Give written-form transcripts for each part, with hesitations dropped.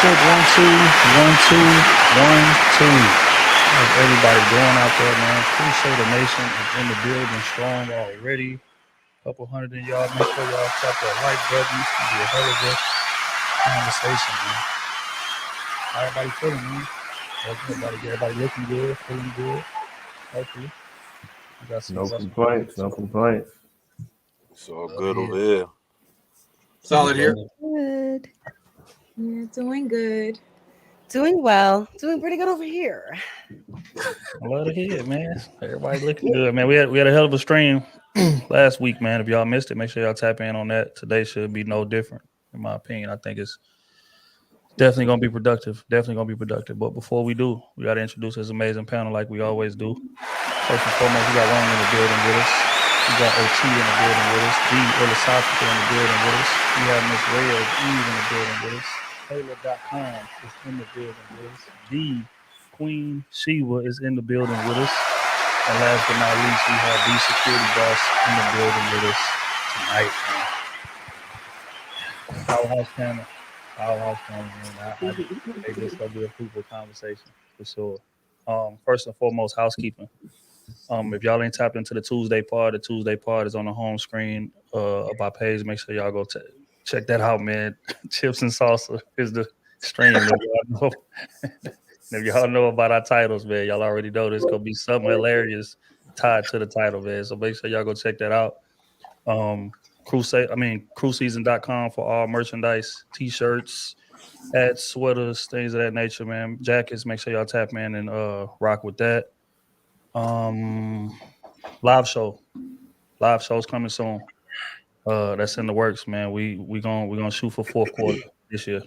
check. 1 2 1 2 1 2. How's everybody doing out there, man? Appreciate the nation is in the building strong already. Couple hundred of y'all. Make sure y'all tap that like button. It's gonna be a hell of a conversation, man. How everybody feeling, man? Everybody looking good, feeling good. Hopefully, we got some. No complaints. No complaints. It's all good over here. Solid here. Good. Yeah, doing good. Doing well. Doing pretty good over here. I love to hear it, man. Everybody looking good, man. We had a hell of a stream last week, man. If y'all missed it, make sure y'all tap in on that. Today should be no different, in my opinion. I think it's definitely gonna be productive. But before we do, we gotta introduce this amazing panel like we always do. First and foremost, we got Ron in the building with us. We got OT in the building with us. D Philosophical in the building with us. We have Miss Ray of Eve in the building with us. Taylor.com is in the building with us. D Queen Shiva is in the building with us. And last but not least, we have the security boss in the building with us tonight, man. Powerhouse panel, man. I think this gonna be a fruitful conversation for sure. First and foremost, housekeeping. If y'all ain't tapped into the Tuesday part is on the home screen of our page. Make sure y'all go check that out, man. Chips and salsa is the stream. If y'all know about our titles, man, y'all already know there's gonna be something hilarious tied to the title, man. So make sure y'all go check that out. Cruseseason.com for all merchandise, t-shirts, hats, sweaters, things of that nature, man. Jackets, make sure y'all tap in and rock with that. Live show's coming soon. That's in the works, man. We gonna shoot for fourth quarter this year.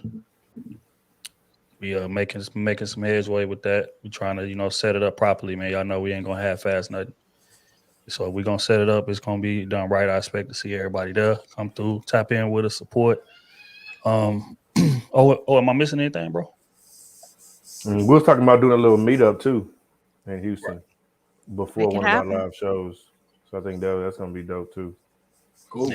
We making some headway with that. We trying to set it up properly, man. Y'all know we ain't gonna half-ass nothing. So we gonna set it up. It's gonna be done right. I expect to see everybody there come through, tap in with us, support. Am I missing anything, bro? We was talking about doing a little meetup too in Houston before one of our live shows. So I think that's gonna be dope too. Cool.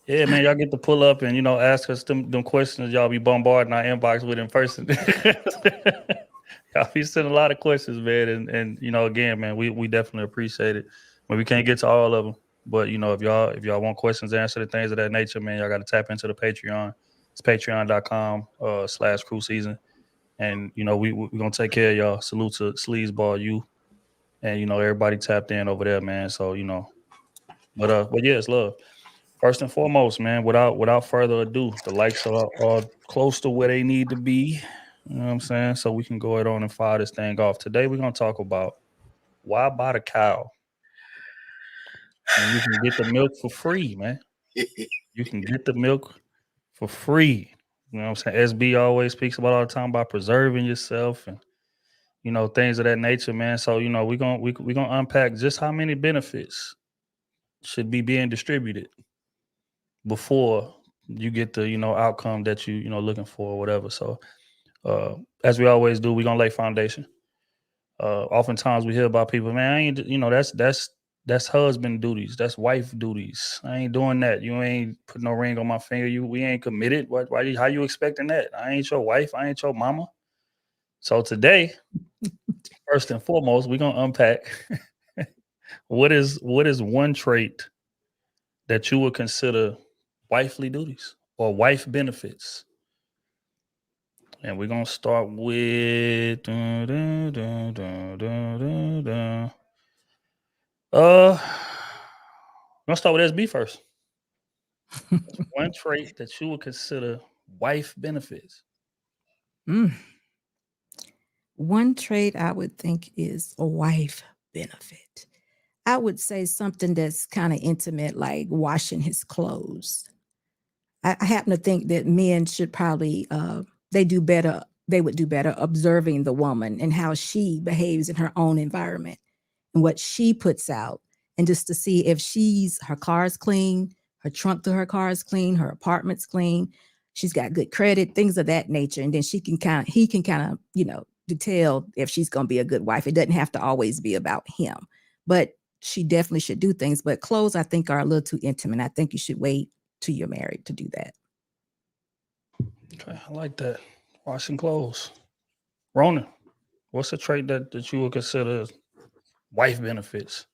Yeah, man. Y'all get to pull up and ask us them questions y'all be bombarding our inbox with in person. Y'all be sending a lot of questions, man. And again, man, we definitely appreciate it. But we can't get to all of them. But if y'all want questions answered and things of that nature, man, y'all got to tap into the Patreon. It's patreon.com/Cruise Season. And we gonna take care of y'all. Salute to Sleazeball U. And everybody tapped in over there, man. So but yeah, it's love. First and foremost, man, without further ado, the likes are close to where they need to be. You know what I'm saying? So we can go ahead on and fire this thing off. Today we're gonna talk about why buy the cow. And you can get the milk for free, man. You can get the milk for free. You know what I'm saying? SB always speaks about all the time about preserving yourself and things of that nature, man. So we're gonna unpack just how many benefits should be being distributed before you get the outcome that you looking for or whatever. So as we always do, we're gonna lay foundation. Oftentimes we hear about people, man, I ain't that's husband duties, that's wife duties. I ain't doing that. You ain't put no ring on my finger. We ain't committed. How you expecting that? I ain't your wife, I ain't your mama. So today, first and foremost, we're gonna unpack what is one trait that you would consider wifely duties or wife benefits. And we're gonna start with we're gonna start with SB first. One trait that you would consider wife benefits. One trait I would think is a wife benefit. I would say something that's kind of intimate, like washing his clothes. I happen to think that men should probably they would do better observing the woman and how she behaves in her own environment and what she puts out, and just to see if her car's clean, her trunk to her car is clean, her apartment's clean, she's got good credit, things of that nature. And then he can kind of, detail if she's going to be a good wife. It doesn't have to always be about him, but she definitely should do things. But clothes, I think, are a little too intimate. I think you should wait till you're married to do that. Okay, I like that. Washing clothes. Ronan, what's a trait that you would consider wife benefits?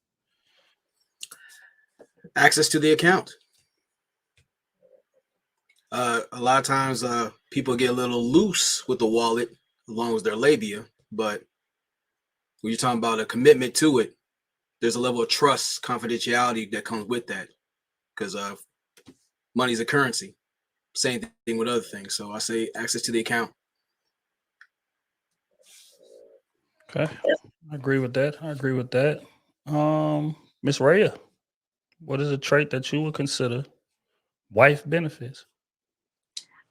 Access to the account. A lot of times people get a little loose with the wallet as long as they're labia, but when you're talking about a commitment to it, there's a level of trust, confidentiality that comes with that, because money's a currency. Same thing with other things. So I say access to the account. Okay, I agree with that. Miss Raya, what is a trait that you would consider wife benefits?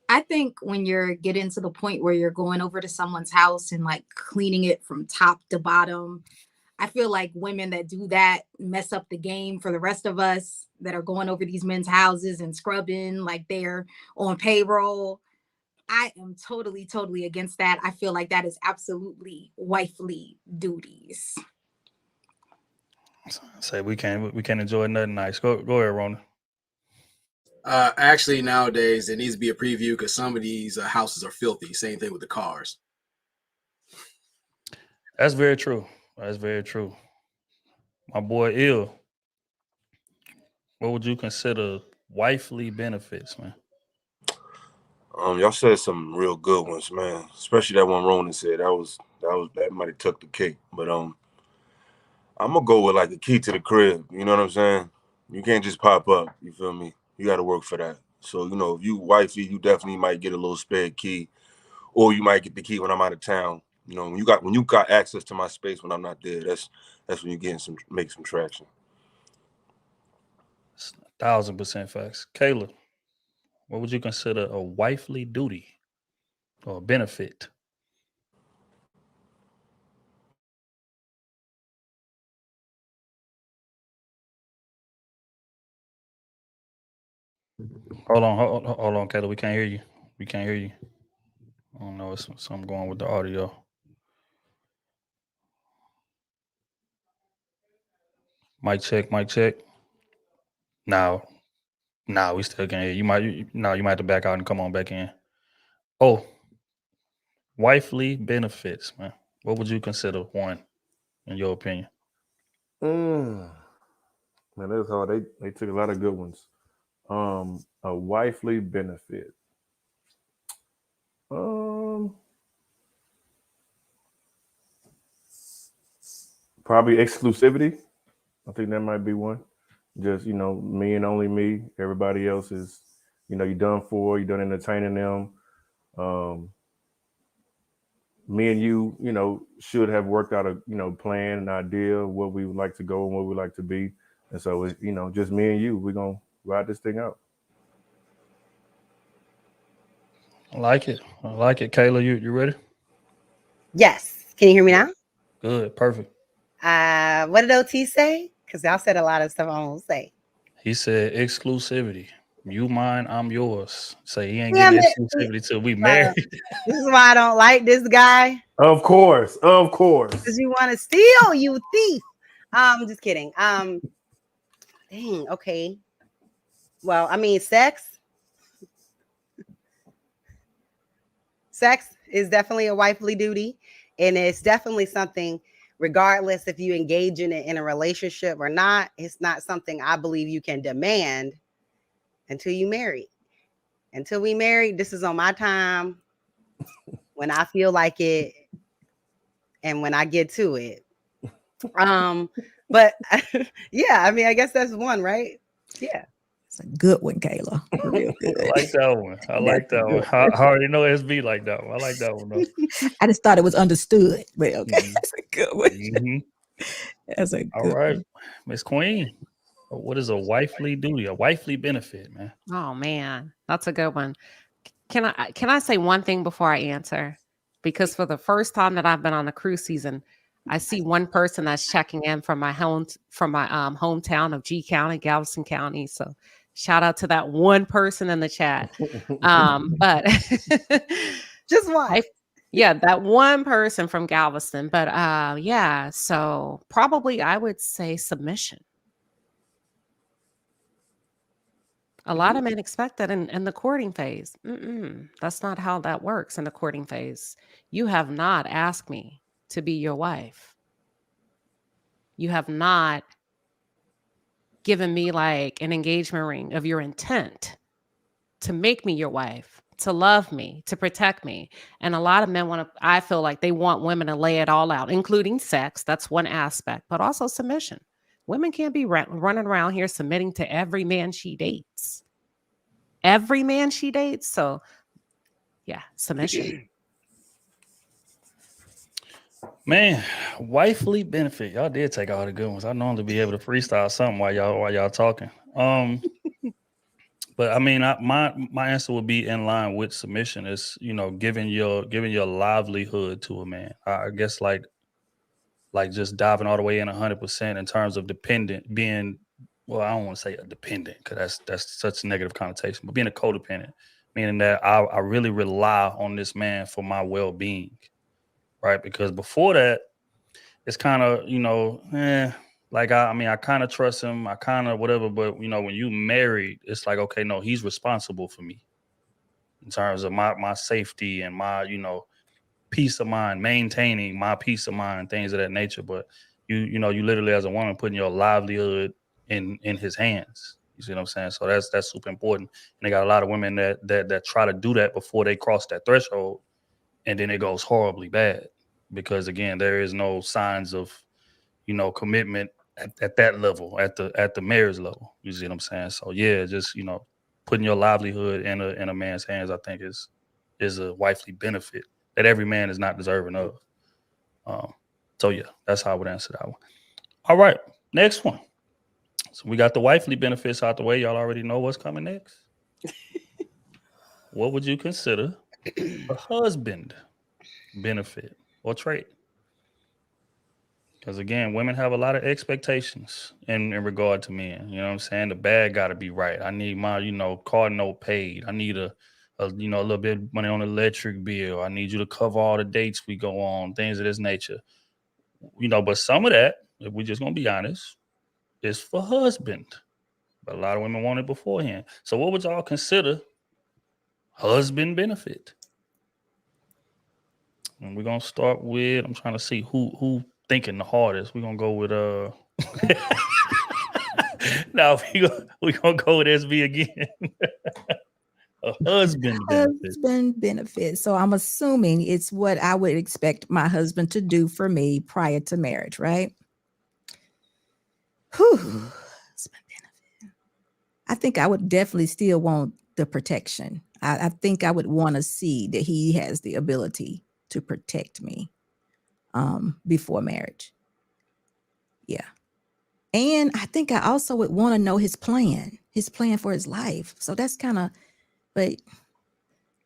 I think when you're getting to the point where you're going over to someone's house and like cleaning it from top to bottom, I feel like women that do that mess up the game for the rest of us that are going over these men's houses and scrubbing like they're on payroll. I am totally, totally against that. I feel like that is absolutely wifely duties. Say we can't enjoy nothing nice. Go ahead, Ronan. Actually, nowadays there needs to be a preview because some of these houses are filthy. Same thing with the cars. That's very true. My boy Ill, what would you consider wifely benefits, man? Y'all said some real good ones, man. Especially that one Ronan said. That might have took the cake. But I'm gonna go with like the key to the crib. You know what I'm saying? You can't just pop up. You feel me? You got to work for that. So if you wifey, you definitely might get a little spare key, or you might get the key when I'm out of town. When you got access to my space when I'm not there, that's when you make some traction. 1,000% facts. Kayla, what would you consider a wifely duty or benefit? Hold on, Kayla. We can't hear you. I don't know. It's something going with the audio. Mic check. No, we still can't hear you. You might have to back out and come on back in. Oh, wifely benefits, man. What would you consider one, in your opinion? Man, that's hard. They took a lot of good ones. A wifely benefit. Probably exclusivity. I think that might be one. Just, me and only me. Everybody else is, you're done for. You're done entertaining them. Me and you, should have worked out a, plan, an idea, what we would like to go and what we would like to be. And so, it's, just me and you. We're going to ride this thing out. I like it. Kayla, you ready? Yes. Can you hear me now? Good. Perfect. What did OT say? Because y'all said a lot of stuff I won't say. He said exclusivity. You mine, I'm yours. Say he ain't getting exclusivity till we married. This is why I don't like this guy. Of course. Because you want to steal, you thief. Just kidding. Dang, okay. Well, I mean, sex is definitely a wifely duty. And it's definitely something, regardless if you engage in it in a relationship or not, it's not something I believe you can demand until you marry. Until we marry, this is on my time, when I feel like it, and when I get to it. But yeah, I mean, I guess that's one, right? Yeah. It's a good one, Kayla. Real good. I like that one. I already know SB like that one. I like that one, though. I just thought it was understood. But okay, that's a good one. Mm-hmm. That's a good All right. one. Miss Queen, what is a wifely duty, a wifely benefit, man? Oh man, that's a good one. Can I say one thing before I answer? Because for the first time that I've been on a cruise season, I see one person that's checking in from my hometown of G County, Galveston County. So shout out to that one person in the chat. But just one. That one person from Galveston. But so probably I would say submission. A lot of men expect that in the courting phase. That's not how that works in the courting phase. You have not asked me to be your wife. You have not given me like an engagement ring of your intent to make me your wife, to love me, to protect me. And a lot of men I feel like they want women to lay it all out, including sex. That's one aspect, but also submission. Women can't be running around here submitting to every man she dates. Every man she dates. So, yeah, submission. Man, wifely benefit. Y'all did take all the good ones. I normally be able to freestyle something while y'all talking. But I mean, my answer would be in line with submission. Is giving your livelihood to a man. I guess like just diving all the way in 100% in terms of being. Well, I don't want to say a dependent because that's such a negative connotation, but being a codependent, meaning that I really rely on this man for my well-being, right? Because before that, it's kind of, like I kind of trust him, I kind of whatever, but when you married, it's like, okay, no, he's responsible for me in terms of my safety and my, peace of mind, maintaining my peace of mind, things of that nature. But you literally as a woman putting your livelihood in his hands. You see what I'm saying? So that's super important. And they got a lot of women that try to do that before they cross that threshold, and then it goes horribly bad because again, there is no signs of commitment at that level, at the marriage level. You see what I'm saying? So yeah, just putting your livelihood in a man's hands, I think is a wifely benefit that every man is not deserving of. So yeah, that's how I would answer that one. All right, next one. So we got the wifely benefits out the way. Y'all already know what's coming next. What would you consider a husband benefit or trait? Because again, women have a lot of expectations in regard to men. You know what I'm saying? The bag got to be right. I need my, car note paid. I need a little bit of money on the electric bill. I need you to cover all the dates we go on, things of this nature. But some of that, if we're just gonna be honest, is for husband. But a lot of women want it beforehand. So what would y'all consider husband benefit? And we're gonna start with, I'm trying to see who thinking the hardest. We're gonna go with now we're gonna go with SB again. A husband benefit. Husband benefit. So I'm assuming it's what I would expect my husband to do for me prior to marriage, right? Husband benefit. I think I would definitely still want the protection. I think I would want to see that he has the ability to protect me before marriage. Yeah. And I think I also would want to know his plan for his life. So that's kind of, but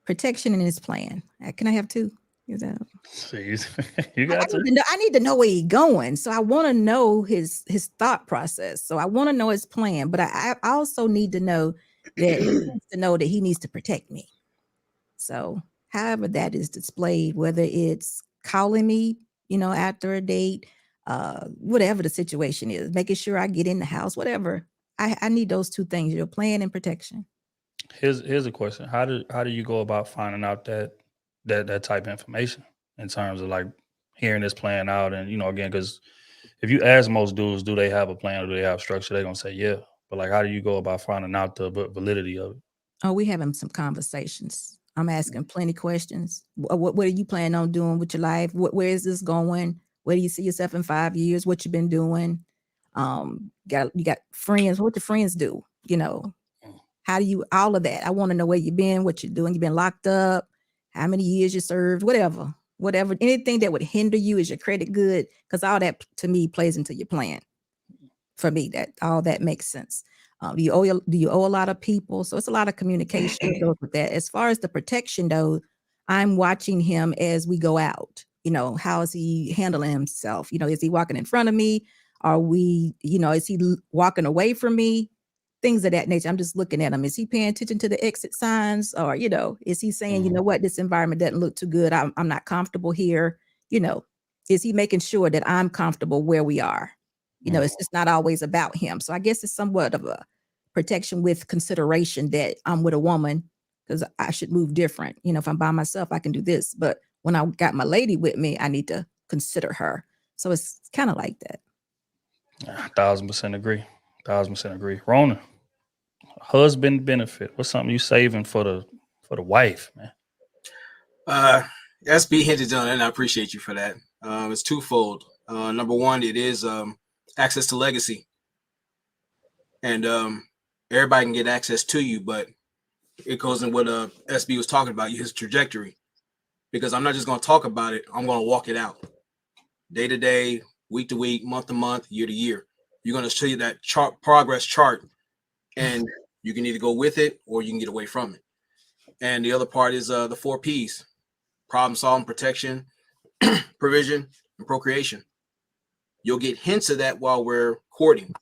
protection in his plan. Can I have two? Is that? Jeez, you got to. I need to know where he's going. So I want to know his thought process. So I want to know his plan, but I also need to know that he needs to protect me. So however that is displayed, whether it's calling me, after a date, whatever the situation is, making sure I get in the house, whatever. I need those two things, plan and protection. Here's a question. How do you go about finding out that type of information in terms of like hearing this plan out? And, again, because if you ask most dudes, do they have a plan or do they have structure? They're going to say, yeah. But like, how do you go about finding out the validity of it? Oh, we having some conversations. I'm asking plenty questions. What are you planning on doing with your life? Where is this going? Where do you see yourself in 5 years? What you been doing? You got friends. What do friends do? How do you, all of that? I want to know where you've been, what you're doing. You've been locked up, how many years you served, whatever, anything that would hinder you. Is your credit good? Because all that to me plays into your plan. For me, that all that makes sense. Do you owe a lot of people? So it's a lot of communication that goes with that. As far as the protection though, I'm watching him as we go out. How is he handling himself? Is he walking in front of me? Are we, is he walking away from me? Things of that nature. I'm just looking at him. Is he paying attention to the exit signs? Or, is he saying, what, this environment doesn't look too good. I'm not comfortable here. Is he making sure that I'm comfortable where we are? It's just not always about him. So I guess it's somewhat of a protection with consideration that I'm with a woman, because I should move different. You know, if I'm by myself, I can do this. But when I got my lady with me, I need to consider her. So it's kind of like that. 1,000% agree. 1,000% agree. Rona, husband benefit. What's something you saving for the wife, man? SB hinted on it, and I appreciate you for that. It's twofold. Number one, it is access to legacy. And everybody can get access to you, but it goes in what SB was talking about, his trajectory. Because I'm not just going to talk about it, I'm going to walk it out. Day to day, week to week, month to month, year to year. You're going to show you that progress chart, and you can either go with it or you can get away from it. And the other part is the 4 Ps: problem solving, protection, provision, and procreation. You'll get hints of that while we're courting.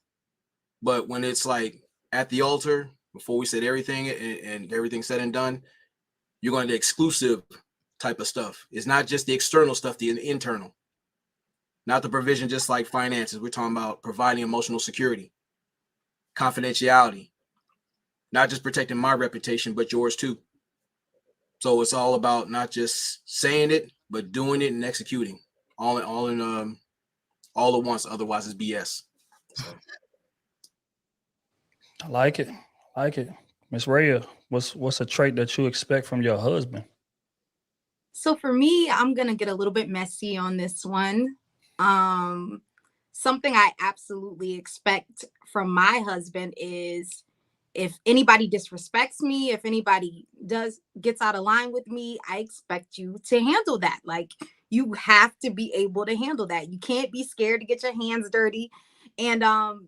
But when it's like at the altar, before we said everything and everything's said and done, you're going to the exclusive type of stuff. It's not just the external stuff, the internal. Not the provision, just like finances. We're talking about providing emotional security, confidentiality, not just protecting my reputation, but yours too. So it's all about not just saying it, but doing it and executing all at once. Otherwise, it's BS. So. I like it. Miss Rhea, what's a trait that you expect from your husband? So for me, I'm going to get a little bit messy on this one. Something I absolutely expect from my husband is if anybody disrespects me, if anybody gets out of line with me, I expect you to handle that. Like, you have to be able to handle that. You can't be scared to get your hands dirty. And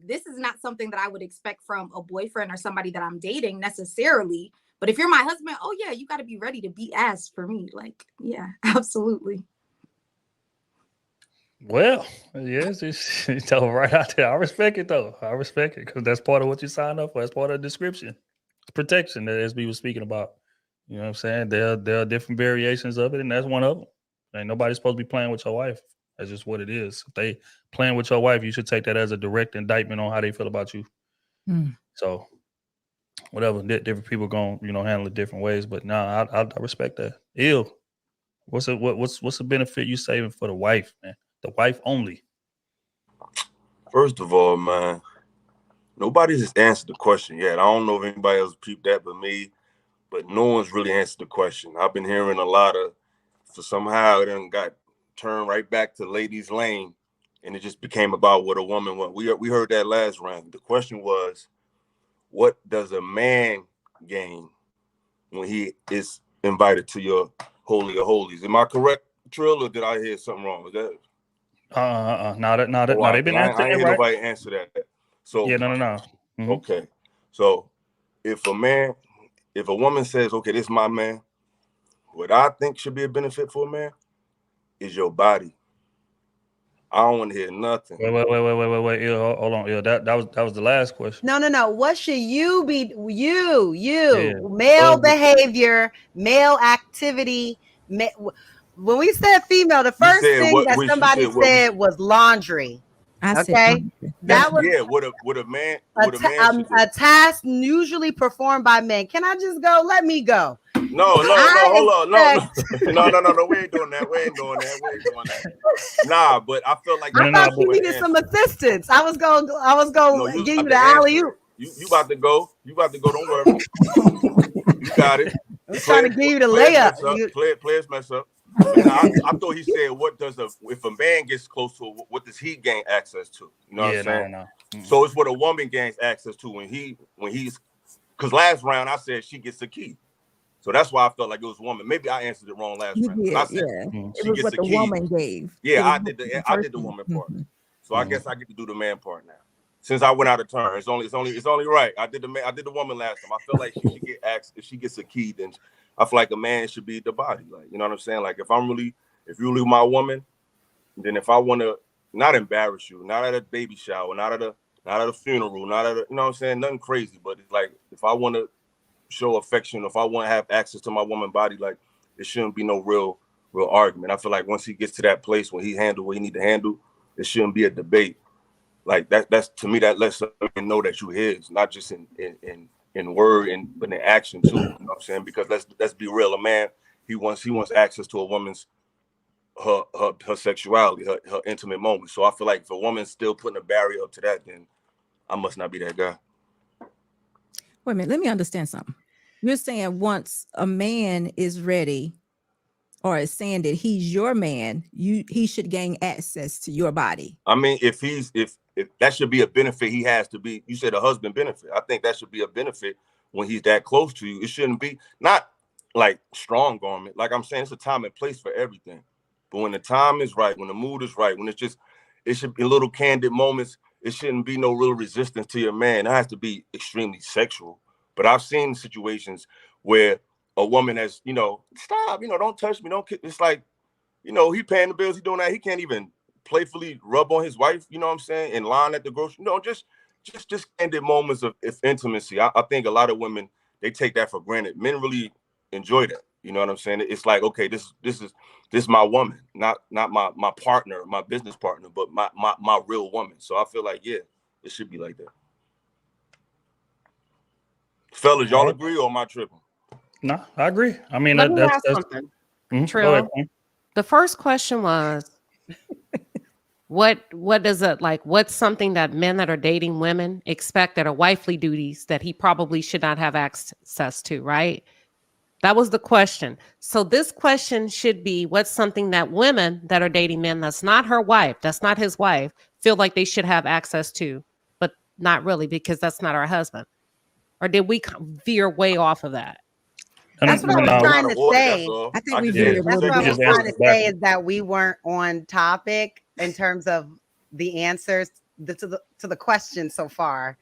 this is not something that I would expect from a boyfriend or somebody that I'm dating necessarily. But if you're my husband, oh yeah, you got to be ready to beat ass for me. Like, yeah, absolutely. Well, yes, it's right out there. I respect it though. I respect it because that's part of what you signed up for. That's part of the description. It's protection that SB was speaking about. You know what I'm saying? There are different variations of it, and that's one of them. Ain't nobody supposed to be playing with your wife. That's just what it is. If they playing with your wife, you should take that as a direct indictment on how they feel about you. So, whatever, different people gonna handle it different ways. But nah, I respect that. Ill. What's the benefit you saving for the wife, man? The wife only. First of all, man, nobody's just answered the question yet. I don't know if anybody else peeped that but me, but no one's really answered the question. I've been hearing a lot of, for somehow it done got turned right back to ladies' lane, and it just became about what a woman wants. We heard that last round. The question was, what does a man gain when he is invited to your holy of holies? Am I correct, Trill, or did I hear something wrong? Was that? No, they've been answering. I ain't hear nobody answer that. So yeah, no. Mm-hmm. Okay, so if a woman says, "Okay, this is my man," what I think should be a benefit for a man is your body. I don't want to hear nothing. Wait. Hold on. That was the last question. No. What should you be? Male behavior, male activity. When we said female, the first thing that somebody said was laundry. Okay, that was Would a man a task usually performed by men. Can I just go? Let me go. No, hold on. No. We ain't doing that. Nah, but I feel like I thought you needed some assistance. I was going to give you the alley-oop. You about to go. Don't worry. You got it. I'm trying to give you the layup. Players mess up. I thought he said, if a man ges close to, what does he gain access to? You know what I'm saying? No. Mm-hmm. So it's what a woman gains access to when he's, because last round I said she gets the key. So that's why I felt like it was a woman. Maybe I answered it wrong last round. Did, I said it was what the woman gave. Yeah, I did the woman part. So I guess I get to do the man part now. Since I went out of turn, it's only right. I did the woman last time. I feel like she should get asked. If she gets a key, then I feel like a man should be the body. Like, you know what I'm saying? Like, if you're really my woman, then if I want to not embarrass you, not at a baby shower, not at a funeral, not at a, you know what I'm saying? Nothing crazy, but it's like, if I want to show affection, if I want to have access to my woman body, like, it shouldn't be no real argument. I feel like once he gets to that place when he handle what he need to handle, it shouldn't be a debate. Like that's to me, that lets him know that you his, not just in word but in action too. You know what I'm saying? Because let's be real, a man, he wants access to a woman's her sexuality, her intimate moments. So I feel like if a woman's still putting a barrier up to that, then I must not be that guy. Wait a minute, let me understand something. You're saying once a man is ready or is saying that he's your man, he should gain access to your body. I mean, if that should be a benefit he has to be, you said a husband benefit. I think that should be a benefit when he's that close to you. It shouldn't be not like strong arm. Like I'm saying, it's a time and place for everything. But when the time is right, when the mood is right, when it should be little candid moments. It shouldn't be no real resistance to your man. It has to be extremely sexual. But I've seen situations where a woman has, stop, don't touch me, don't kiss. It's like, he paying the bills, he doing that. He can't even playfully rub on his wife, you know what I'm saying, in line at the grocery. Just candid moments of intimacy. I think a lot of women, they take that for granted. Men really enjoy that. You know what I'm saying? It's like, okay, this is my woman, not my partner, my business partner, but my real woman. So I feel like, yeah, it should be like that. Fellas, y'all agree or am I tripping? No, I agree. I mean, Let me that's ask something. Go ahead, Queen. The first question was, what does it like? What's something that men that are dating women expect that are wifely duties that he probably should not have access to, right? That was the question. So this question should be, what's something that women that are dating men that's not her wife, that's not his wife, feel like they should have access to, but not really because that's not our husband? Or did we veer way off of that? That's what I was trying to say. I think we veered. That's what I was trying to say is that we weren't on topic in terms of the answers to the question so far.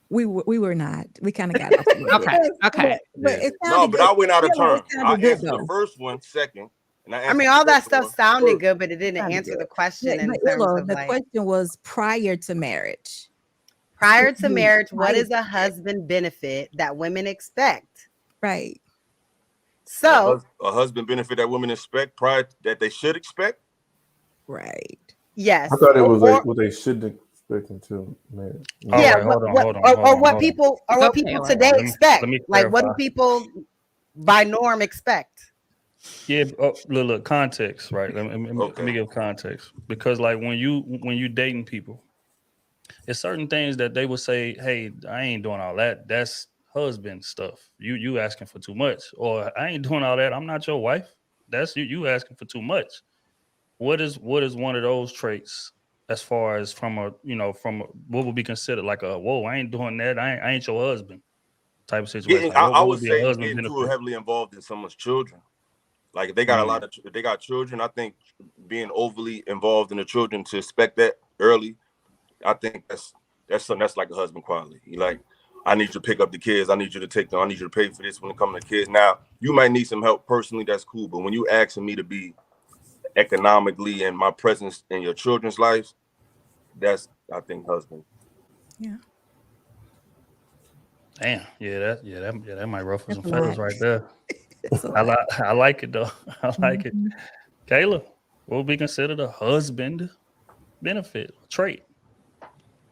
We were not. We kind of got off. Okay. But I went out of turn. I answered the first one second. And I mean, all that stuff sounded good, but it didn't answer the question. The question was prior to marriage. Prior to marriage, what is a husband benefit that women expect? Right. So a husband benefit that women expect prior that they should expect? Right. Yes. I thought it was like what they should expect to marriage. Yeah, right, what people today expect. Like, what do people by norm expect? Yeah, look, context, right? Let me give context, because like when you dating people, it's certain things that they will say, hey, I ain't doing all that. That's husband stuff. You asking for too much. Or I ain't doing all that. I'm not your wife. That's you asking for too much. What is one of those traits as far as from what would be considered like a, whoa, I ain't doing that. I ain't your husband type of situation. I would say getting too heavily involved in someone's children. Like if they got if they got children, I think being overly involved in the children to expect that early, I think that's something that's like a husband quality. You like, I need you to pick up the kids. I need you to take them. I need you to pay for this when it comes to kids. Now, you might need some help personally. That's cool. But when you asking me to be economically and my presence in your children's lives, that's, I think, husband. Yeah. Damn. That might ruffle some feathers right there. I like it though. I like it. Kayla, what would be considered a husband benefit trait?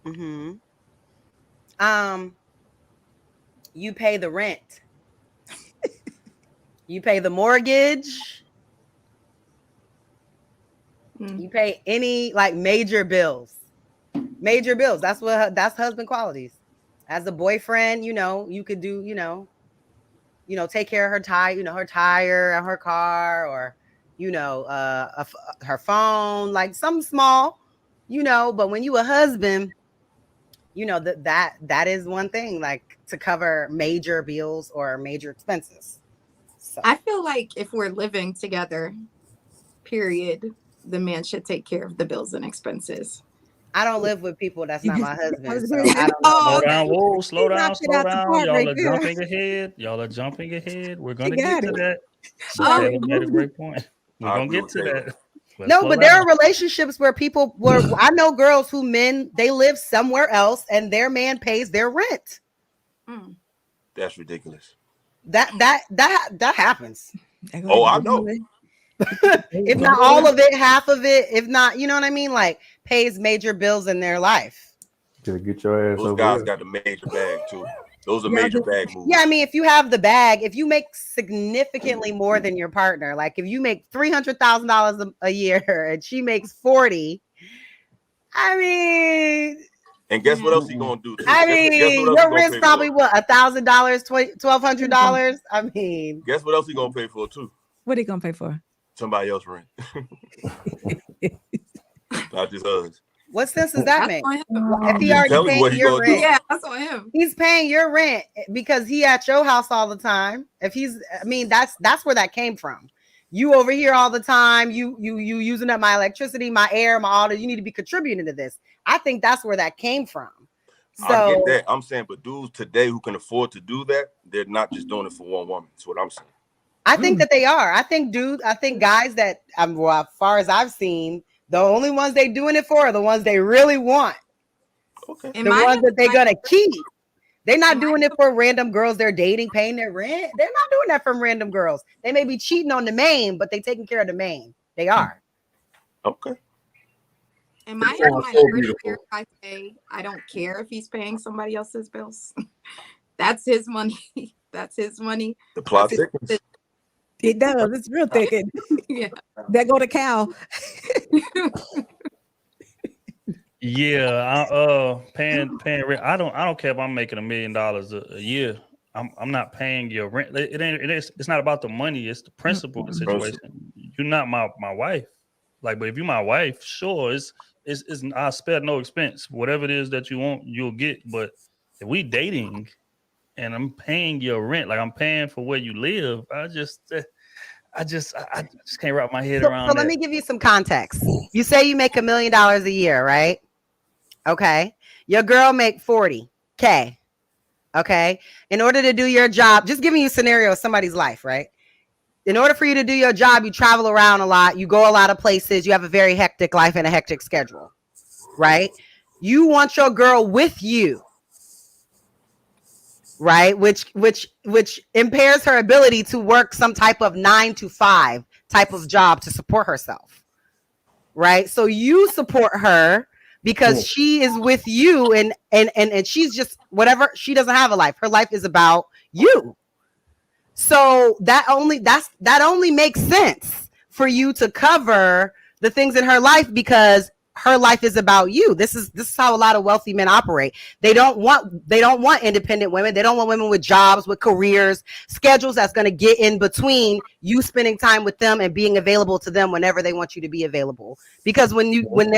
You pay the rent. You pay the mortgage. You pay any like major bills. That's husband qualities. As a boyfriend, you could do, take care of her tire and her car, or, her phone, like something small, but when you a husband, that is one thing, like to cover major bills or major expenses. So I feel like if we're living together, period, the man should take care of the bills and expenses. I don't live with people that's not my husband. So I don't know. Slow down. Y'all are jumping ahead. We're gonna get to that. You made a great point. We're gonna get to that. But there are relationships where I know girls who they live somewhere else and their man pays their rent. That's ridiculous. That happens. Oh, I know. If not all of it, half of it, if not, you know what I mean? Like pays major bills in their life. Gotta get your ass Those over guys here. got the major bag too. Those are Yeah, major bag moves. Yeah, I mean, if you have the bag, if you make significantly more than your partner, like if you make $300,000 a year and she makes 40, I mean, And guess what else he gonna do? Too? I Guess what mean, else he your gonna rent's pay probably for? what, $1,000, $1,200. I mean, Guess what else he gonna pay for too? What are you gonna pay for? Somebody else rent. Not just us. what sense does that That's make? on him. If he Just already tell you paying what he your gonna do. rent, Yeah, that's on him. he's paying your rent because he at your house all the time. If he's, I mean, that's where that came from. You over here all the time. You using up my electricity, my air, my all that. You need to be contributing to this. I think that's where that came from. I get So that. I'm saying, but dudes today who can afford to do that, they're not just doing it for one woman. That's what I'm saying. I think that they are. I think guys that well, as far as I've seen, the only ones they doing it for are the ones they really want. Okay. In The my ones that they're opinion, gonna keep. They're not In my doing it for random girls they're dating, paying their rent. They're not doing that from random girls. They may be cheating on the main, but they taking care of the main. They are. Okay. in my It sounds opinion, so I'm pretty beautiful. sure if I say I don't care if he's paying somebody else's bills. That's his money. That's his money. The plot That's his thickens. decision. It does. It's real thick. Yeah. There go the cow. Yeah, paying rent. I don't care if I'm making $1 million a year. I'm not paying your rent. It's not about the money. It's the principle of the situation. You're not my wife. Like, but if you're my wife, sure, it's I spare no expense. Whatever it is that you want, you'll get. But if we dating and I'm paying your rent, like I'm paying for where you live, I just can't wrap my head around So that. let me give you some context. You say you make $1 million a year, right? Okay. Your girl make 40K. Okay. In order to do your job, just giving you a scenario of somebody's life, right? In order for you to do your job, you travel around a lot, you go a lot of places, you have a very hectic life and a hectic schedule, right? You want your girl with you, right? Which impairs her ability to work some type of 9 to 5 type of job to support herself, right? So you support her because she is with you and she's just whatever. She doesn't have a life. Her life is about you. So that only makes sense for you to cover the things in her life because her life is about you. This is how a lot of wealthy men operate. They don't want independent women. They don't want women with jobs, with careers, schedules that's going to get in between you spending time with them and being available to them whenever they want you to be available. Because when you live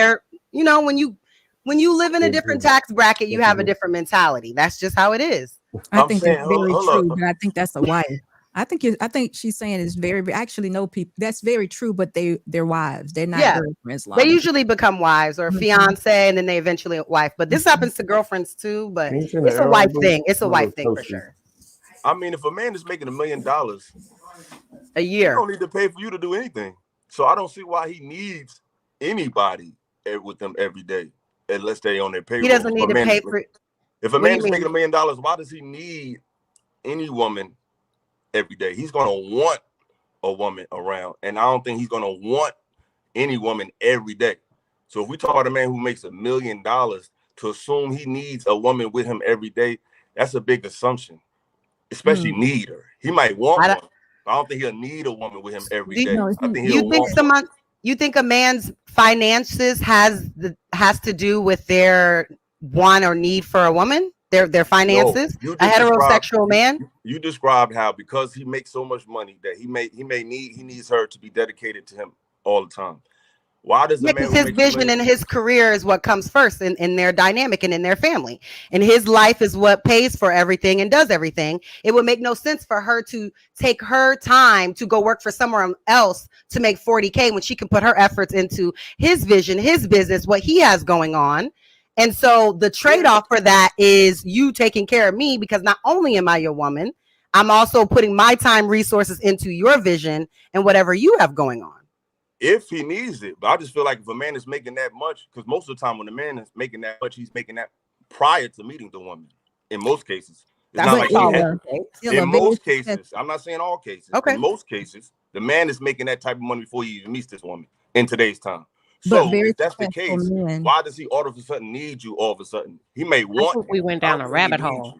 in a different tax bracket, you have a different mentality. That's just how it is. I I'm think saying, that's very hold true, up. but I think that's a wife. I think she's saying it's very. I actually know people. That's very true, but they're wives. They're not girlfriends. They usually become wives or fiance, and then they eventually wife. But this happens to girlfriends too. But it's a wife thing. It's a wife thing for sure. I mean, if a man is making $1 million a he year, don't need to pay for you to do anything. So I don't see why he needs anybody with them every day, unless they on their payroll. he doesn't need to pay for. If a What do man you is making mean? $1 million, why does he need any woman every day? He's gonna want a woman around, and I don't think he's gonna want any woman every day. So if we talk about a man who makes $1 million, to assume he needs a woman with him every day, that's a big assumption. Especially need her. He might want one. I don't think he'll need a woman with him every day. I think he'll want one. You think a man's finances has to do with their want or need for a woman? Their finances? No, a heterosexual man? You described how because he makes so much money that he needs her to be dedicated to him all the time. Why does the man his vision and his career is what comes first in their dynamic and in their family, and his life is what pays for everything and does everything. It would make no sense for her to take her time to go work for someone else to make 40K when she can put her efforts into his vision, his business, what he has going on. And so the trade-off for that is you taking care of me, because not only am I your woman, I'm also putting my time, resources into your vision and whatever you have going on. If he needs it. But I just feel like if a man is making that much, because most of the time when a man is making that much, he's making that prior to meeting the woman. In most cases. It's not like in most cases. I'm not saying all cases. Okay. In most cases, The man is making that type of money before he even meets this woman in today's time. But So very if that's the successful case, men. why does he all of a sudden need you all of a sudden? He may I want think we you. went I down don't a think he rabbit needs hole.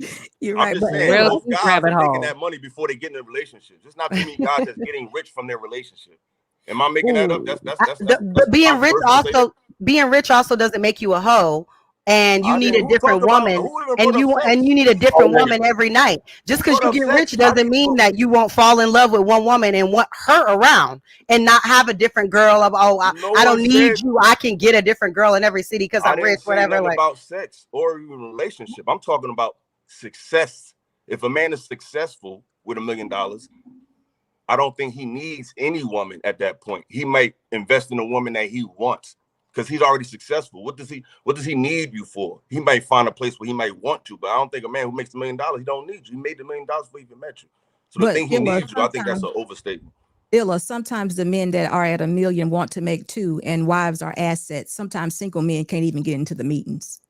you. You're I'm right, just but saying, Real most deep guys rabbit are making hole. that money before they get in a relationship. There's not too many guys that's getting rich from their relationship. Am I making that up? But being rich controversial also doesn't make you a hoe. And you I need didn't- a who different talked about- woman, who even and brought up sex? you need a different Oh, woman every night. Just because brought you up get sex? rich How doesn't do mean you- that you won't fall in love with one woman and want her around, and not have a different girl of No I don't one need said- you. I can get a different girl in every city because I I'm didn't rich, say whatever. nothing Like, about sex or even relationship. I'm talking about success. If a man is successful with $1 million, I don't think he needs any woman at that point. He might invest in a woman that he wants because he's already successful. What does he need you for? He might find a place where he might want to, but I don't think a man who makes $1 million, he don't need you. He made $1 million before he even met you. So the But thing he needs you, I think that's an sometimes- overstatement. Illa, sometimes the men that are at $1 million want to make 2 and wives are assets. Sometimes single men can't even get into the meetings,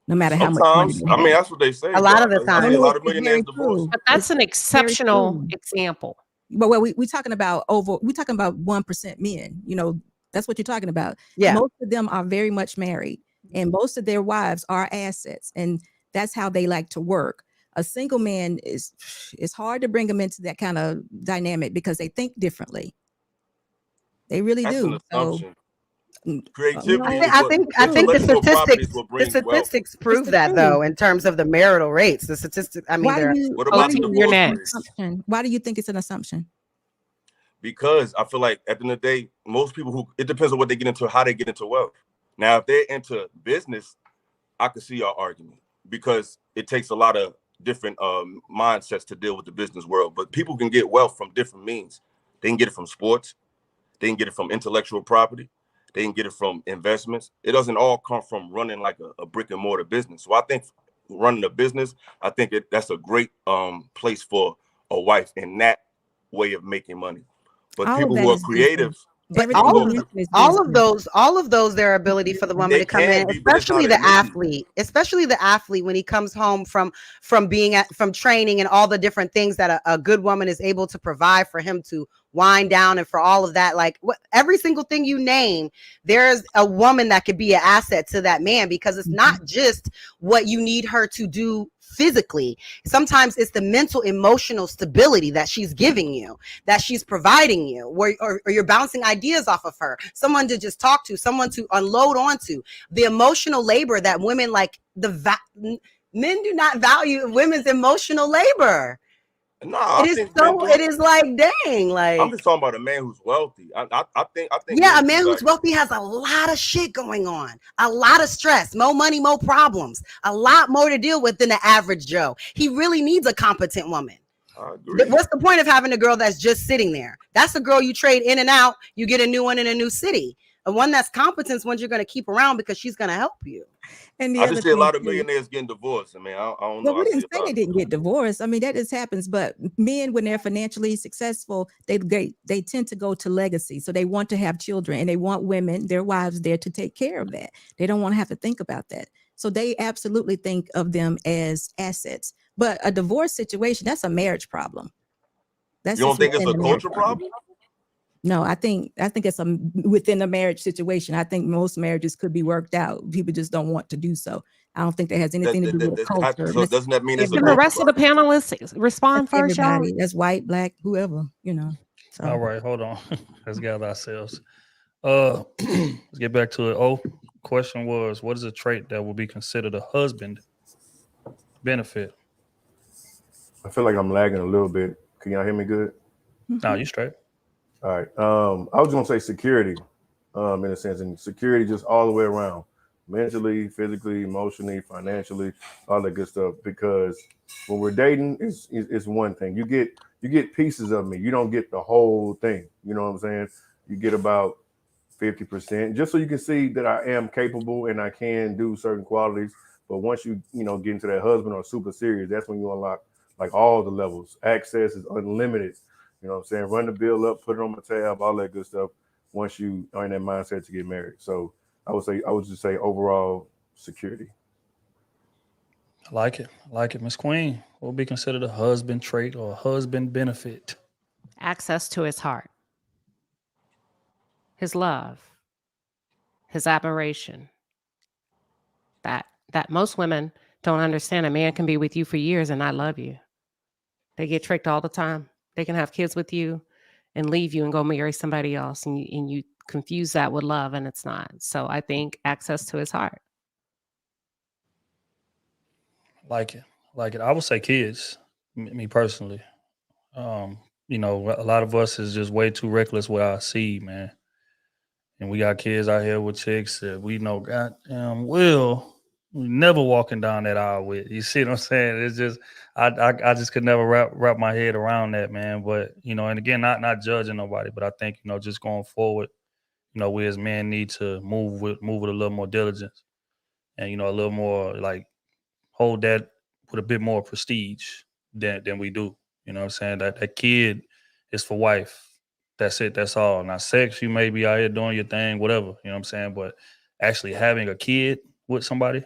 no matter how much money Sometimes, they I mean, have. that's what they say. A lot of the but I see time. a lot of It's very millionaires divorced. true. But that's an It's very exceptional true. example. But we're talking about 1% men, you know, that's what you're talking about. Yeah. Most of them are very much married and most of their wives are assets, and that's how they like to work. A single man it's hard to bring them into that kind of dynamic because they think differently. They really That's do. an So assumption. Creativity. I think the intellectual properties statistics will the bring wealth. statistics prove the that truth. though, in terms of the marital rates. The statistics, I mean, why they're do you What why about do the you You're divorce think next. rates? it's an assumption? Why do you think it's an assumption? Because I feel like at the end of the day, most people it depends on what they get into, how they get into wealth. Now, if they're into business, I could see your argument because it takes a lot of different mindsets to deal with the business world. But people can get wealth from different means. They can get it from sports. They can get it from intellectual property. They can get it from investments. It doesn't all come from running like a brick and mortar business. So I think running a business, I think that's a great place for a wife in that way of making money. But All of people that who are is business. creatives, But Everything all you of mentioned is all of business. those their ability for the woman They to come can in, be, but it's especially not the initially. athlete when he comes home from from training and all the different things that a good woman is able to provide for him to wind down, and for all of that, like every single thing you name, there's a woman that could be an asset to that man, because it's not just what you need her to do physically. Sometimes it's the mental, emotional stability that she's giving you, that she's providing you, or you're bouncing ideas off of her, someone to just talk to, someone to unload onto. The emotional labor that women like, men do not value women's emotional labor. No, I It is think men so, do. it is like, dang, like, I'm just talking about a man who's wealthy. I think yeah, a men man do who's wealthy has a lot of shit going on, a lot of stress, more money, more problems, a lot more to deal with than the average Joe. He really needs a competent woman. I agree. What's the point of having a girl that's just sitting there? That's a girl you trade in and out. You get a new one in a new city. A one that's competent is one you're going to keep around because she's going to help you. And the I other just see a thing lot of too- millionaires getting divorced. I mean, I don't Well, know. we I see didn't a say lot they of didn't get divorced. I mean, that just happens. But men, when they're financially successful, they tend to go to legacy. So they want to have children, and they want women, their wives, there to take care of that. They don't want to have to think about that. So they absolutely think of them as assets. But a divorce situation, that's a marriage problem. That's You don't just think it's within a the marriage culture problem? No, I think it's within the marriage situation. I think most marriages could be worked out. People just don't want to do so. I don't think that has anything to do with culture. So doesn't that mean it's a Can the culture rest of the problem? panelists respond That's first, y'all? everybody. That's white, black, whoever, you know. So All right, hold on. Let's gather ourselves. Let's get back to it. Question was, what is a trait that will be considered a husband benefit? I feel like I'm lagging a little bit. Can y'all hear me good? No, you straight. All right. I was gonna say security, in a sense, and security just all the way around, mentally, physically, emotionally, financially, all that good stuff. Because when we're dating, it's one thing. You get pieces of me. You don't get the whole thing. You know what I'm saying? You get about 50%, just so you can see that I am capable and I can do certain qualities. But once you get into that husband or super serious, that's when you unlock like all the levels. Access is unlimited. You know what I'm saying? Run the bill up, put it on my tab, all that good stuff. Once you are in that mindset to get married. So I would just say overall security. I like it. Miss Queen, what will be considered a husband trait or a husband benefit? access to his heart, his love, his admiration. That most women don't understand. A man can be with you for years and not love you. They get tricked all the time. They can have kids with you and leave you and go marry somebody else, and you confuse that with love, and it's not. So I think access to his heart. Like it. I would say kids, me personally. You know, a lot of us is just way too reckless with our seed, man. And we got kids out here with chicks that we know goddamn well we never walking down that aisle with. You see what I'm saying? It's just I just could never wrap my head around that, man. But you know, and again, not judging nobody, but I think, you know, just going forward, you know, we as men need to move with a little more diligence, and, you know, a little more like hold that with a bit more prestige than we do. You know what I'm saying? That kid is for wife. That's it. That's all. Now, sex, you may be out here doing your thing, whatever. You know what I'm saying? But actually having a kid with somebody,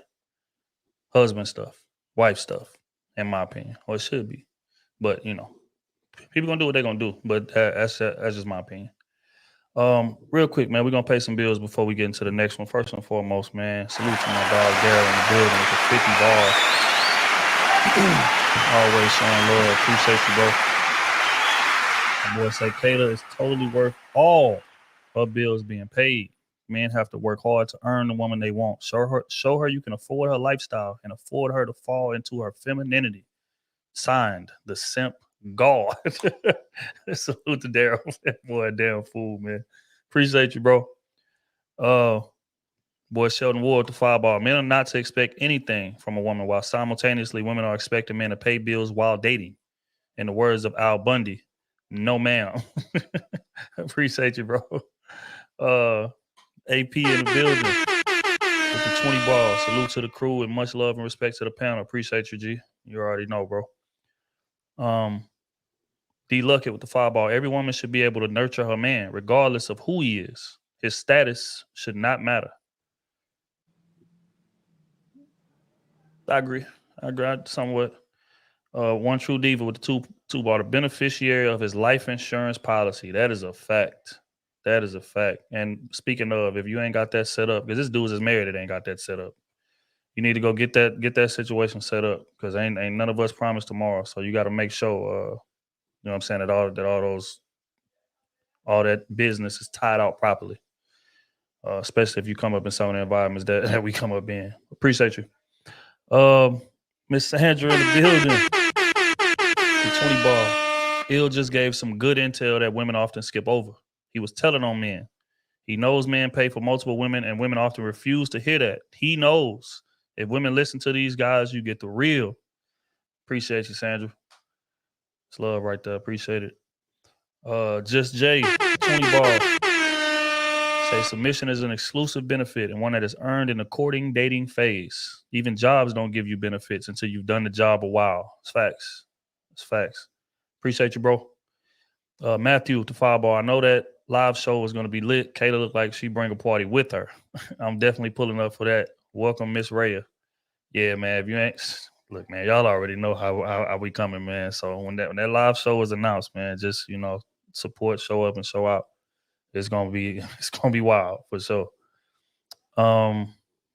husband stuff, wife stuff, in my opinion, or it should be. But, you know, people gonna do what they're gonna do. But that's just my opinion. Real quick, man, we're gonna pay some bills before we get into the next one. First and foremost, man, salute to my dog Daryl in the building with the 50 bars. Always showing love. Appreciate you, bro. My boy say Kayla is totally worth all her bills being paid. Men have to work hard to earn the woman they want. Show her you can afford her lifestyle and afford her to fall into her femininity. Signed, the simp God. Salute to Daryl. That boy, a damn fool, man. Appreciate you, bro. Boy, Sheldon Ward, the fireball. Men are not to expect anything from a woman, while simultaneously women are expecting men to pay bills while dating. In the words of Al Bundy, no ma'am. Appreciate you, bro. AP in the building with the 20 balls. Salute to the crew and much love and respect to the panel. Appreciate you, G. You already know, bro. D Luckett with the fireball. Every woman should be able to nurture her man, regardless of who he is. His status should not matter. I agree somewhat. One True Diva with the two ball. The beneficiary of his life insurance policy. That is a fact. That is a fact. And speaking of, if you ain't got that set up, because this dude is married that ain't got that set up, you need to go get that situation set up, because ain't none of us promised tomorrow. So you got to make sure, you know what I'm saying, that all that business is tied out properly. Especially if you come up in some of the environments that we come up in. Appreciate you. Miss Sandra in the building. The 20 ball. Ill just gave some good intel that women often skip over. He was telling on men. He knows men pay for multiple women, and women often refuse to hear that. He knows if women listen to these guys, you get the real. Appreciate you, Sandra. It's love right there. Appreciate it. Just Jay, 20 ball. Say submission is an exclusive benefit and one that is earned in the courting, dating phase. Even jobs don't give you benefits until you've done the job a while. It's facts. It's facts. Appreciate you, bro. Matthew with the fireball. I know that live show is going to be lit. Kayla looked like she bring a party with her. I'm definitely pulling up for that. Welcome, Miss Rhea. Yeah, man. If you ain't look, man, y'all already know how we coming, man. So when that live show is announced, man, just, you know, support, show up and show out. It's gonna be wild for sure. Oh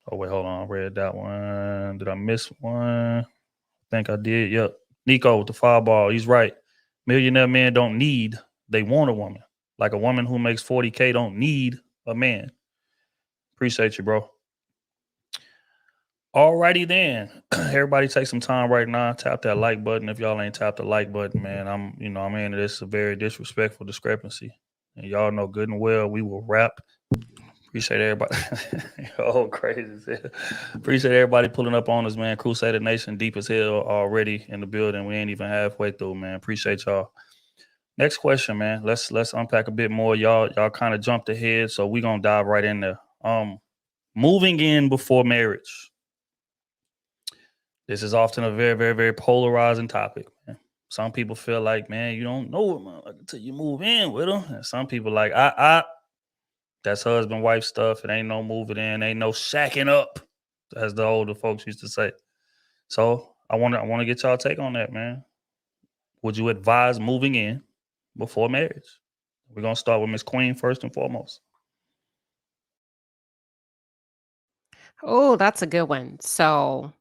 wait, hold on. I read that one. Did I miss one? I think I did. Yep. Nico with the fireball. He's right. Millionaire men don't need, they want a woman. Like a woman who makes 40K don't need a man. Appreciate you, bro. Alrighty then. Everybody take some time right now. Tap that like button. If y'all ain't tapped the like button, man, I'm into this. A very disrespectful discrepancy. And y'all know good and well we will wrap. Appreciate everybody. Oh, crazy. Appreciate everybody pulling up on us, man. Crusader Nation deep as hell already in the building. We ain't even halfway through, man. Appreciate y'all. Next question, man. Let's unpack a bit more. Y'all kind of jumped ahead, so we're gonna dive right in there. Moving in before marriage. This is often a very, very, very polarizing topic, man. Some people feel like, man, you don't know it until you move in with them. And some people like, that's husband-wife stuff. It ain't no moving in, ain't no shacking up, as the older folks used to say. So I want to get y'all take on that, man. Would you advise moving in before marriage? We're gonna start with Miss Queen first and foremost. Oh, that's a good one. So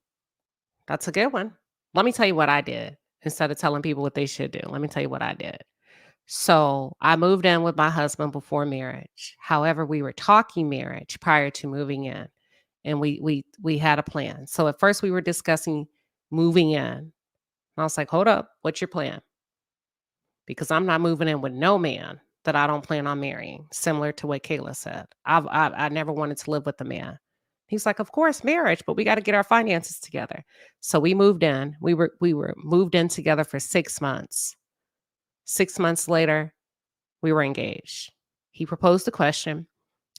that's a good one. Let me tell you what I did instead of telling people what they should do. Let me tell you what I did. So I moved in with my husband before marriage. However, we were talking marriage prior to moving in, and we had a plan. So at first we were discussing moving in. And I was like, "Hold up, what's your plan?" Because I'm not moving in with no man that I don't plan on marrying. Similar to what Kayla said, I never wanted to live with a man. He's like, "Of course, marriage, but we got to get our finances together." So we moved in. We were moved in together for 6 months. 6 months later, we were engaged. He proposed the question,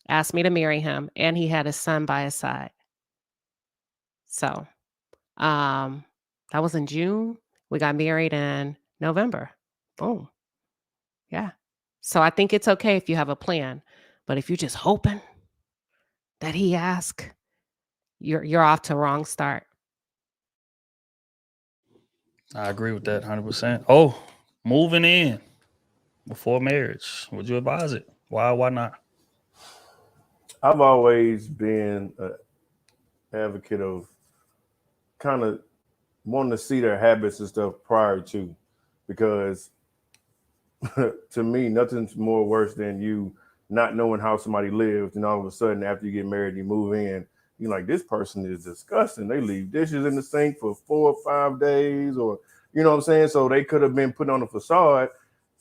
asked me to marry him, and he had his son by his side. So, that was in June. We got married in November. Boom. Yeah. So I think it's okay if you have a plan, but if you're just hoping that he asks, you're off to a wrong start. I agree with that 100%. Oh, moving in before marriage. Would you advise it? Why not? I've always been an advocate of kind of wanting to see their habits and stuff prior to, because to me, nothing's more worse than you not knowing how somebody lives, and all of a sudden after you get married, you move in, you're like, this person is disgusting. They leave dishes in the sink for 4 or 5 days, or you know what I'm saying? So they could have been put on a facade,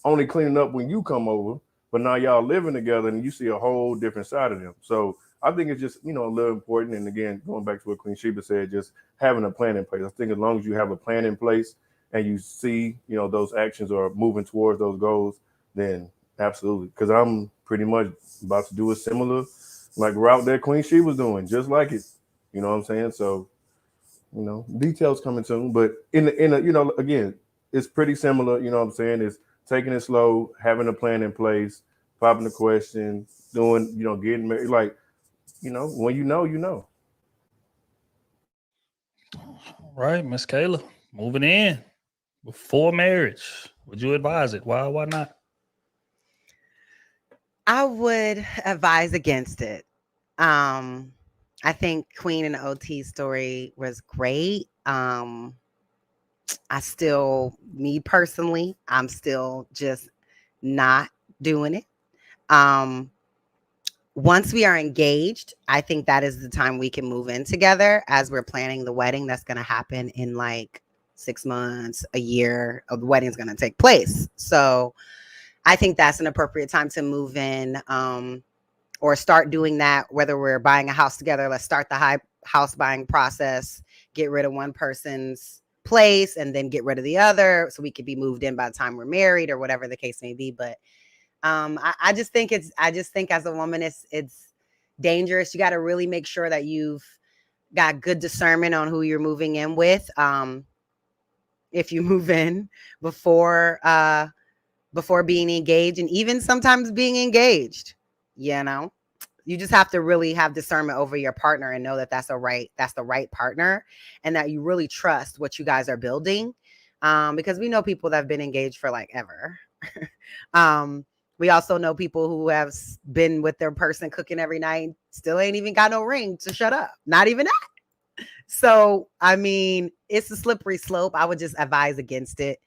only cleaning up when you come over, but now y'all living together and you see a whole different side of them. So I think it's just, a little important. And again, going back to what Queen Sheba said, just having a plan in place. I think as long as you have a plan in place and you see, those actions are moving towards those goals, then absolutely. Because I'm pretty much about to do a similar route that Queen Sheba was doing, just like it. You know what I'm saying? So, details coming soon. But in again, it's pretty similar. You know what I'm saying? It's taking it slow, having a plan in place, popping the question, doing, getting married. When you know. All right, Miss Kayla, moving in before marriage. Would you advise it? Why not? I would advise against it. I think Queen and OT story was great. I still, me personally, I'm still just not doing it. Once we are engaged, I think that is the time we can move in together as we're planning the wedding. That's going to happen in 6 months, a year. The wedding's going to take place. So I think that's an appropriate time to move in, or start doing that, whether we're buying a house together. Let's start the house buying process, get rid of one person's place and then get rid of the other so we could be moved in by the time we're married, or whatever the case may be. But I just think as a woman, it's dangerous. You got to really make sure that you've got good discernment on who you're moving in with. If you move in before being engaged, and even sometimes being engaged, you just have to really have discernment over your partner and know that that's the right partner, and that you really trust what you guys are building. Because we know people that have been engaged for ever. We also know people who have been with their person cooking every night, still ain't even got no ring to shut up. Not even that. So, I mean, it's a slippery slope. I would just advise against it.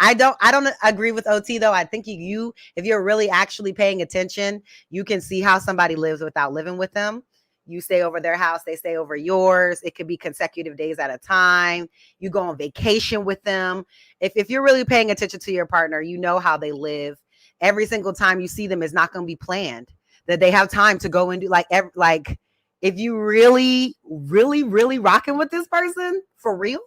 I don't agree with OT though. I think you, if you're really actually paying attention, you can see how somebody lives without living with them. You stay over their house, they stay over yours. It could be consecutive days at a time. You go on vacation with them. If you're really paying attention to your partner, you know how they live. Every single time you see them is not going to be planned. That they have time to go and do if you really, really, really rocking with this person for real,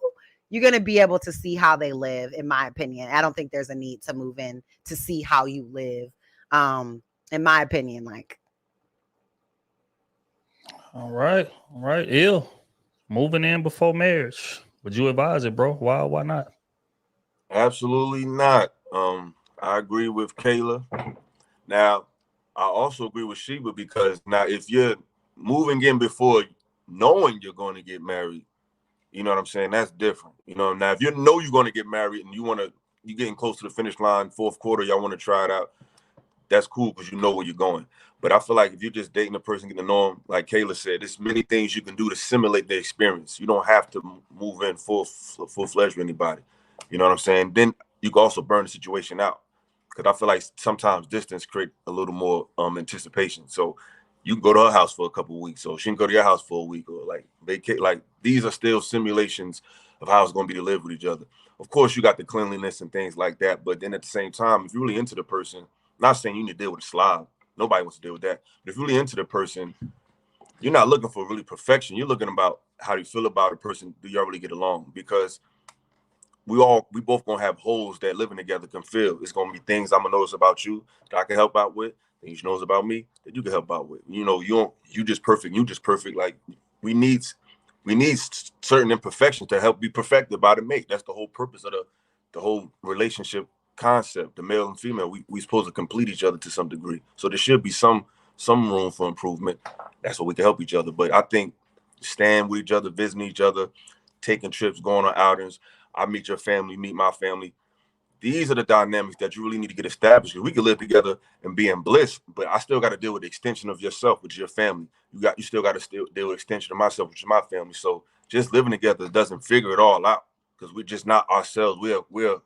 you're going to be able to see how they live, in my opinion. I don't think there's a need to move in to see how you live. In my opinion, All right. Ill. Moving in before marriage. Would you advise it, bro? Why not? Absolutely not. I agree with Kayla. Now, I also agree with Sheba, because now if you're moving in before knowing you're going to get married, you know what I'm saying? That's different. Now if you know you're going to get married and you want to you're getting close to the finish line, fourth quarter, y'all want to try it out. That's cool because you know where you're going. But I feel like if you're just dating a person, getting to know them, like Kayla said, there's many things you can do to simulate the experience. You don't have to move in full-fledged with anybody. You know what I'm saying? Then you can also burn the situation out. Because I feel like sometimes distance create a little more anticipation. So you can go to her house for a couple of weeks, or she can go to your house for a week, or like vacate. Like these are still simulations of how it's going to be to live with each other. Of course, you got the cleanliness and things like that. But then at the same time, if you're really into the person, not saying you need to deal with a slob. Nobody wants to deal with that. But if you're really into the person, you're not looking for really perfection. You're looking about how do you feel about a person. Do y'all really get along? Because we both gonna have holes that living together can fill. It's gonna be things I'm gonna notice about you that I can help out with, things you knows about me that you can help out with. You know, you just perfect. Like we need certain imperfections to help be perfected by the mate. That's the whole purpose of the whole relationship concept. The male and female, we supposed to complete each other to some degree. So there should be some room for improvement. That's what we can help each other. But I think staying with each other, visiting each other, taking trips, going on outings. I meet your family, meet my family. These are the dynamics that you really need to get established. We can live together and be in bliss, but I still got to deal with the extension of yourself, which is your family. You still got to deal with extension of myself, which is my family. So just living together doesn't figure it all out because we're just not ourselves. We're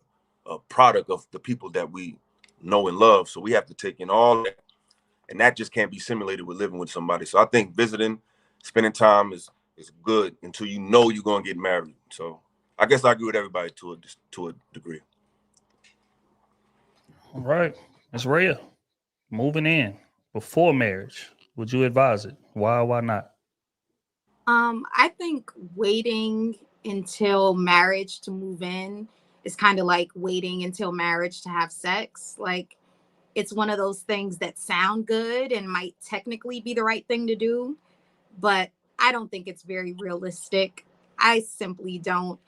a product of the people that we know and love. So we have to take in all that, and that just can't be simulated with living with somebody. So I think visiting, spending time is good until you know you're gonna get married. So I guess I agree with everybody to a degree. All right, Ms. Rhea, moving in before marriage, would you advise it? Why not? I think waiting until marriage to move in is kind of like waiting until marriage to have sex. Like it's one of those things that sound good and might technically be the right thing to do, but I don't think it's very realistic. I simply don't.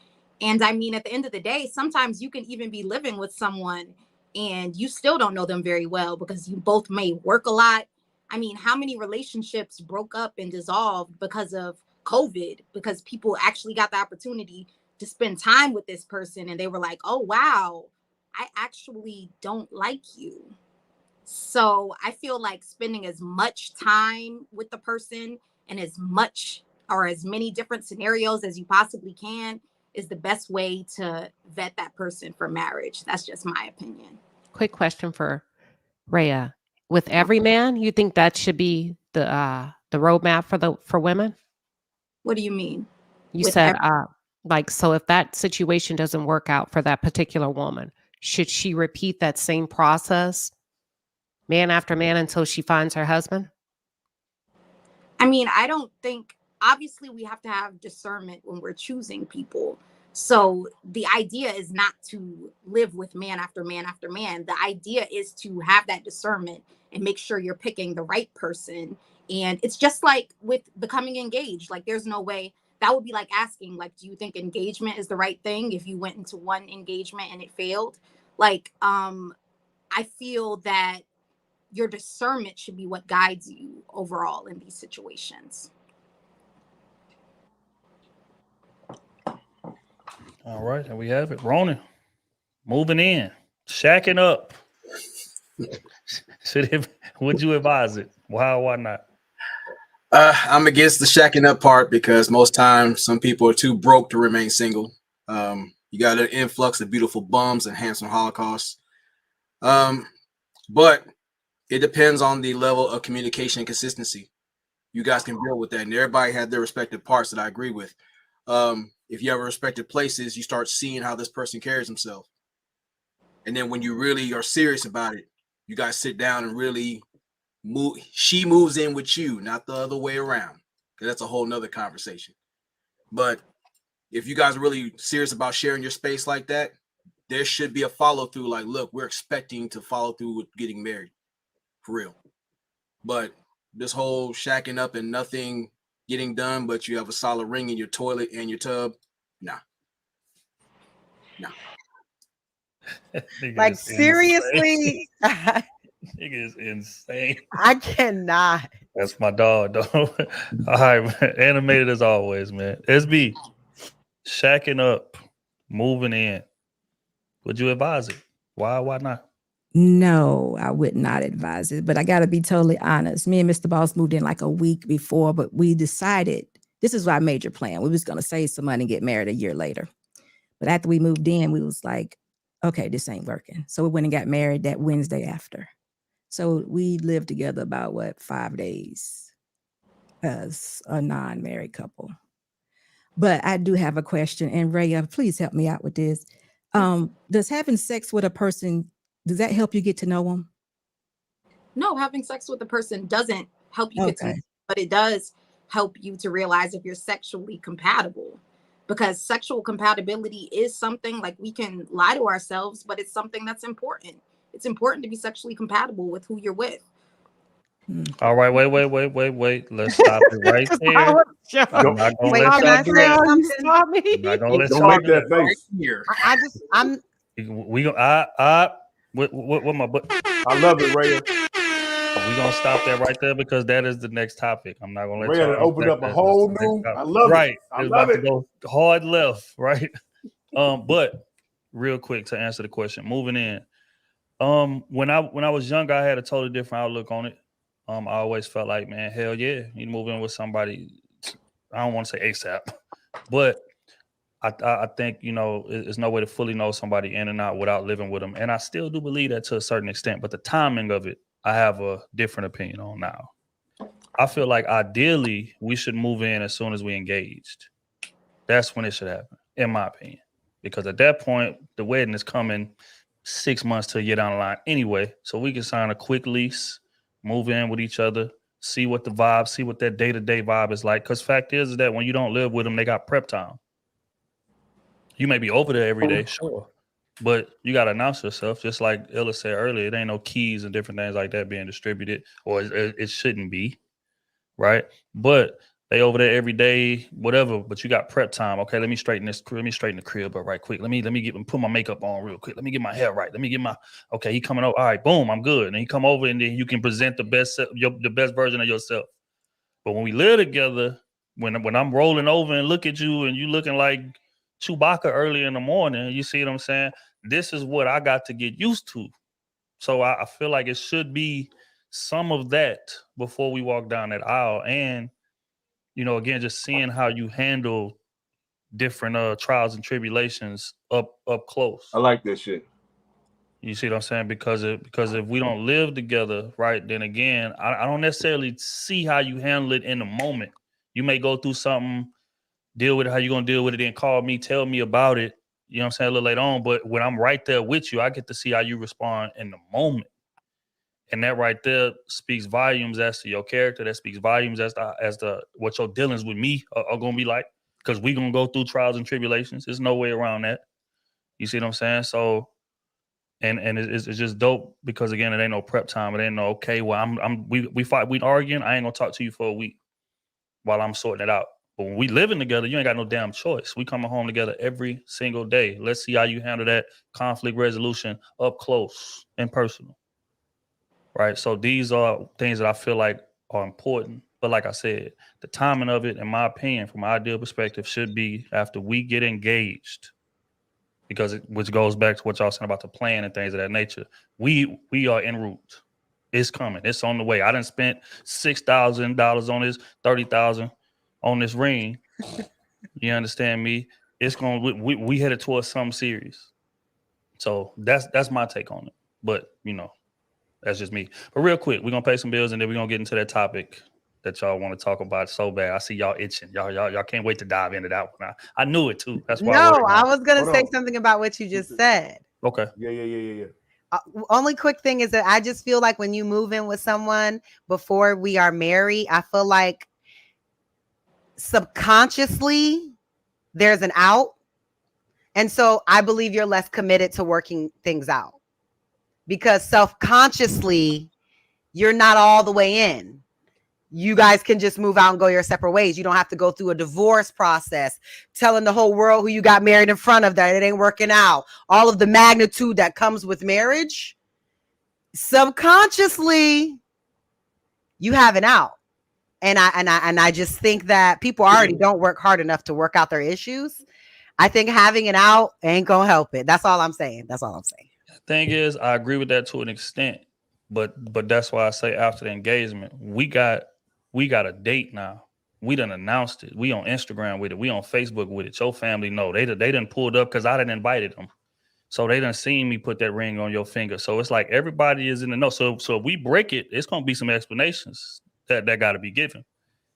And I mean, at the end of the day, sometimes you can even be living with someone and you still don't know them very well because you both may work a lot. I mean, how many relationships broke up and dissolved because of COVID? Because people actually got the opportunity to spend time with this person and they were like, oh, wow, I actually don't like you. So I feel like spending as much time with the person and as much or as many different scenarios as you possibly can is the best way to vet that person for marriage. That's just my opinion. Quick question for Rhea. With every man, you think that should be the roadmap for women? What do you mean? You With said so if that situation doesn't work out for that particular woman, should she repeat that same process man after man until she finds her husband? I mean, I don't think, obviously we have to have discernment when we're choosing people. So the idea is not to live with man after man after man. The idea is to have that discernment and make sure you're picking the right person. And it's just like with becoming engaged. Like there's no way that would be like asking, like, do you think engagement is the right thing if you went into one engagement and it failed? Like, I feel that your discernment should be what guides you overall in these situations. All right, and we have it. Ronan, moving in, shacking up. Would you advise it? Why not? I'm against the shacking up part because most times some people are too broke to remain single. You got an influx of beautiful bums and handsome holocausts. But it depends on the level of communication and consistency. You guys can build with that, and everybody had their respective parts that I agree with. If you have respective places, you start seeing how this person carries himself. And then when you really are serious about it, you guys sit down and really move. She moves in with you, not the other way around, because that's a whole nother conversation. But if you guys are really serious about sharing your space like that, there should be a follow through. Like, look, we're expecting to follow through with getting married for real. But this whole shacking up and nothing getting done, but you have a solid ring in your toilet and your tub, nah. Like seriously, Nigga is insane. I cannot. That's my dog, though. All right, man. Animated as always, man. SB, shacking up, moving in. Would you advise it? Why not? No, I would not advise it, but I got to be totally honest. Me and Mr. Boss moved in like a week before, but we decided this is our major plan. We was going to save some money and get married a year later. But after we moved in, we was like, okay, this ain't working. So we went and got married that Wednesday after. So we lived together about 5 days as a non-married couple. But I do have a question, and Raya, please help me out with this. Does having sex with a person, does that help you get to know them? No, having sex with a person doesn't help you get to know, Okay. but it does help you to realize if you're sexually compatible. Because sexual compatibility is something, like, we can lie to ourselves, but it's something that's important. It's important to be sexually compatible with who you're with. All right, wait. Let's stop it right there. I'm not gonna Wait, let can I y'all do say that. something? I'm not gonna let Don't y'all make do that face. Here. I'm We gonna what my butt. I love it, Raya. We gonna stop that right there because that is the next topic. I'm not gonna let Raya y'all done opened unpack up a that. whole That's the new. next topic. I love Right. it. I It's love about to it. go hard left, right? But real quick to answer the question, moving in. When I was younger, I had a totally different outlook on it. I always felt like, man, hell yeah, you move in with somebody. I don't want to say ASAP, but I think, there's no way to fully know somebody in and out without living with them. And I still do believe that to a certain extent, but the timing of it, I have a different opinion on now. I feel like ideally we should move in as soon as we engaged. That's when it should happen, in my opinion. Because at that point, the wedding is coming 6 months to a year down the line anyway. So we can sign a quick lease, move in with each other, see what the vibe, see what that day-to-day vibe is like. Because fact is that when you don't live with them, they got prep time. You may be over there every day, sure. But you got to announce yourself, just like Ella said earlier. It ain't no keys and different things like that being distributed, or it shouldn't be, right? But they over there every day, whatever. But you got prep time. Okay, let me straighten the crib up right quick. Let me put my makeup on real quick. Let me get my hair right. Let me get my okay. He coming over. All right, boom, I'm good. And he come over, and then you can present the best version of yourself. But when we live together, when I'm rolling over and look at you, and you looking like Chewbacca early in the morning, you see what I'm saying? This is what I got to get used to. So I feel like it should be some of that before we walk down that aisle. And, again, just seeing how you handle different trials and tribulations up close. I like that shit. You see what I'm saying? Because if we don't live together, right, then again, I don't necessarily see how you handle it in the moment. You may go through something, deal with it, how you going to deal with it, then call me, tell me about it, you know what I'm saying, a little later on. But when I'm right there with you, I get to see how you respond in the moment. And that right there speaks volumes as to your character. That speaks volumes as to what your dealings with me are going to be like. Because we're going to go through trials and tribulations. There's no way around that. You see what I'm saying? So, and it's just dope because, again, it ain't no prep time. It ain't no, okay, well, we fight, we arguing. I ain't going to talk to you for a week while I'm sorting it out. But when we living together, you ain't got no damn choice. We coming home together every single day. Let's see how you handle that conflict resolution up close and personal. Right. So these are things that I feel like are important. But like I said, the timing of it, in my opinion, from my ideal perspective, should be after we get engaged. Because which goes back to what y'all saying about the plan and things of that nature. We are en route. It's coming. It's on the way. I done spent $6,000 on this, $30,000 on this ring. You understand me? It's going. We headed towards something serious. So that's my take on it. But that's just me. But real quick, we're gonna pay some bills and then we're gonna get into that topic that y'all want to talk about so bad. I see y'all itching. Y'all can't wait to dive into that one. I knew it too. That's why. No, I was gonna Hold say on. something about what you just said. Okay. Yeah. Only quick thing is that I just feel like when you move in with someone before we are married, I feel like subconsciously there's an out. And so I believe you're less committed to working things out because self-consciously you're not all the way in. You guys can just move out and go your separate ways. You don't have to go through a divorce process, telling the whole world who you got married in front of that it ain't working out. All of the magnitude that comes with marriage. Subconsciously, you have an out. And I just think that people already don't work hard enough to work out their issues. I think having it out ain't gonna help it. That's all I'm saying. Thing is, I agree with that to an extent, but that's why I say after the engagement, we got a date now. We done announced it. We on Instagram with it. We on Facebook with it. Your family know. They done pulled up because I done invited them. So they done seen me put that ring on your finger. So it's like everybody is in the know. So if we break it, it's gonna be some explanations that got to be given.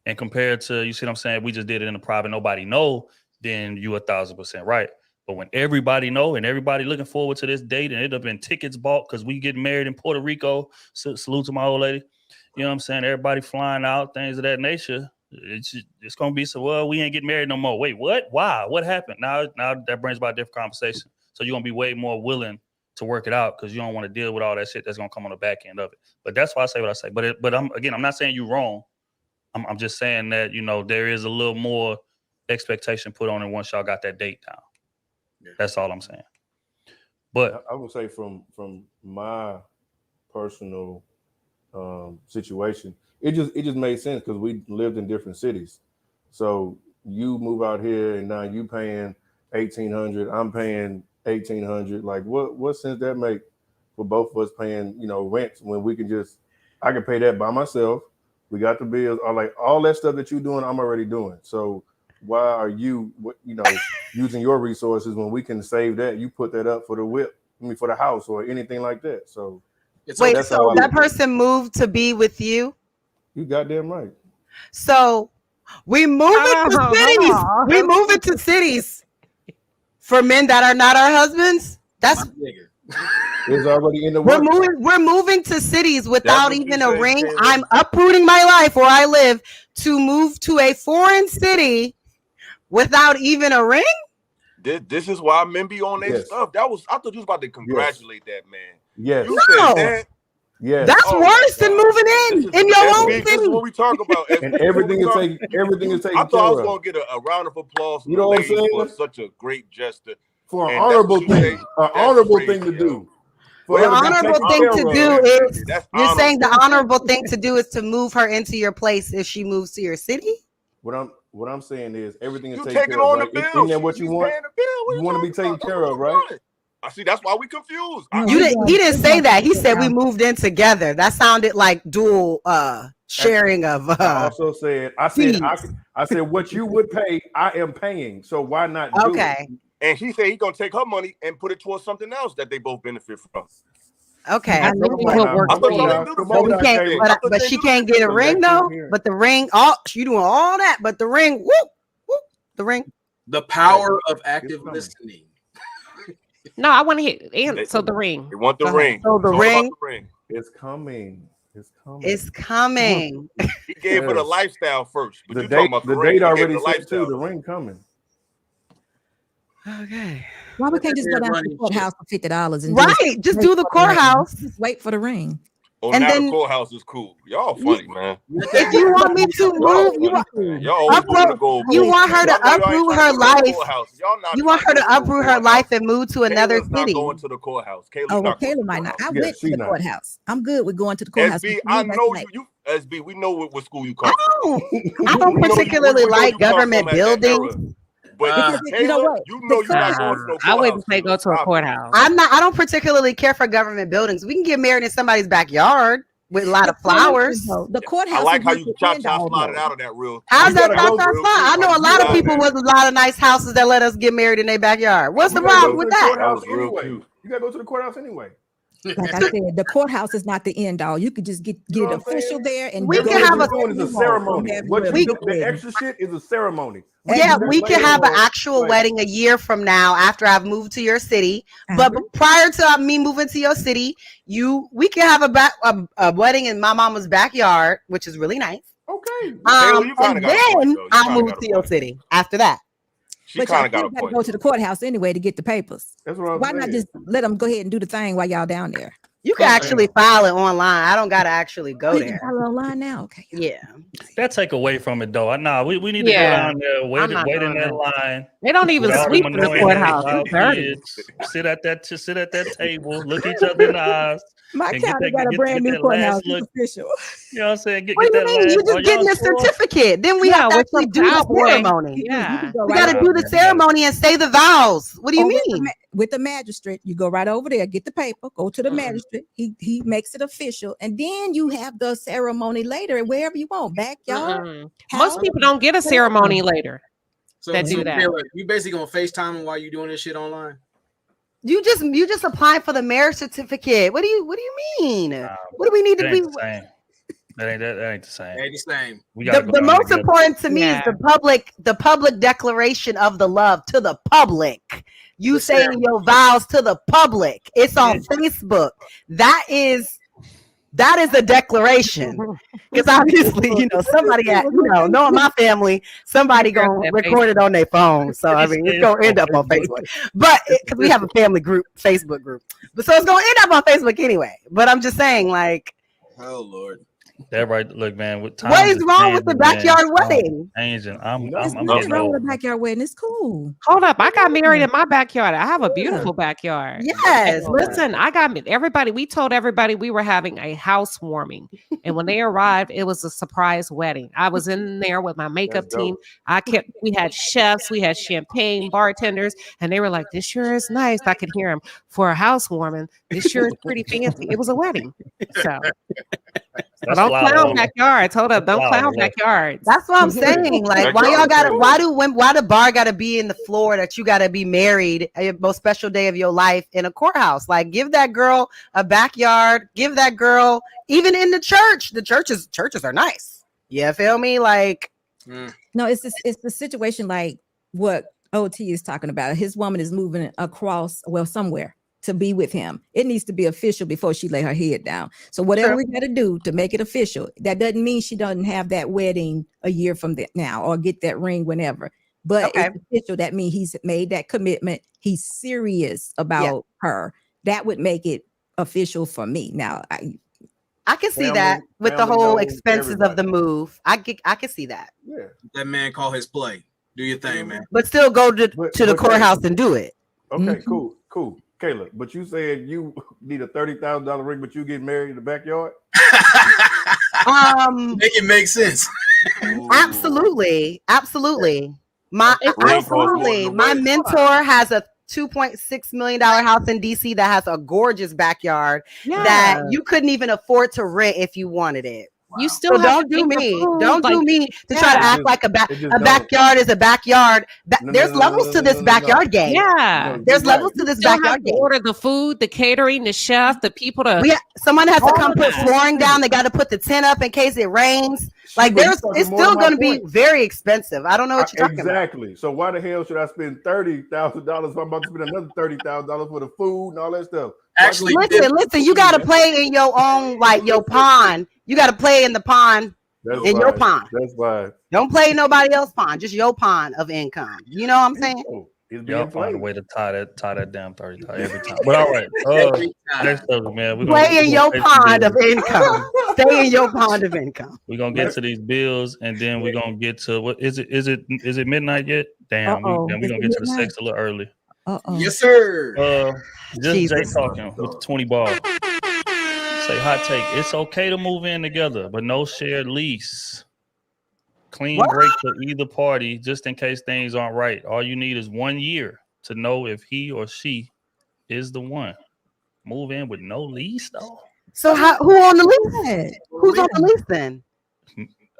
And compared to, you see what I'm saying, we just did it in the private, nobody know, then you 1,000% right. But when everybody know and everybody looking forward to this date and it have been tickets bought because we getting married in Puerto Rico, salute to my old lady, you know what I'm saying? Everybody flying out, things of that nature. It's gonna be so, well, we ain't getting married no more. Wait, what? Why? What happened? Now that brings about a different conversation. So you're gonna be way more willing to work it out because you don't want to deal with all that shit that's gonna come on the back end of it. But that's why I say what I say. But I'm not saying you're wrong. I'm just saying that, you know, there is a little more expectation put on it once y'all got that date down. Yeah. That's all I'm saying. But I would say from my personal situation, it just made sense because we lived in different cities. So you move out here and now you paying $1,800, I'm paying $1,800. Like what sense that make for both of us paying, you know, rent when I can pay that by myself. We got the bills, all that stuff that you're doing, I'm already doing. So why are you, using your resources when we can save that? You put that up for the whip, for the house or anything like that. So wait, so that person moved to be with you? You goddamn right. So we move into cities. We move into cities for men that are not our husbands. That's it's already in the works. We're moving to cities without even a ring. I'm uprooting my life where I live to move to a foreign city without even a ring. This is why men be on their stuff. I thought you was about to congratulate that man. Yes. You said that. Yes. That's worse than moving in your own city. This is what we talk about. And everything is taken care of. I thought I was gonna get a round of applause from you know what I'm saying? For such a great gesture. For an honorable thing, to do. The honorable thing to do is you're saying the honorable thing to do is to move her into your place if she moves to your city. What I'm saying is everything is taken care of. Right? Isn't that what you want? You want to be taken care of, right? I see. That's why we confused. He didn't say that. He said we moved in together. That sounded like dual sharing of. I also said I said what you would pay, I am paying. So why not do it? And he said he's gonna take her money and put it towards something else that they both benefit from. Okay, but she can't get a ring though. But the ring, you doing all that, but the ring, the ring. The power of active listening. No, I want to hear. So the ring. They want the ring. So the ring is coming. It's coming. He gave her the lifestyle first. But the date already said too. The ring coming. Okay. Why we can't just go down to the courthouse for $50 and just do the courthouse. Just wait for the ring. Oh, and now the courthouse is cool. Y'all funny, man. If you want me to move, you want her to uproot her life. You want her to uproot her life and move to another city. Going to the courthouse. Kayla might not. I went to the courthourhouse. I'm good with going to the courthouse. SB, I know you. SB, we know what school you come from. I don't particularly like government buildings. But you know what? You're not going to no courthouse. I wouldn't say go to a courthouse. I don't particularly care for government buildings. We can get married in somebody's backyard with a lot of flowers. The courthouse. I like how you slide out of that real. How's that slide? I know a lot of people with a lot of nice houses that let us get married in their backyard. What's the problem with that? That was real cute. You gotta go to the courthouse anyway. Like I said, the courthoust is not the end all. You could just get it official there, and we can have a ceremony. The extra shit is a ceremony. Yeah, we can have an actual wedding a year from now after I've moved to your city. But prior to me moving to your city, we can have a wedding in my mama's backyard, which is really nice. Okay. And then I'll move to your city after that. She kind of got to go to the courthouse anyway to get the papers. That's what I'm saying. Why not just let them go ahead and do the thing while y'all down there? You can actually file it online. I don't gotta actually go You can there. file it online now. Okay. Yeah. That take away from it though. Nah, we need to go Yeah. down there, I'm wait not in doing that that. line. They don't even with all sweep them in the annoying courthouse. ass It's dirty. kids, sit at that table, look each other in the eyes, My and get county that got a get brand new that last courthouse. look. It's official. You know what I'm saying? Get What do that you mean? last. You Are just getting y'all a sure? certificate. Then we Yeah, have to with actually some do the cowboy. ceremony. You Yeah. can go We right got to over do the there. ceremony and say the vows. What do you Or with the mean? with the magistrate, you go right over there, get the paper, go to the Mhm. magistrate. He makes it official, and then you have the ceremony later, wherever you want, backyard. Mm-mm. house, Most people don't get a whatever. ceremony later. So, That do that. Taylor, you basically gonna FaceTime him while you doing this shit online? You just applying for the marriage certificate. What do you mean? Nah, What do we need that to be? ain't the same. That ain't the same. Hey, the same. We gotta go The down there most together. important to me is Yeah. the public declaration of the love to the public. You The saying ceremony. your vows to the public. It's on Facebook. That is a declaration. Because obviously, somebody knowing my family, somebody Figure out gonna that record it on their phone. So I mean, it's gonna end up on Facebook. But because we have a family group, Facebook group, but so it's gonna end up on Facebook anyway. But I'm just saying, like, Oh Lord. That right. Look, man. What what is wrong with the backyard wedding? Changing. I'm There's getting nothing wrong with old. a backyard wedding. It's cool. Hold up. I got married in my backyard. I have a beautiful backyard. Yes. And listen, we told everybody we were having a housewarming. And when they arrived, it was a surprise wedding. I was in there with my makeup That's team. dope. We had chefs, we had champagne, bartenders, and they were like, this sure is nice. I could hear them for a housewarming. This sure is pretty fancy. It was a wedding. So That's don't loud, clown though. backyards. Hold up. Don't Wow, clown yeah. backyards. That's what I'm saying. Like, why y'all gotta? Why the bar gotta be in the floor that you gotta be married at your most special day of your life in a courthouse? Like, give that girl a backyard. Give that girl even in the church. The churches are nice. You feel me? Like, No, it's the situation like what OT is talking about. His woman is moving across, somewhere to be with him. It needs to be official before she lay her head down. So whatever we got to do to make it official, that doesn't mean she doesn't have that wedding a year from now or get that ring whenever. But it's official. That means he's made that commitment. He's serious about her. That would make it official for me. Now, I can see Family- that with the family whole knows expenses of the everybody. move. I can see that. Yeah. That man call his play. Do your thing, man. But still go to the But- courthouse and do it. Okay, cool. Kayla, but you said you need a $30,000 ring, but you get married in the backyard? Make it make sense. Absolutely. My It's ring costs more than absolutely. the My wedding. mentor has a $2.6 million house in DC that has a gorgeous backyard that you couldn't even afford to rent if you wanted it. You still So have don't to do think of me. food, Don't like, do me to try to yeah. act like a It just backyard is a backyard. No, There's no, levels to this no. backyard game. Yeah. No, There's you're levels right. to this Still have backyard to game. order the food, the catering, the chef, the people to Someone has to All come of put that. flooring down. They got to put the tent up in case it rains. Like But you it's talking more still to my going to be point. very expensive. I don't know what you're talking about. Exactly. So why the hell should I spend $30,000 if I'm about to spend another $30,000 for the food and all that stuff? Actually, Listen. You got to play in your own, like your pond. You got to play in the pond. That's In your fine. pond. That's fine. Don't play in nobody else's pond. Just your pond of income. You know what I'm saying? Oh, it's Y'all being find a played. way to tie that damn 30 every time. But all right. every time. Next up, man. Play in your pond of income. Stay in your pond of income. We're gonna get to these bills and then we're gonna get to what is it midnight yet? Damn, Uh-oh. we're Is gonna it get to the midnight? sex a little early. Yes, sir. Just Jesus. Jay talking with the 20 ball. Say hot take. It's okay to move in together, but no shared lease. Clean break for either party, just in case things aren't right. All you need is 1 year to know if he or she is the one. Move in with no lease, though. So who on the lease? Yeah. Who's on the lease then?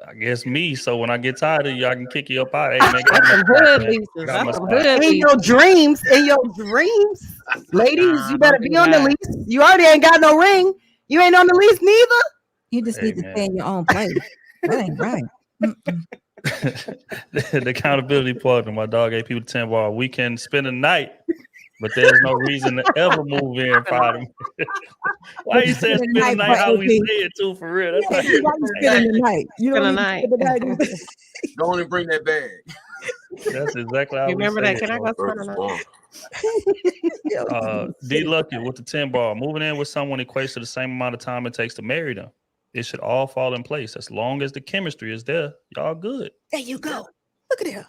I guess me. So when I get tired of you, I can kick you up out. Hey, man, That's some hood leases. Got That's my some spot. hood In your dreams, ladies, you better don't be do on the that. lease. You already ain't got no ring. You ain't on the lease neither. You just Hey, need to man. stay in your own place. That ain't right. Mm-mm. The accountability partner, my dog gave people 10 ball. We can spend a night, but there's no reason to ever move in problem. Why you said spend a night how we say it too, for real? That's Yeah, like, why you spending the night? You Spend don't the need to spend the night. Go on and bring that bag. that's exactly how You remember we say that? it. Can I go spend a night? D Lucky with the 10 ball. Moving in with someone equates to the same amount of time it takes to marry them. It should all fall in place as long as the chemistry is there. Y'all good. There you go. Look at her.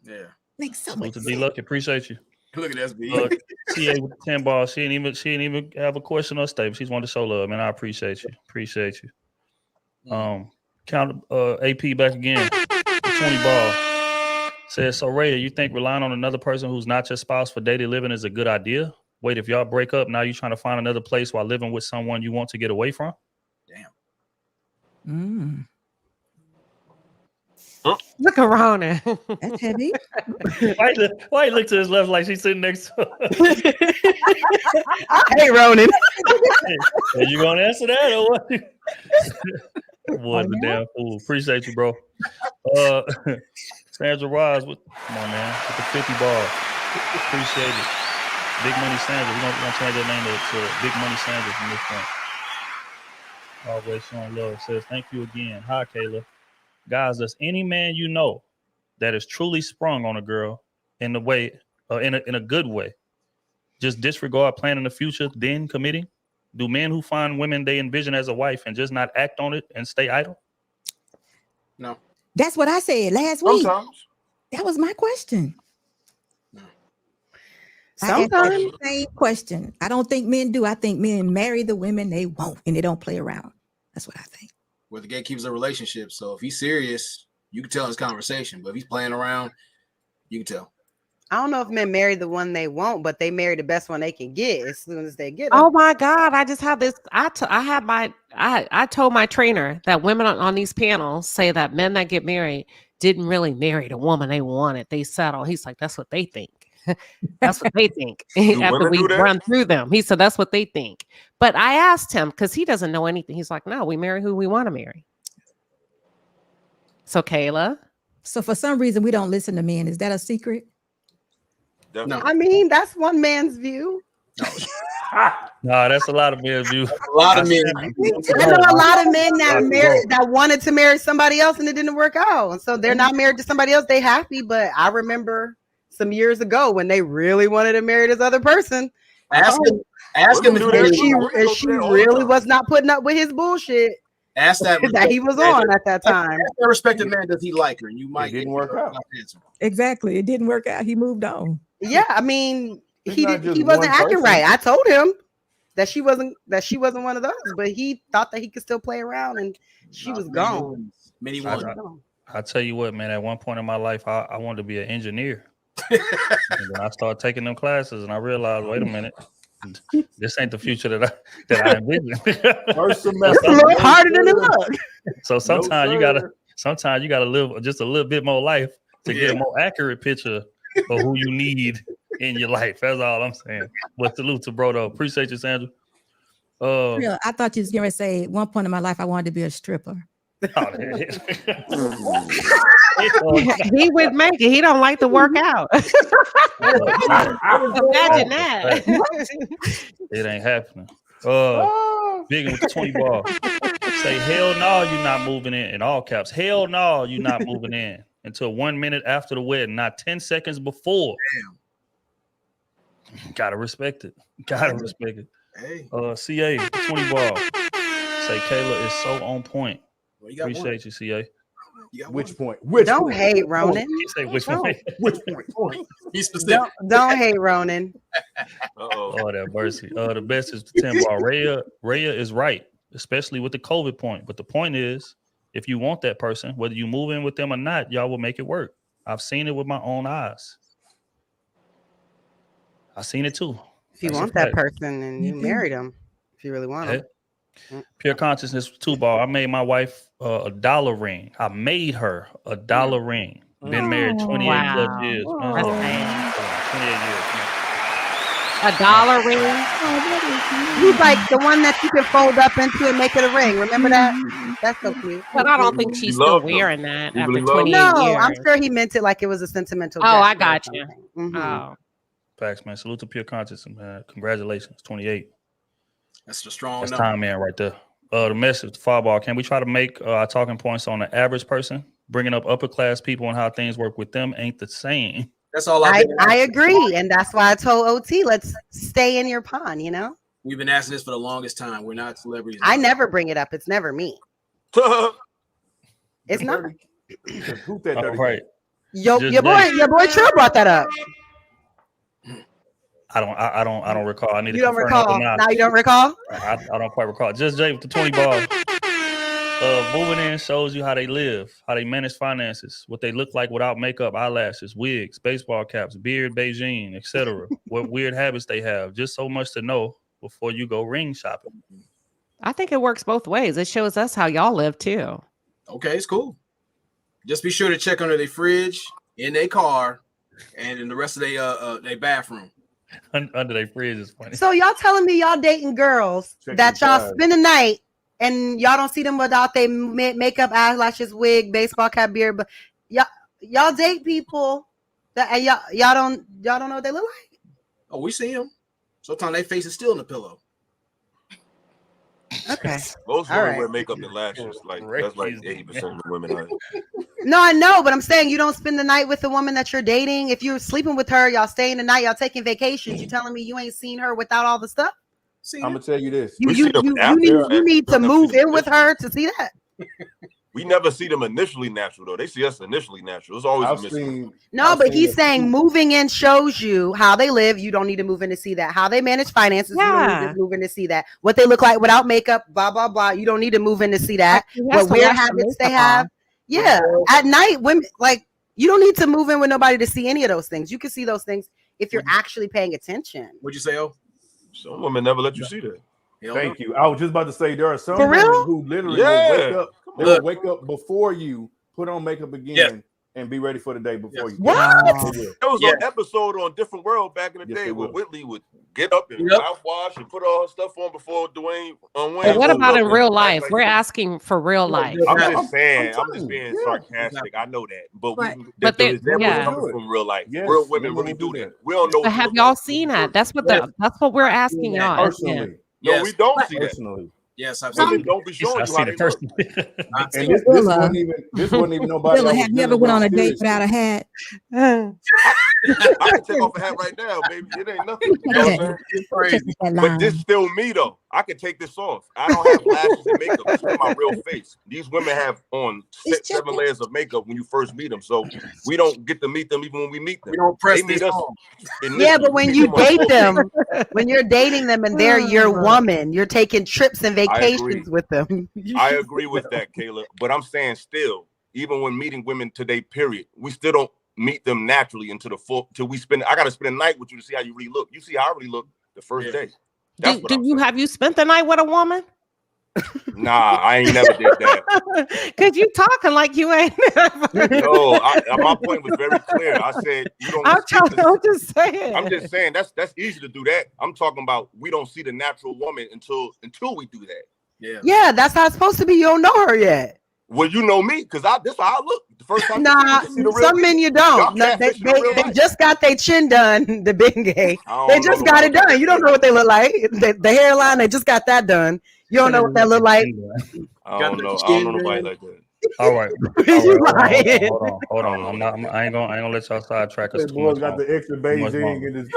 Yeah. Makes so Salute much to sense. D Lucky. Appreciate you. Look at SB. CA with the 10 ball. She didn't even have a question or statement. She's wanted to show love, man. I appreciate you. Appreciate you. Count AP back again. The 20 ball. Says, so Raya, you think relying on another person who's not your spouse for daily living is a good idea? Wait, if y'all break up, now you're trying to find another place while living with someone you want to get away from? Mm, Look at Rona. that's heavy. Why he look to his left like she's sitting next to her? I hate Ronan. Are you gonna answer that or what? Boy, the yeah? damn fool. Appreciate you, bro. Sandra Wise come on, man, with the 50 ball. Appreciate it. Big Money Sandra. We're gonna change that name to Big Money Sandra from this point. Always showing love. Says, thank you again. Hi, Kayla. Guys, does any man you know that is truly sprung on a girl in the way, in a good way, just disregard planning the future, then committing? Do men who find women they envision as a wife and just not act on it and stay idle? No. That's what I said last week. Sometimes. That was my question. I asked Sometimes. the same question. I don't think men do. I think men marry the women they want and they don't play around. That's what I think. Well, the gatekeeper's a relationship. So if he's serious, you can tell his conversation. But if he's playing around, you can tell. I don't know if men marry the one they want, but they marry the best one they can get as soon as they get it. Oh my God! I just have this. I told my trainer that women on these panels say that men that get married didn't really marry the woman they wanted. They settle. He's like, that's what they think. That's what they think. After women we do that? run through them, he said that's what they think. But I asked him because he doesn't know anything. He's like, no, we marry who we want to marry. So Kayla, So for some reason we don't listen to men. Is that a secret? Definitely. I mean, that's one man's view. Nah, that's a lot of men's view. A lot of men. I know a lot of men that wanted to marry somebody else and it didn't work out. And so they're not married to somebody else. They happy. But I remember some years ago when they really wanted to marry this other person. Ask him Women do that if too. And she really was not putting up with his bullshit ask that that he was on at that time. Ask that respected man, does he like her? And you might It didn't get work out. answer. Exactly. It didn't work out. He moved on. Yeah, I mean, It's he not didn't. just He wasn't one acting person. right. I told him that she wasn't one of those, but he thought that he could still play around, and she was gone. Many I- ones. I tell you what, man, at one point in my life, I wanted to be an engineer. And then I started taking them classes and I realized, wait a minute, this ain't the future that I envision. First It's a semester. little harder than it looks. So sometimes No, you gotta sir. sometimes you gotta live just a little bit more life to get a more accurate picture of who you need in your life. That's all I'm saying. But salute to bro though. Appreciate you, Sandra. Real, I thought you was going to say at one point in my life I wanted to be a stripper. he would make it. He don't like to work out. Imagine that. It ain't happening. Oh, Big with the 20 ball. Say, hell no, you're not moving in all caps. Hell no, you're not moving in until 1 minute after the wedding, not 10 seconds before. Gotta respect it. Gotta respect it. Hey, CA, 20 ball. Say, Kayla is so on point. well, you got one. Appreciate you, CA. You got which one. point? Which Don't point? hate Ronan. He say, which Don't. one? Which point? Be specific. Don't hate Ronan. Uh-oh. Oh, that mercy. The best is the 10 ball. Raya is right, especially with the COVID point. But the point is, if you want that person, whether you move in with them or not, y'all will make it work. I've seen it with my own eyes. I've seen it too. If you That's a want that fact. person and you Mhm. married him, if you really want him. Pure consciousness 2 ball. I made my wife a dollar ring. I made her a dollar ring. Been married 28 Wow. plus years. Man. That's Hold on. bad. Hold on. 28 years. Man. A dollar ring. He's like the one that you can fold up into and make it a ring. Remember that? That's so cute. But I don't think He she's still loved them. wearing that He after really loved 28 No, years. I'm sure he meant it like it was a sentimental. Oh, I gesture or got you. something. Mhm. Oh, Facts, man. Salute to Pure Consciousness, man. Congratulations. 28. That's the strong That's number. time, man, right there. The message, the far ball. Can we try to make our talking points on the average person? Bringing up upper class people and how things work with them ain't the same That's all I agree, and that's why I told OT, let's stay in your pond. You know, We've been asking this for the longest time. We're not celebrities. I never bring it up. It's never me. It's not. Who said All 30? right. Your Just boy Trill brought that up. I don't recall. I need to You don't confirm that recall? or not. Now you don't recall? I don't quite recall. Just Jay with the 20 ball. Moving in shows you how they live, how they manage finances, what they look like without makeup, eyelashes, wigs, baseball caps, beard, Beijing, etc. What weird habits they have. Just so much to know before you go ring shopping. I think it works both ways. It shows us how y'all live too. Okay, it's cool. Just be sure to check under their fridge, in their car, and in the rest of their bathroom. Under their fridge is funny. So y'all telling me y'all dating girls Check that y'all inside. spend the night and y'all don't see them without their makeup, eyelashes, wig, baseball cap, beard, but y'all date people that and y'all don't know what they look like. Oh, we see them. Sometimes their face is still in the pillow. Okay. Most All women right. wear makeup and lashes. Like that's like 80% of the women. No, I know, but I'm saying you don't spend the night with the woman that you're dating. If you're sleeping with her, y'all staying the night, y'all taking vacations. You telling me you ain't seen her without all the stuff? See, I'm gonna tell you this. We see them after You need to that. move in with her to see that. We never see them initially natural though. They see us initially natural. It's always I've a mystery. seen. No, I've but seen he's a saying few- moving in shows you how they live. You don't need to move in to see that. How they manage finances, you don't need Yeah. to move in to see that. What they look like without makeup, blah, blah, blah. You don't need to move in to see that. He has What to weird wash the habits they makeup have. off. Yeah. At night, women like you don't need to move in with nobody to see any of those things. You can see those things if you're actually paying attention. What'd you say? Oh, Some women never let you see that. Thank you. I was just about to say there are some For real? women who literally will wake Yeah. up. They Look. will wake up before you, put on makeup again, Yes. and be ready for the day before you. What? They will. There was Yeah. an episode on Different World back in the Yes, day they where will. Whitley would get up and Yep. mouthwash and put all her stuff on before Dwayne. Wayne But what woke about up in and real act life? like- We're asking for real life. Yeah. I'm I'm just saying. I'm telling just you, being yeah. sarcastic. I know that, but Right. But the they- example yeah. is coming from real life. Yes, Real women women really will do do that. that. We don't know. But what you have look y'all like. seen that? That's what Yes. that's what we're asking Yeah. y'all. as men. Personally, No, Yes. we don't see that. personally, yes, I've Women seen. don't be I showing you see how the they look. person. I've and seen this Willa. wasn't even nobody. Willa, I was have you ever dealing went with on a date seriously. without a hat? I can take off a hat right now, baby. It ain't nothing. You know what I'm saying? It's crazy. But this still me though. I can take this off. I don't have lashes and makeup. This is my real face. These women have on It's just- 7 layers of makeup when you first meet them. So we don't get to meet them even when we meet them. We don't press They meet this us on. initially. Yeah, but We when meet you them on date full them, when you're dating them and they're your woman, you're taking trips and agree. vacations with them. I agree with that, Kayla. But I'm saying still, even when meeting women today, period, we still don't meet them naturally into the full till we spend. I gotta spend a night with you to see how you really look. You see how I really look the first Yeah. day. That's Do, what do I'm you saying. have you spent the night with a woman? Nah, I ain't never did that. Cause you talking like you ain't. No, my point was very clear. I said you don't. I'm see trying. the- I'm just saying. I'm just saying that's easy to do that. I'm talking about we don't see the natural woman until we do that. Yeah. Yeah, that's how it's supposed to be. You don't know her yet. Well, you know me because this how I look. The first time Nah, you see the real some me. men you Y'all don't. No, catfish in real they life. just got their chin done, the big gay. I They don't just know got it nobody done. You don't know what they look like. The hairline, they just got that done. You don't know what that look like. I Got don't the know. I chin don't know nobody done. like that. All right. You lying. Hold on. I ain't gonna let y'all sidetrack us That too boy much. got the extra much Beijing longer. in his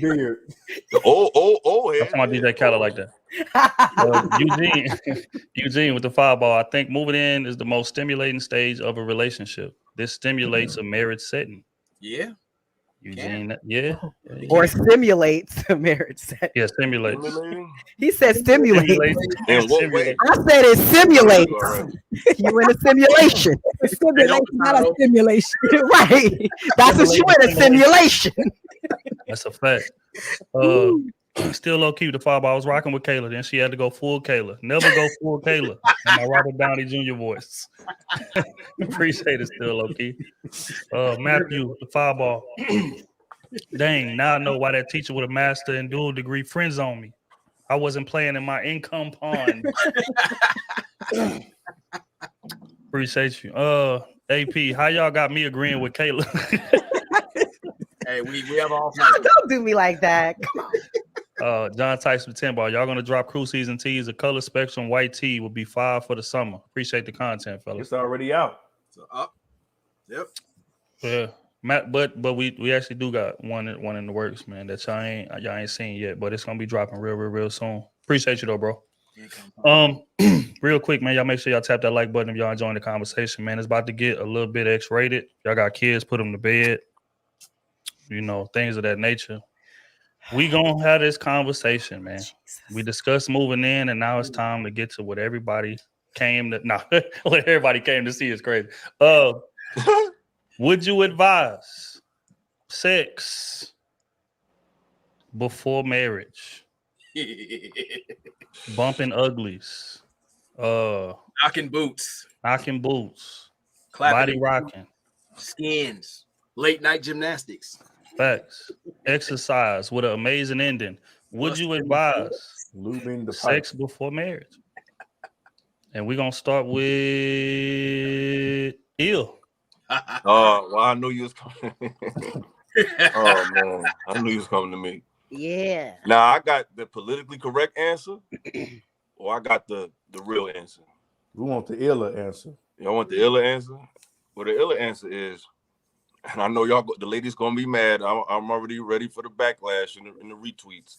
beard. The old I'm head. talking about DJ Khaled like that. Eugene with the fireball. I think moving in is the most stimulating stage of a relationship. This stimulates a marriage setting. Yeah. Eugene, yeah. Or stimulates a marriage set. Yeah, stimulates. Stimulating? He said stimulate. In what way? I said it simulates. All right. You in a simulation. A simulation, not a stimulation. Right. That's what you in a simulation. That's a fact. Still low key with the fireball. I was rocking with Kayla. Then she had to go full Kayla. Never go full Kayla. In my Robert Downey Jr. voice. Appreciate it still low key. Matthew, the fireball. Dang, now I know why that teacher with a master and dual degree friends on me. I wasn't playing in my income pond. Appreciate you. AP, how y'all got me agreeing with Kayla? Hey, we have an off night. Don't do me like that. John Tyson 10 ball. Y'all gonna drop crew season tees. The color spectrum white tee will be $5 for the summer. Appreciate the content, fellas. It's already out. So up. Yep. Yeah. Matt, but we actually do got one in the works, man. That y'all ain't seen yet, but it's gonna be dropping real soon. Appreciate you though, bro. Real quick, man. Y'all make sure y'all tap that like button if y'all enjoying the conversation, man. It's about to get a little bit X-rated. Y'all got kids, put them to bed. You know, things of that nature. We gonna have this conversation, man. We discussed moving in, and now it's time to get to what everybody came to. Nah, what everybody came to see is crazy. Would you advise sex before marriage? Bumping uglies, Knocking boots, knocking boots, clapping body the rocking, skins, late night gymnastics. facts, exercise with an amazing ending. Would you advise Lubing the sex pipe. before marriage? And we're gonna start with Ill. Well, I knew you was coming. Oh man, I knew you was coming to me. Yeah. Now I got the politically correct answer, or I got the real answer. We want the illa answer. Y'all want the illa answer? Well, the illa answer is, and I know the ladies gonna be mad. I'm already ready for the backlash and the retweets.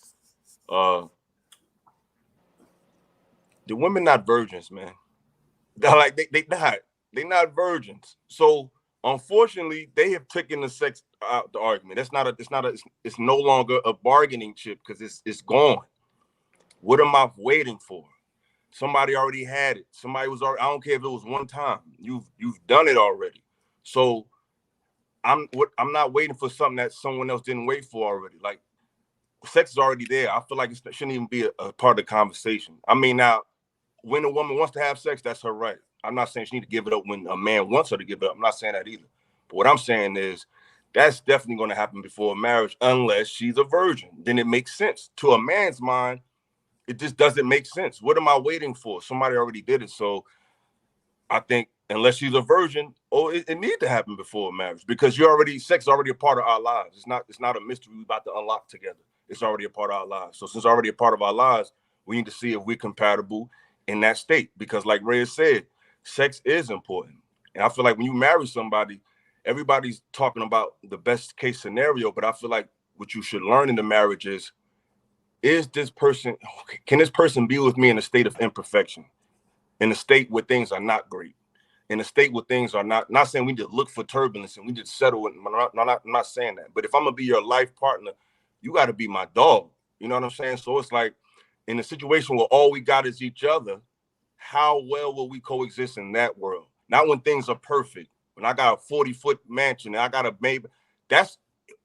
The women not virgins, man. They're like they not virgins. So unfortunately, they have taken the sex out the argument. It's no longer a bargaining chip because it's gone. What am I waiting for? Somebody already had it. Somebody was already. I don't care if it was one time. You've done it already. So I'm not waiting for something that someone else didn't wait for already. Like sex is already there. I feel like it shouldn't even be a part of the conversation. I mean, now when a woman wants to have sex, that's her right. I'm not saying she need to give it up when a man wants her to give it up. I'm not saying that either. But what I'm saying is that's definitely going to happen before marriage unless she's a virgin. Then it makes sense. To a man's mind, it just doesn't make sense. What am I waiting for? Somebody already did it. So I think unless she's a virgin, it needs to happen before marriage because sex is already a part of our lives. It's not a mystery we're about to unlock together. It's already a part of our lives. So since it's already a part of our lives, we need to see if we're compatible in that state. Because like Ray said, sex is important. And I feel like when you marry somebody, everybody's talking about the best case scenario, but I feel like what you should learn in the marriage is this person, can this person be with me in a state of imperfection, in a state where things are not great, in a state where things are not saying we need to look for turbulence and we just settle it. I'm not saying that. But if I'm going to be your life partner, you got to be my dog. You know what I'm saying? So it's like in a situation where all we got is each other, how well will we coexist in that world? Not when things are perfect. When I got a 40-foot mansion and I got a baby, that's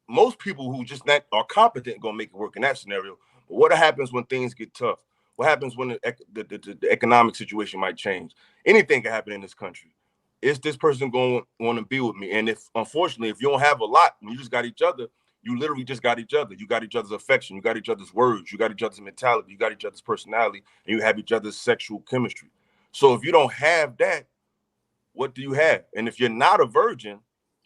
most people who just not are competent going to make it work in that scenario. But what happens when things get tough? What happens when the economic situation might change? Anything can happen in this country. Is this person going to want to be with me? And unfortunately, if you don't have a lot and you just got each other, you literally just got each other. You got each other's affection. You got each other's words. You got each other's mentality. You got each other's personality. And you have each other's sexual chemistry. So if you don't have that, what do you have? And if you're not a virgin,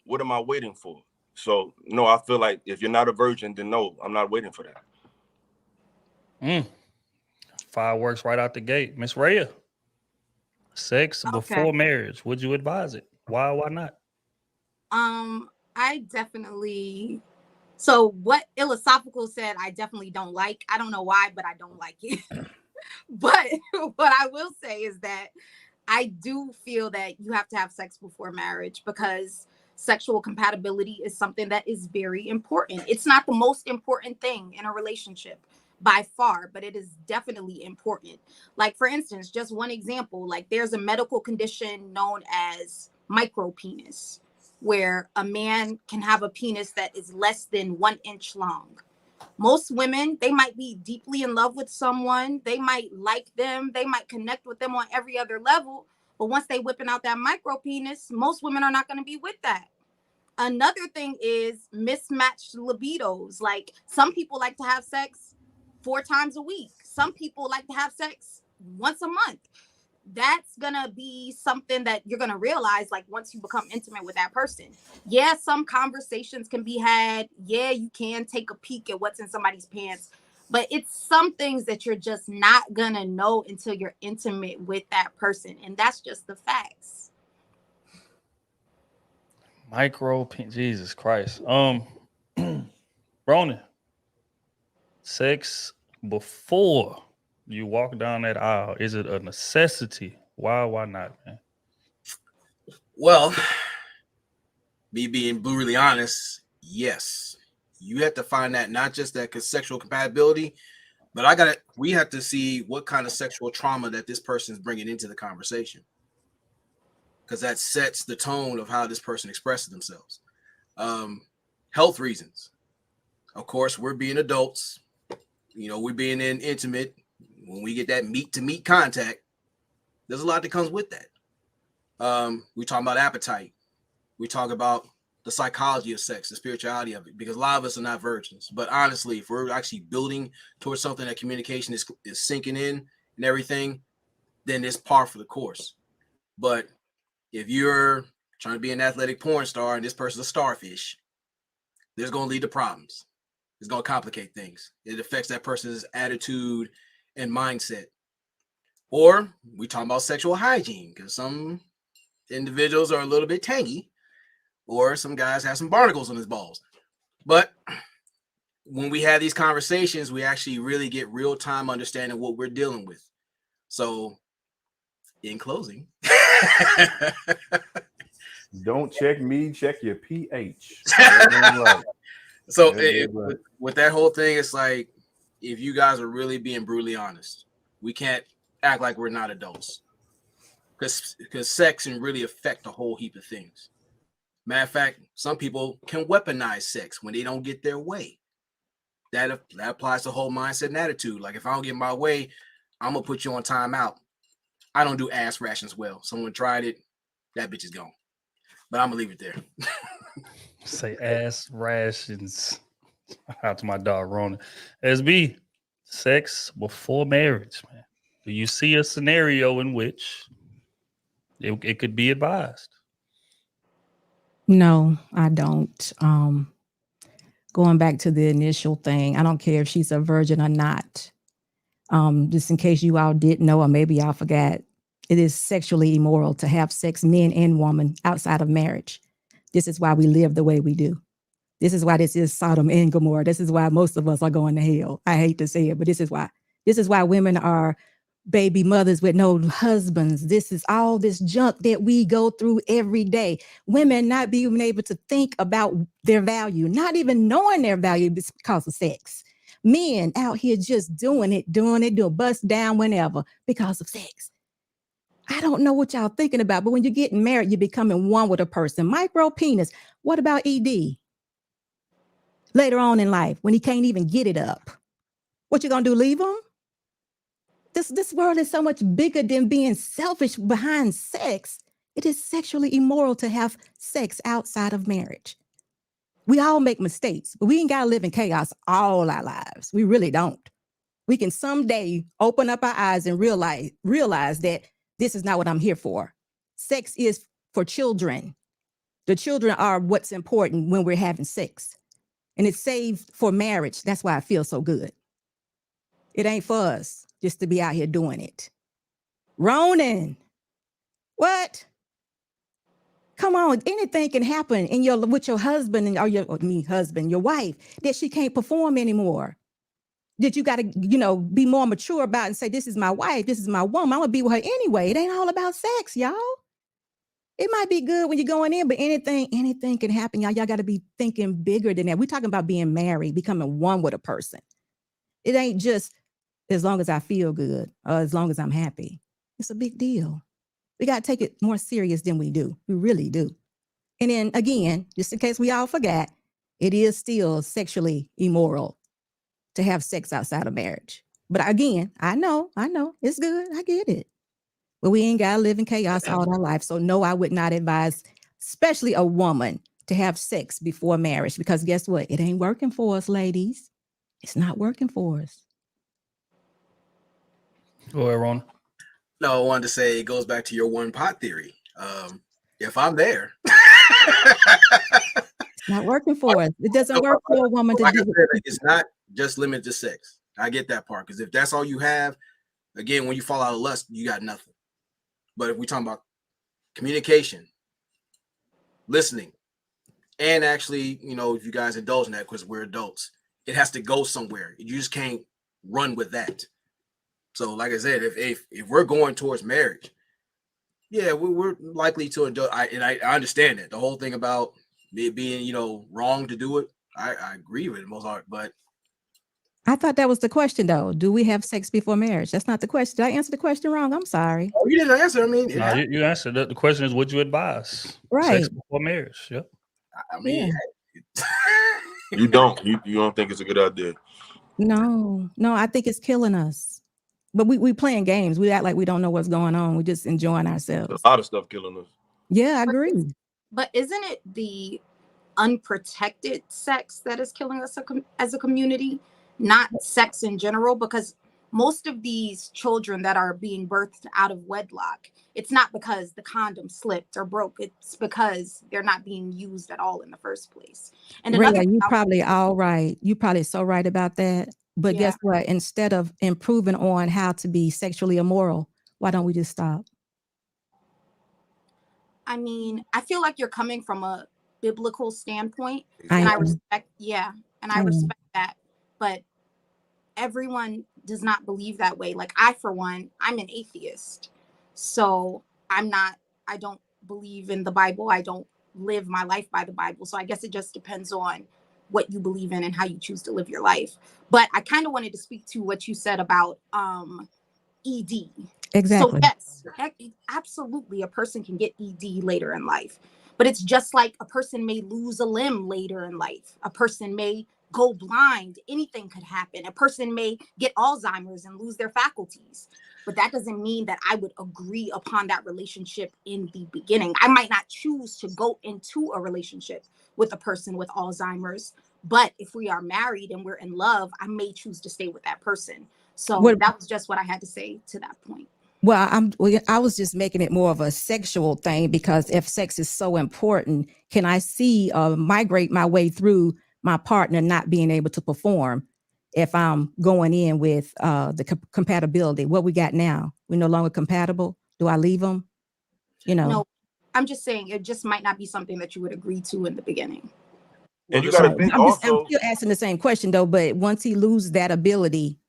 what am I waiting for? So, no, I feel like if you're not a virgin, then no, I'm not waiting for that. Fireworks right out the gate. Miss Rhea, sex before marriage. Would you advise it? Why not? I definitely. So what Philosophical said, I definitely don't like. I don't know why, but I don't like it. But what I will say is that I do feel that you have to have sex before marriage because sexual compatibility is something that is very important. It's not the most important thing in a relationship by far, but it is definitely important. Like, for instance, just one example, like there's a medical condition known as micropenis, where a man can have a penis that is less than 1 inch long. Most women, they might be deeply in love with someone. They might like them. They might connect with them on every other level. But once they whipping out that micro penis, most women are not going to be with that. Another thing is mismatched libidos. Like some people like to have sex 4 times a week. Some people like to have sex once a month. That's gonna be something that you're gonna realize like once you become intimate with that person. Yeah, some conversations can be had. Yeah, you can take a peek at what's in somebody's pants, but it's some things that you're just not gonna know until you're intimate with that person, and that's just the facts. Jesus Christ. Ronan, sex before you walk down that aisle, is it a necessity? Why not, man? Well, me being brutally honest, yes. You have to find that not just that sexual compatibility, but we have to see what kind of sexual trauma that this person is bringing into the conversation, because that sets the tone of how this person expresses themselves. Health reasons. Of course, we're being adults. We're being intimate. When we get that meat to meat contact, there's a lot that comes with that. We talk about appetite. We talk about the psychology of sex, the spirituality of it, because a lot of us are not virgins. But honestly, if we're actually building towards something that communication is sinking in and everything, then it's par for the course. But if you're trying to be an athletic porn star and this person's a starfish, there's going to lead to problems. It's going to complicate things. It affects that person's attitude and mindset. Or we talk about sexual hygiene, because some individuals are a little bit tangy, or some guys have some barnacles on his balls. But when we have these conversations, we actually really get real-time understanding what we're dealing with. So in closing, Don't check me, check your pH. So with that whole thing, it's like, if you guys are really being brutally honest, we can't act like we're not adults, because sex can really affect a whole heap of things. Matter of fact, some people can weaponize sex when they don't get their way. That applies to whole mindset and attitude. Like, if I don't get my way, I'm gonna put you on timeout. I don't do ass rations well. Someone tried it, that bitch is gone. But I'm gonna leave it there. Say ass rations. Out to my dog Ronan. SB, sex before marriage, man. Do you see a scenario in which it could be advised? No, I don't. Going back to the initial thing, I don't care if she's a virgin or not. Just in case you all didn't know, or maybe y'all forgot, it is sexually immoral to have sex, men and women, outside of marriage. This is why we live the way we do. This is why this is Sodom and Gomorrah. This is why most of us are going to hell. I hate to say it, but this is why. This is why women are baby mothers with no husbands. This is all this junk that we go through every day. Women not being able to think about their value, not even knowing their value because of sex. Men out here just doing it, bust down whenever because of sex. I don't know what y'all thinking about, but when you're getting married, you're becoming one with a person. Micro penis. What about ED? Later on in life, when he can't even get it up, what you gonna do, leave him? This world is so much bigger than being selfish behind sex. It is sexually immoral to have sex outside of marriage. We all make mistakes, but we ain't gotta live in chaos all our lives. We really don't. We can someday open up our eyes and realize that this is not what I'm here for. Sex is for children. The children are what's important when we're having sex. And it's saved for marriage. That's why I feel so good. It ain't for us just to be out here doing it. Ronan, what? Come on, anything can happen with your husband your wife, that she can't perform anymore. That you got to, be more mature about and say, this is my wife, this is my woman. I'm gonna be with her anyway. It ain't all about sex, y'all. It might be good when you're going in, but anything can happen. Y'all got to be thinking bigger than that. We're talking about being married, becoming one with a person. It ain't just as long as I feel good or as long as I'm happy. It's a big deal. We got to take it more serious than we do. We really do. And then again, just in case we all forgot, it is still sexually immoral to have sex outside of marriage. But again, I know, it's good. I get it. But we ain't got to live in chaos all our life. So no, I would not advise, especially a woman, to have sex before marriage, because guess what? It ain't working for us, ladies. It's not working for us. Go ahead, Ron. No, I wanted to say it goes back to your one pot theory. If I'm there, it's not working for us. It doesn't work for a woman to do it. It's not just limited to sex. I get that part, because if that's all you have, again, when you fall out of lust, you got nothing. But if we're talking about communication, listening, And actually, you know, if you guys indulge in that, because we're adults, it has to go somewhere. You just can't run with that. So, like I said, if we're going towards marriage, yeah, we're likely to indulge. I understand that the whole thing about it being, you know, wrong to do it. I agree with it most part, but I thought that was the question, though. Do we have sex before marriage? That's not the question. Did I answer the question wrong? I'm sorry. oh, you didn't answer. I mean, No, you answered the question is, would you advise Right. sex before marriage? Yep. I mean, You don't. You don't think it's a good idea? No, I think it's killing us. But we playing games. We act like we don't know what's going on. We're just enjoying There's ourselves. a lot of stuff killing us. Yeah, I agree. But isn't it the unprotected sex that is killing us as a community, not sex in general? Because most of these children that are being birthed out of wedlock, it's not because the condom slipped or broke. It's because they're not being used at all in the first place. And another Rhea, you probably all right. You probably so right about that. But Yeah. guess what? Instead of improving on how to be sexually immoral, why don't we just stop? I mean, I feel like you're coming from a biblical standpoint, I and I am. respect, yeah, and I I am. respect that. But everyone does not believe that way. Like I, for one, I'm an atheist. So I don't believe in the Bible. I don't live my life by the Bible. So I guess it just depends on what you believe in and how you choose to live your life. But I kind of wanted to speak to what you said about ED. Exactly. So yes, absolutely, a person can get ED later in life. But it's just like a person may lose a limb later in life. A person may go blind. Anything could happen. A person may get Alzheimer's and lose their faculties. But that doesn't mean that I would agree upon that relationship in the beginning. I might not choose to go into a relationship with a person with Alzheimer's. But if we are married and we're in love, I may choose to stay with that person. So that was just what I had to say to that point. Well, I was just making it more of a sexual thing, because if sex is so important, can I migrate my way through my partner not being able to perform if I'm going in with the compatibility? What we got now, we're no longer compatible. Do I leave them? No, I'm just saying it just might not be something that you would agree to in the beginning. And you got to think I'm also. still asking the same question though, but once he loses that ability,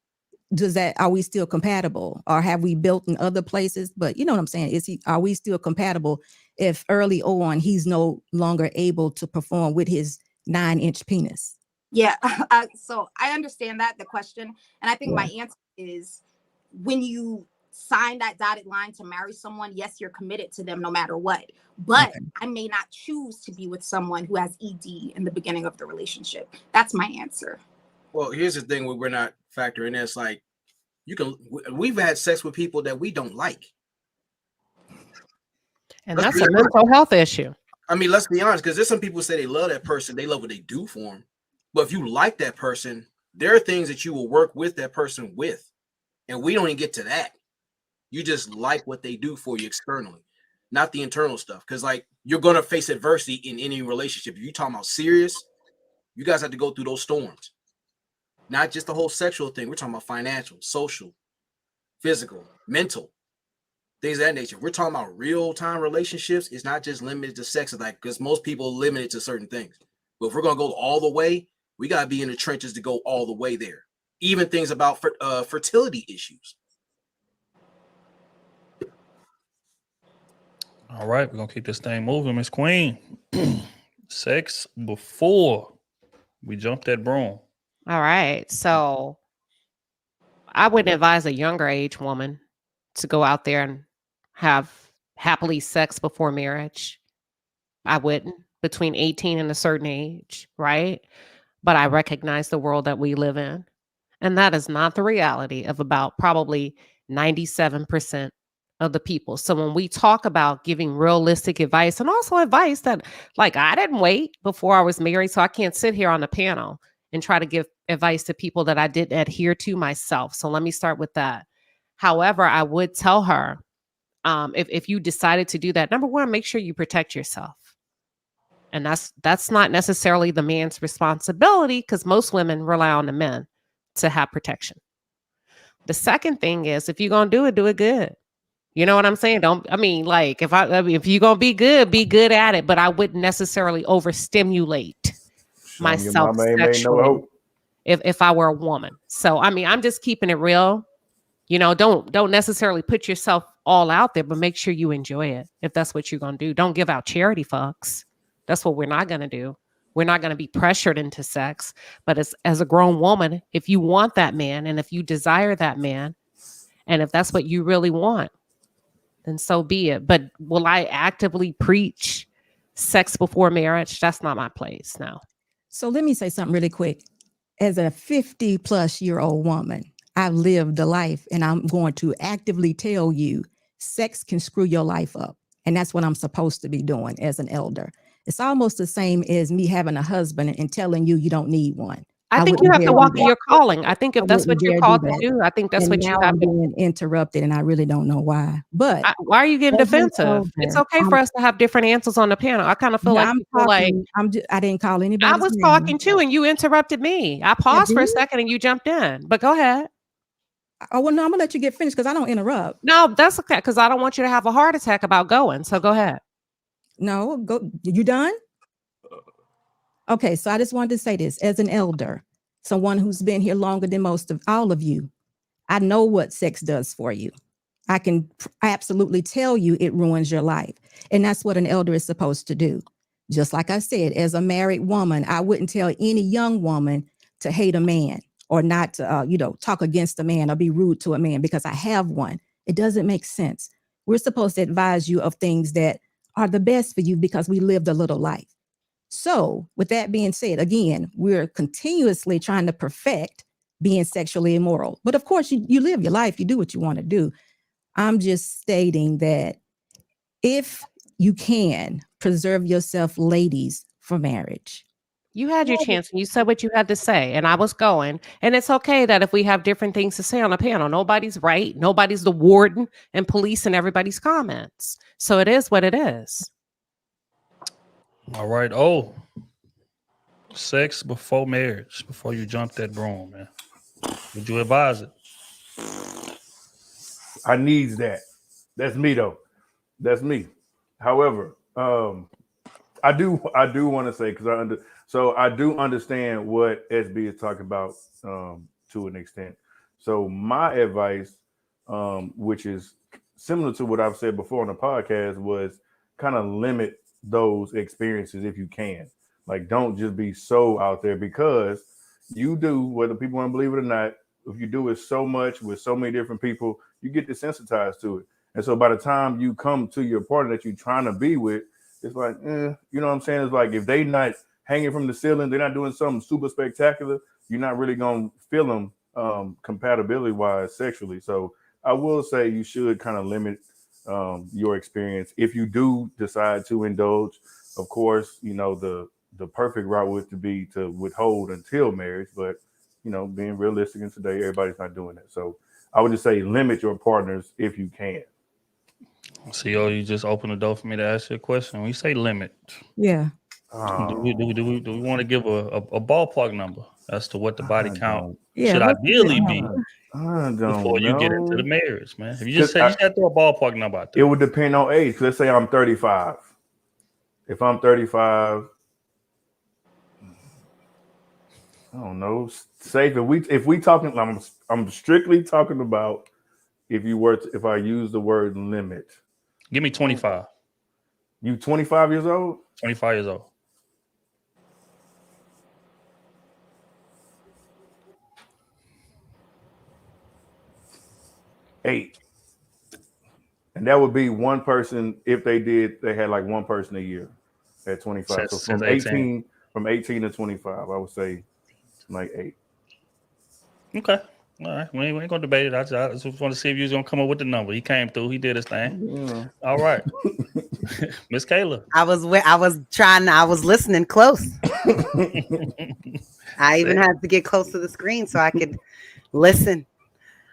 are we still compatible, or have we built in other places? But you know what I'm saying? Are we still compatible if early on he's no longer able to perform with his 9-inch penis? Yeah. So I understand the question. And I think my answer is, when you sign that dotted line to marry someone, yes, you're committed to them no matter what. But I may not choose to be with someone who has ED in the beginning of the relationship. That's my answer. well, here's the thing: we're not factoring in. It's like we've had sex with people that we don't like. And that's a mental health issue. I mean, let's be honest, because there's some people say they love that person, they love what they do for them. But if you like that person, there are things that you will work with that person with. And we don't even get to that. You just like what they do for you externally, not the internal stuff. Because like you're going to face adversity in any relationship. If you're talking about serious, you guys have to go through those storms. Not just the whole sexual thing. We're talking about financial, social, physical, mental, things of that nature. We're talking about real-time relationships. It's not just limited to sex, like, because most people limit it to certain things. But if we're going to go all the way, we got to be in the trenches to go all the way there. Even things about fertility issues. All right, we're gonna keep this thing moving, Miss Queen. Sex before we jump that broom. All right. So I would advise a younger age woman to go out there and have happily sex before marriage. I wouldn't, between 18 and a certain age, right? But I recognize the world that we live in. And that is not the reality of about probably 97% of the people. So when we talk about giving realistic advice, and also advice that, like, I didn't wait before I was married, so I can't sit here on the panel and try to give advice to people that I didn't adhere to myself. So let me start with that. However, I would tell her, if you decided to do that, number one, make sure you protect yourself. And that's not necessarily the man's responsibility, because most women rely on the men to have protection. The second thing is, if you're going to do it good. You know what I'm saying? Like if you're gonna be good at it, but I wouldn't necessarily overstimulate Show 'em your myself mama ain't made no sexually hope. if I were a woman. So I'm just keeping it real. You know, don't necessarily put yourself all out there, but make sure you enjoy it if that's what you're gonna do. Don't give out charity fucks. That's what we're not gonna do. We're not gonna be pressured into sex. But as a grown woman, if you want that man and if you desire that man, and if that's what you really want, then so be it. But will I actively preach sex before marriage? That's not my place now. So let me say something really quick. As a 50-plus-year-old woman, I've lived a life, and I'm going to actively tell you sex can screw your life up. And that's what I'm supposed to be doing as an elder. It's almost the same as me having a husband and telling you you don't need one. I think wouldn't you have dare to do walk in that. your calling. I think if I that's what wouldn't you're dare called do to that. do, I think that's And what you now have I'm to. being interrupted, and I really don't know why. But Why are you getting as an defensive? It's elder, okay for us to have different answers on the panel. I kind of feel like I'm you feel like talking. I didn't call I anybody's was name. talking too, and you interrupted me. I paused for a did? second, and you jumped in. But go ahead. Oh, well, no, I'm gonna let you get finished because I don't interrupt. No, that's okay, because I don't want you to have a heart attack about going. So go ahead. No, go. You done? Okay, so I just wanted to say this as an elder, someone who's been here longer than most of all of you. I know what sex does for you. I can absolutely tell you it ruins your life. And that's what an elder is supposed to do. Just like I said, as a married woman, I wouldn't tell any young woman to hate a man or not to, talk against a man or be rude to a man because I have one. It doesn't make sense. We're supposed to advise you of things that are the best for you because we lived a little life. So with that being said, again, we're continuously trying to perfect being sexually immoral. But of course, you live your life, you do what you want to do. I'm just stating that if you can preserve yourself, ladies, for marriage. You had your chance and you said what you had to say, and I was going. And it's okay that if we have different things to say on a panel, nobody's right. Nobody's the warden and police and everybody's comments. So it is what it is. All right. Oh, sex before marriage, before you jump that broom, man. Would you advise it? I needs that. That's me though. That's me. However, I do want to say because I do understand what SB is talking about to an extent. So my advice, which is similar to what I've said before on the podcast, was kind of limit those experiences if you can. Like, don't just be so out there because you do, whether people want to believe it or not, if you do it so much with so many different people, you get desensitized to it. And so by the time you come to your partner that you're trying to be with, it's like, you know what I'm saying? It's like if they not hanging from the ceiling, they're not doing something super spectacular, you're not really going to feel them compatibility-wise sexually. So I will say you should kind of limit your experience. If you do decide to indulge, of course, the perfect route would to be to withhold until marriage. But, being realistic in today, everybody's not doing that. So I would just say limit your partners if you can. See, you just opened the door for me to ask you a question. When you say limit, Yeah. do we want to give a ballpark number as to what the body count should what's the ideally good be number? I don't before you get into the know. marriage, man? If you just said you got to throw a ballpark number out It there. would depend on age. Let's say I'm 35. If I'm 35, I don't know. Safe. If we talking, I'm strictly talking about if I use the word limit. Give me 25. You 25 years old? 25 years old. Eight. And that would be one person if they had like one person a year at 25. So from 18 to 25, I would say like 8. Okay. All right. We ain't gonna debate it. I just want to see if you was gonna come up with the number. He came through, he did his thing. Yeah. All right. Miss Kayla. I was listening close. I even had to get close to the screen so I could listen.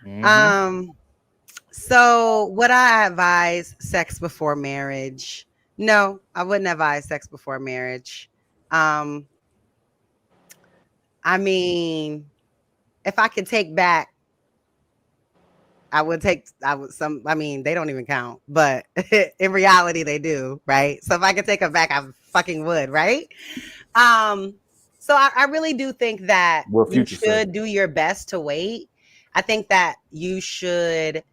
Mm-hmm. So would I advise sex before marriage? No, I wouldn't advise sex before marriage. I mean, if I could take back, I would I mean, they don't even count, but in reality they do, right? So if I could take them back, I fucking would, right? So I really do think that What you Future said. should do your best to wait. I think that you should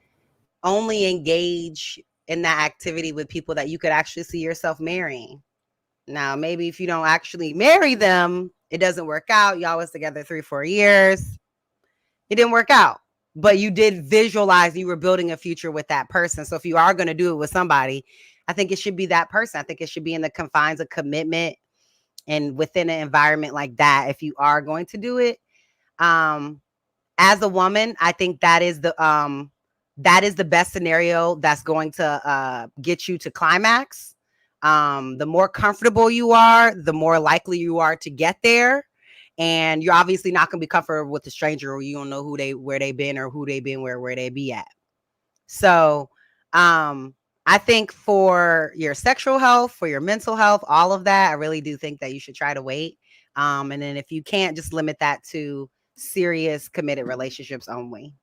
only engage in that activity with people that you could actually see yourself marrying. Now, maybe if you don't actually marry them, it doesn't work out. Y'all was together 3-4 years. It didn't work out, but you did visualize you were building a future with that person. So if you are going to do it with somebody, I think it should be that person. I think it should be in the confines of commitment and within an environment like that. If you are going to do it, as a woman, I think that is the best scenario that's going to get you to climax. The more comfortable you are, the more likely you are to get there. And you're obviously not going to be comfortable with a stranger, or you don't know where they've been, or who they've been, where they be at. So I think for your sexual health, for your mental health, all of that, I really do think that you should try to wait. And then if you can't, just limit that to serious committed relationships only.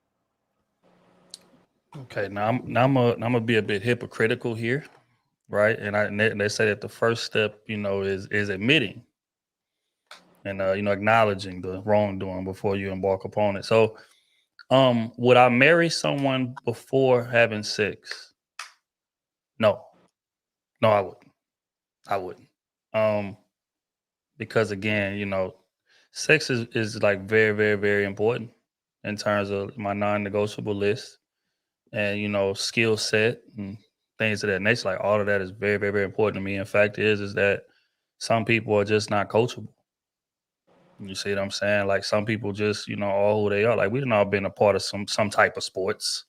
Okay, now I'm gonna be a bit hypocritical here, right? And they say that the first step, is admitting and acknowledging the wrongdoing before you embark upon it. So, would I marry someone before having sex? No, I wouldn't. Because again, sex is like very, very, very important in terms of my non-negotiable list, and skill set and things of that nature. Like all of that is very, very, very important to me. In fact, is that some people are just not coachable. You see what I'm saying? Like some people just, are who they are. Like we've all been a part of some type of sports,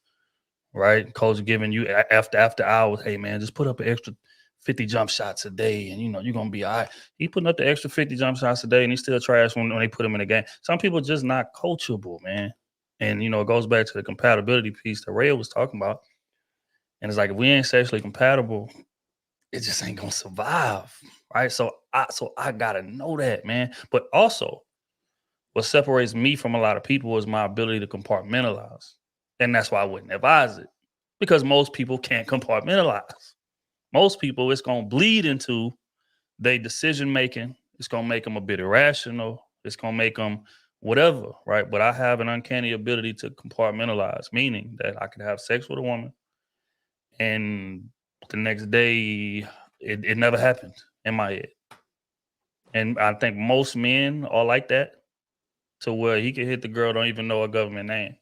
right? Coach giving you after hours, hey man, just put up an extra 50 jump shots a day, and you're gonna be all right. He putting up the extra 50 jump shots a day, and he's still trash when they put him in the game. Some people just not coachable, man. And it goes back to the compatibility piece that Ray was talking about. And it's like if we ain't sexually compatible, it just ain't gonna survive, right? So I gotta know that, man. But also, what separates me from a lot of people is my ability to compartmentalize, and that's why I wouldn't advise it, because most people can't compartmentalize. Most people, it's gonna bleed into their decision making. It's gonna make them a bit irrational. It's gonna make them whatever, right? But I have an uncanny ability to compartmentalize, meaning that I could have sex with a woman, and the next day it never happened in my head. And I think most men are like that, to where he can hit the girl, don't even know her government name,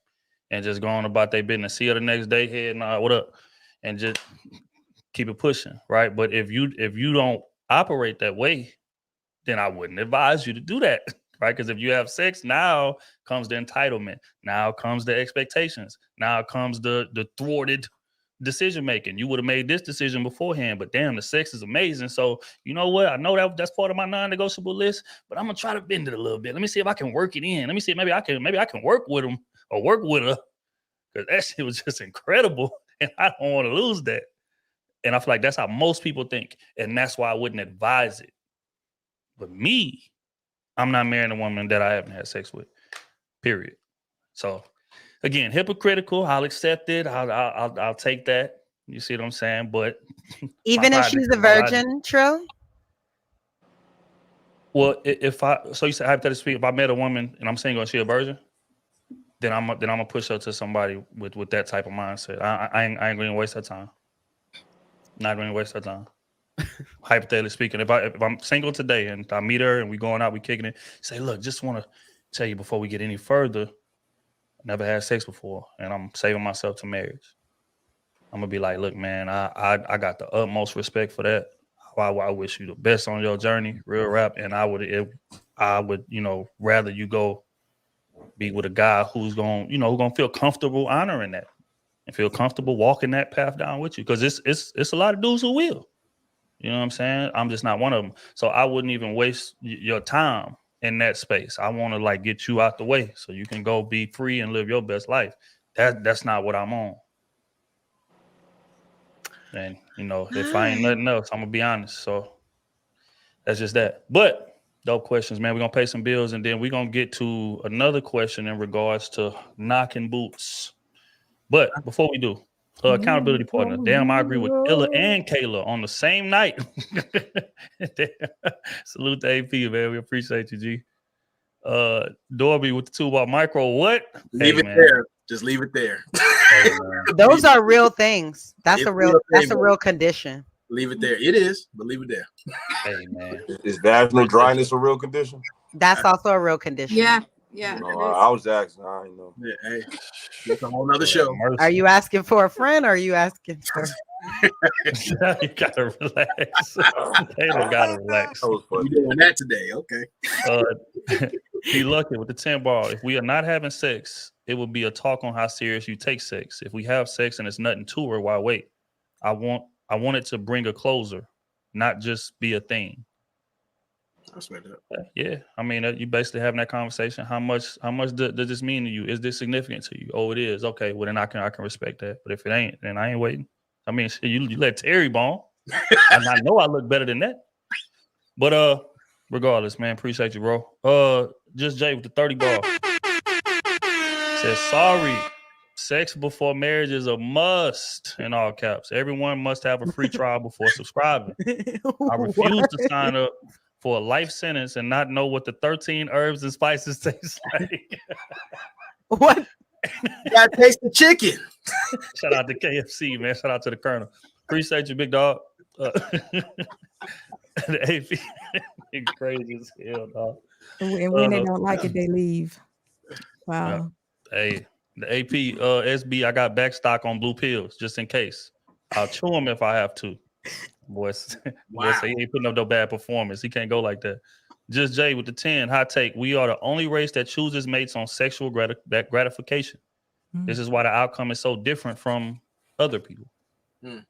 and just go on about their business. See her the next day, hey, nah, what up? And just keep it pushing, right? But if you don't operate that way, then I wouldn't advise you to do that, right? Because if you have sex, now comes the entitlement, now comes the expectations, now comes the thwarted decision making. You would have made this decision beforehand, but damn, the sex is amazing. So you know what? I know that's part of my non-negotiable list, but I'm gonna try to bend it a little bit. Let me see if I can work it in. Let me see if maybe I can work with him or work with her, because that shit was just incredible, and I don't want to lose that. And I feel like that's how most people think, and that's why I wouldn't advise it. But me, I'm not marrying a woman that I haven't had sex with. Period. So again, hypocritical. I'll accept it. I'll take that. You see what I'm saying? But even if she's a virgin, Trill. Well, you said hypothetically speaking, if I met a woman and I'm saying she a virgin, then I'm gonna push her to somebody with that type of mindset. I ain't going to waste her time. Not going to waste her time. Hypothetically speaking, if I'm single today and I meet her and we going out, we kicking it, say, look, just want to tell you before we get any further, I never had sex before, and I'm saving myself to marriage. I'm gonna be like, look, man, I got the utmost respect for that. I wish you the best on your journey, real rap, and I would rather you go be with a guy who's gonna feel comfortable honoring that and feel comfortable walking that path down with you, because it's a lot of dudes who will. You know what I'm saying? I'm just not one of them. So I wouldn't even waste your time in that space. I want to get you out the way so you can go be free and live your best life. That's not what I'm on. And if I ain't nothing else, I'm gonna be honest. So that's just that. But dope questions, man. We're gonna pay some bills, and then we're gonna get to another question in regards to knocking boots. But before we do, accountability partner. Damn, I agree with Illa and Kayla on the same night. Salute to AP, man. We appreciate you, G. Dorby with the 2-ball micro. What? Leave it man. there. Just leave it there. Hey, man. Those are real things. That's It's a real. real That's thing, a bro. real condition. Leave it there. It is, but leave it there. Hey, man. Is vaginal dryness a real condition? That's also a real condition. Yeah, yeah. No, it is. I was asking. I ain't know. Yeah, hey, it's a whole nother show. Mercy. Are you asking for a friend or are you asking for? You gotta relax. Kayla gotta relax. That was You funny. doing that today? Okay. Be lucky with the 10 ball. If we are not having sex, it will be a talk on how serious you take sex. If we have sex and it's nothing to her, why wait? I want it to bring a closer, not just be a thing. I respect that. Yeah, I mean, you basically having that conversation. How much does this mean to you? Is this significant to you? Oh, it is. Okay, well then I can respect that. But if it ain't, then I ain't waiting. I mean, shit, you let Terry bone. And I know I look better than that. But regardless, man, appreciate you, bro. Just Jay with the 30 ball says sorry. Sex before marriage is a must in all caps. Everyone must have a free trial before subscribing. I refuse to sign up for a life sentence and not know what the 13 herbs and spices taste like. What? You gotta taste the chicken. Shout out to KFC, man. Shout out to the Colonel. Appreciate you, big dog. The AP is crazy as hell, dog. And when they don't like it, they leave. Wow. Hey, the AP SB, I got back stock on blue pills just in case. I'll chew them if I have to. Boys, Wow. he ain't putting up no bad performance. He can't go like that. Just Jay with the 10. Hot take. We are the only race that chooses mates on sexual gratification. This is why the outcome is so different from other people. Mm.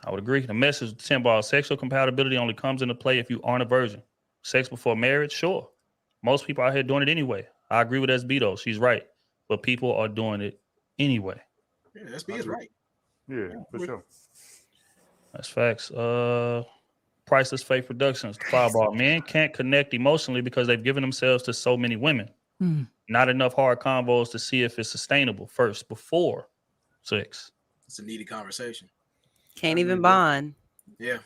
I would agree. The message of 10 ball, sexual compatibility only comes into play if you aren't a virgin. Sex before marriage, sure. Most people out here doing it anyway. I agree with SB though. She's right. But people are doing it anyway. Yeah, SB is right. Yeah, for sure. That's facts. Priceless Faith Productions, the Fireball. Men can't connect emotionally because they've given themselves to so many women. Not enough hard convos to see if it's sustainable first before sex. It's a needed conversation. Can't even bond. Yeah.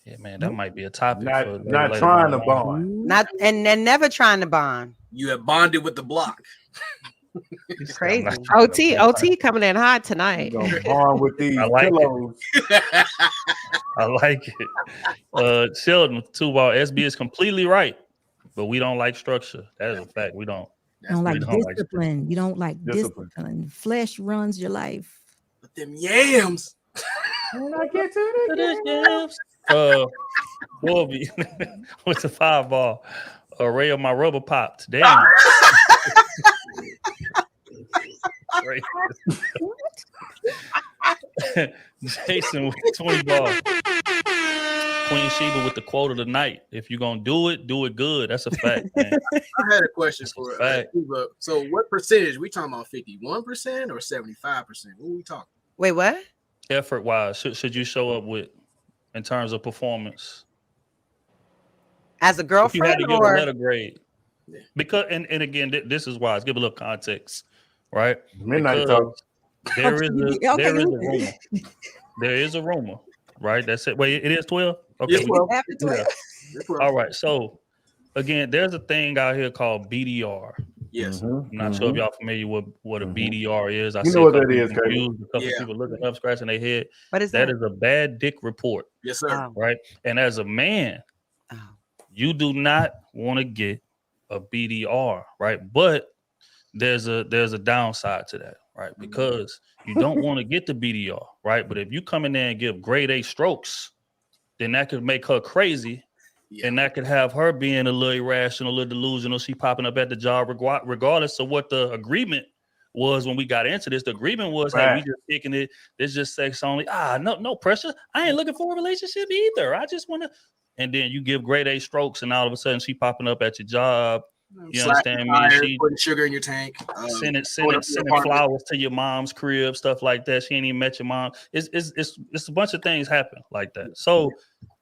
Yeah, man, that might be a topic. for Not later trying to on. bond. Not and never trying to bond. You have bonded with the block. It's crazy. OT coming in hot tonight. You gonna bond with these I like it. pillows. I like it. Sheldon with 2 ball. SB is completely right, but we don't like structure. That is a fact. We don't. You don't like don't like discipline. You don't like Discipline. discipline. Flesh runs your life. But them yams. When I get to the Wolby with the 5 ball. Array of my rubber popped. Damn. Great. Jason with the 20 ball. Queen Sheba with the quote of the night. If you're gonna do it good. That's a fact, man. I had a question That's for a fact. Cuba. So what percentage? We talking about 51% or 75%? What are we talking? Wait, what? Effort wise, should you show up with in terms of performance? As a If you had to girlfriend give or a letter grade. Yeah. Because and again, this is wise. Give a little context, right? midnight Because talk. there is a Okay. there is a rumor. There is a rumor, right? That's it. Wait, it is 12? Okay. Yes, well, After 12. All right. So again, there's a thing out here called BDR. yes. Mhm, I'm not sure if mhm. y'all familiar with what a Mhm. BDR is. I You see know a what that couple is, people Kate. confused, a couple Yeah. people looking up, scratching their head. what is That that? is a bad dick report, Yes, sir. Oh, right? And as a man, oh. you do not want to get a BDR, right? But there's a downside to that, right? Because you don't want to get the BDR, right? But if you come in there and give grade A strokes, then that could make her crazy. Yeah. And that could have her being a little irrational, a little delusional. She popping up at the job regardless of what the agreement was when we got into this. The agreement was, hey, we Right. just picking it. It's just sex only. No pressure. I ain't looking for a relationship either. I just want to. And then you give grade A strokes, and all of a sudden she popping up at your job. You Slacking understand me? tires, She putting sugar in your tank. sending going up to your apartment. flowers to your mom's crib, stuff like that. She ain't even met your mom. It's a bunch of things happen like that. So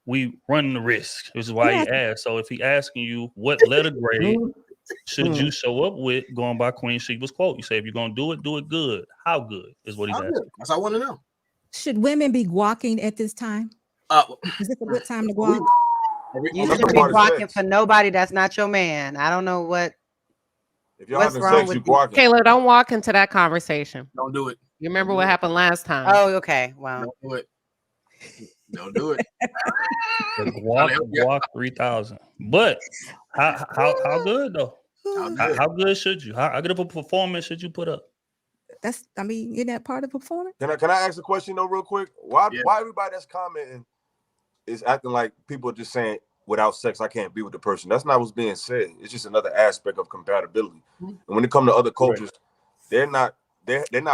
we run the risk, which is why he asked. So if he asking you what letter grade should you show up with, going by Queen Sheba's quote? You say, if you're going to do it good. How good is what he's How asking. good? That's what I want to know. Should women be walking at this time? Is this a good time to walk? You That's shouldn't a be part of walking sex. for nobody that's not your man. I don't know what. If y'all What's having wrong sex, with you you? barking. Kayla, don't walk into that conversation. Don't do it. You remember what happened last time? Oh, okay. Well, Don't do it. Don't do it. Guac 3000. But how good though? How good should you? How good of a performance should you put up? Isn't that part of performance? Can I ask a question though, real quick? Why everybody that's commenting is acting like people are just saying without sex I can't be with the person? That's not what's being said. It's just another aspect of compatibility. And when it comes to other cultures, they're not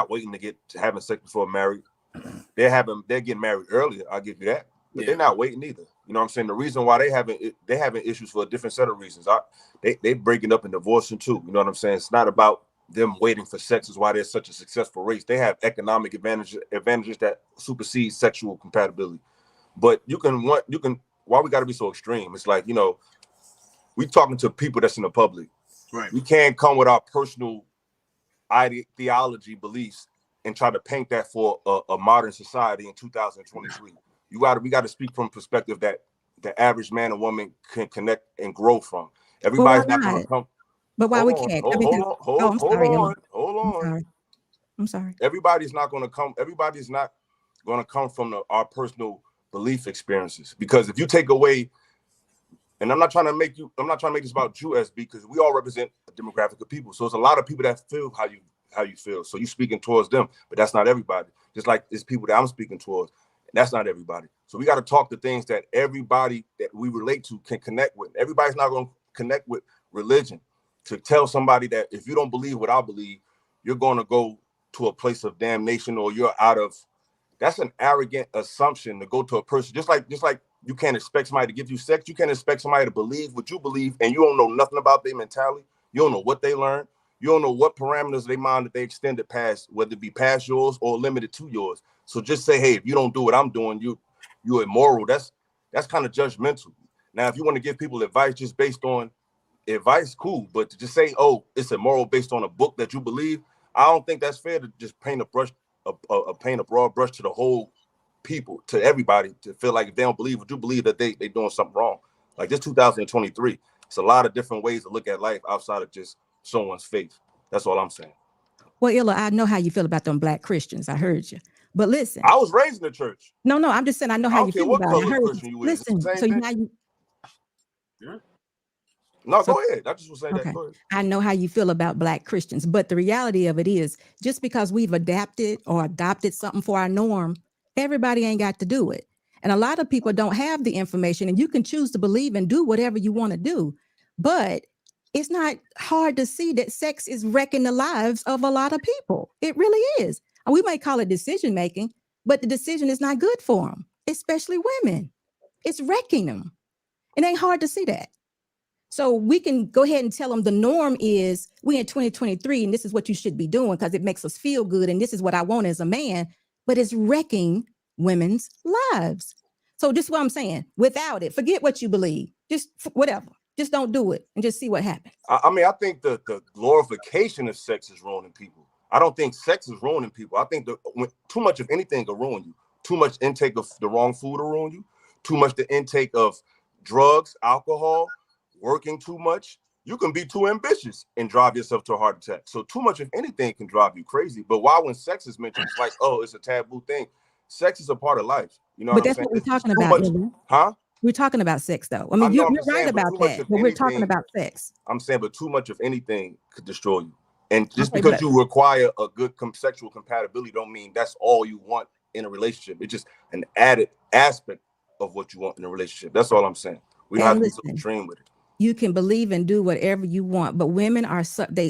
waiting to get to having sex before married. They're getting married earlier. I'll give you that. But they're not waiting either. You know what I'm saying? The reason why they having issues for a different set of reasons. They breaking up and divorcing too. You know what I'm saying? It's not about them waiting for sex is why they're such a successful race. They have economic advantages that supersede sexual compatibility. But why we got to be so extreme? It's like, you know, we talking to people that's in the public. Right. We can't come with our personal theology beliefs and try to paint that for a modern society in 2023. We got to speak from perspective that the average man and woman can connect and grow from. Everybody's not going to come. But why we can't? Hold on. I'm sorry. Everybody's not going to come. Everybody's not going to come from our personal belief experiences. Because if you take away, and I'm not trying to make this about you, SB, because we all represent a demographic of people. So it's a lot of people that feel how you feel. So you're speaking towards them, but that's not everybody. Just like it's people that I'm speaking towards. That's not everybody. So we got to talk the things that everybody that we relate to can connect with. Everybody's not going to connect with religion. To tell somebody that if you don't believe what I believe, you're going to go to a place of damnation or you're out of. That's an arrogant assumption to go to a person. Just like you can't expect somebody to give you sex. You can't expect somebody to believe what you believe, and you don't know nothing about their mentality. You don't know what they learned. You don't know what parameters of their mind that they extended past, whether it be past yours or limited to yours. So just say, hey, if you don't do what I'm doing, you're immoral. That's kind of judgmental. Now, if you want to give people advice just based on advice, cool. But to just say, oh, it's immoral based on a book that you believe, I don't think that's fair to just paint a broad brush to the whole people, to everybody, to feel like if they don't believe what you believe, that they doing something wrong. Like this 2023, it's a lot of different ways to look at life outside of just someone's faith. That's all I'm saying. Well, Illa, I know how you feel about them Black Christians. I heard you. But listen, I was raised in the church. No, I'm just saying I know how you feel about it. I heard you. Listen, so now you. No, go ahead. I just was saying that. Go ahead. I know how you feel about Black Christians, but the reality of it is, just because we've adapted or adopted something for our norm, everybody ain't got to do it. And a lot of people don't have the information, and you can choose to believe and do whatever you want to do. But it's not hard to see that sex is wrecking the lives of a lot of people. It really is. And we may call it decision making, but the decision is not good for them, especially women. It's wrecking them. It ain't hard to see that. So we can go ahead and tell them the norm is we in 2023 and this is what you should be doing because it makes us feel good and this is what I want as a man, but it's wrecking women's lives. So this is what I'm saying. Without it, forget what you believe. Just whatever. Just don't do it and just see what happens. I mean, I think the glorification of sex is ruining people. I don't think sex is ruining people. I think too much of anything will ruin you. Too much intake of the wrong food will ruin you. Too much the intake of drugs, alcohol, working too much. You can be too ambitious and drive yourself to a heart attack. So too much of anything can drive you crazy. But why when sex is mentioned, it's like, oh, it's a taboo thing. Sex is a part of life. You know but what I'm that's saying? what we're talking about. Huh? We're talking about sex, though. I mean, you're right about that, but we're talking about sex. I'm saying, but too much of anything could destroy you. And just because you require a good sexual compatibility don't mean that's all you want in a relationship. It's just an added aspect of what you want in a relationship. That's all I'm saying. We don't have to be so extreme with it. You can believe and do whatever you want, but women are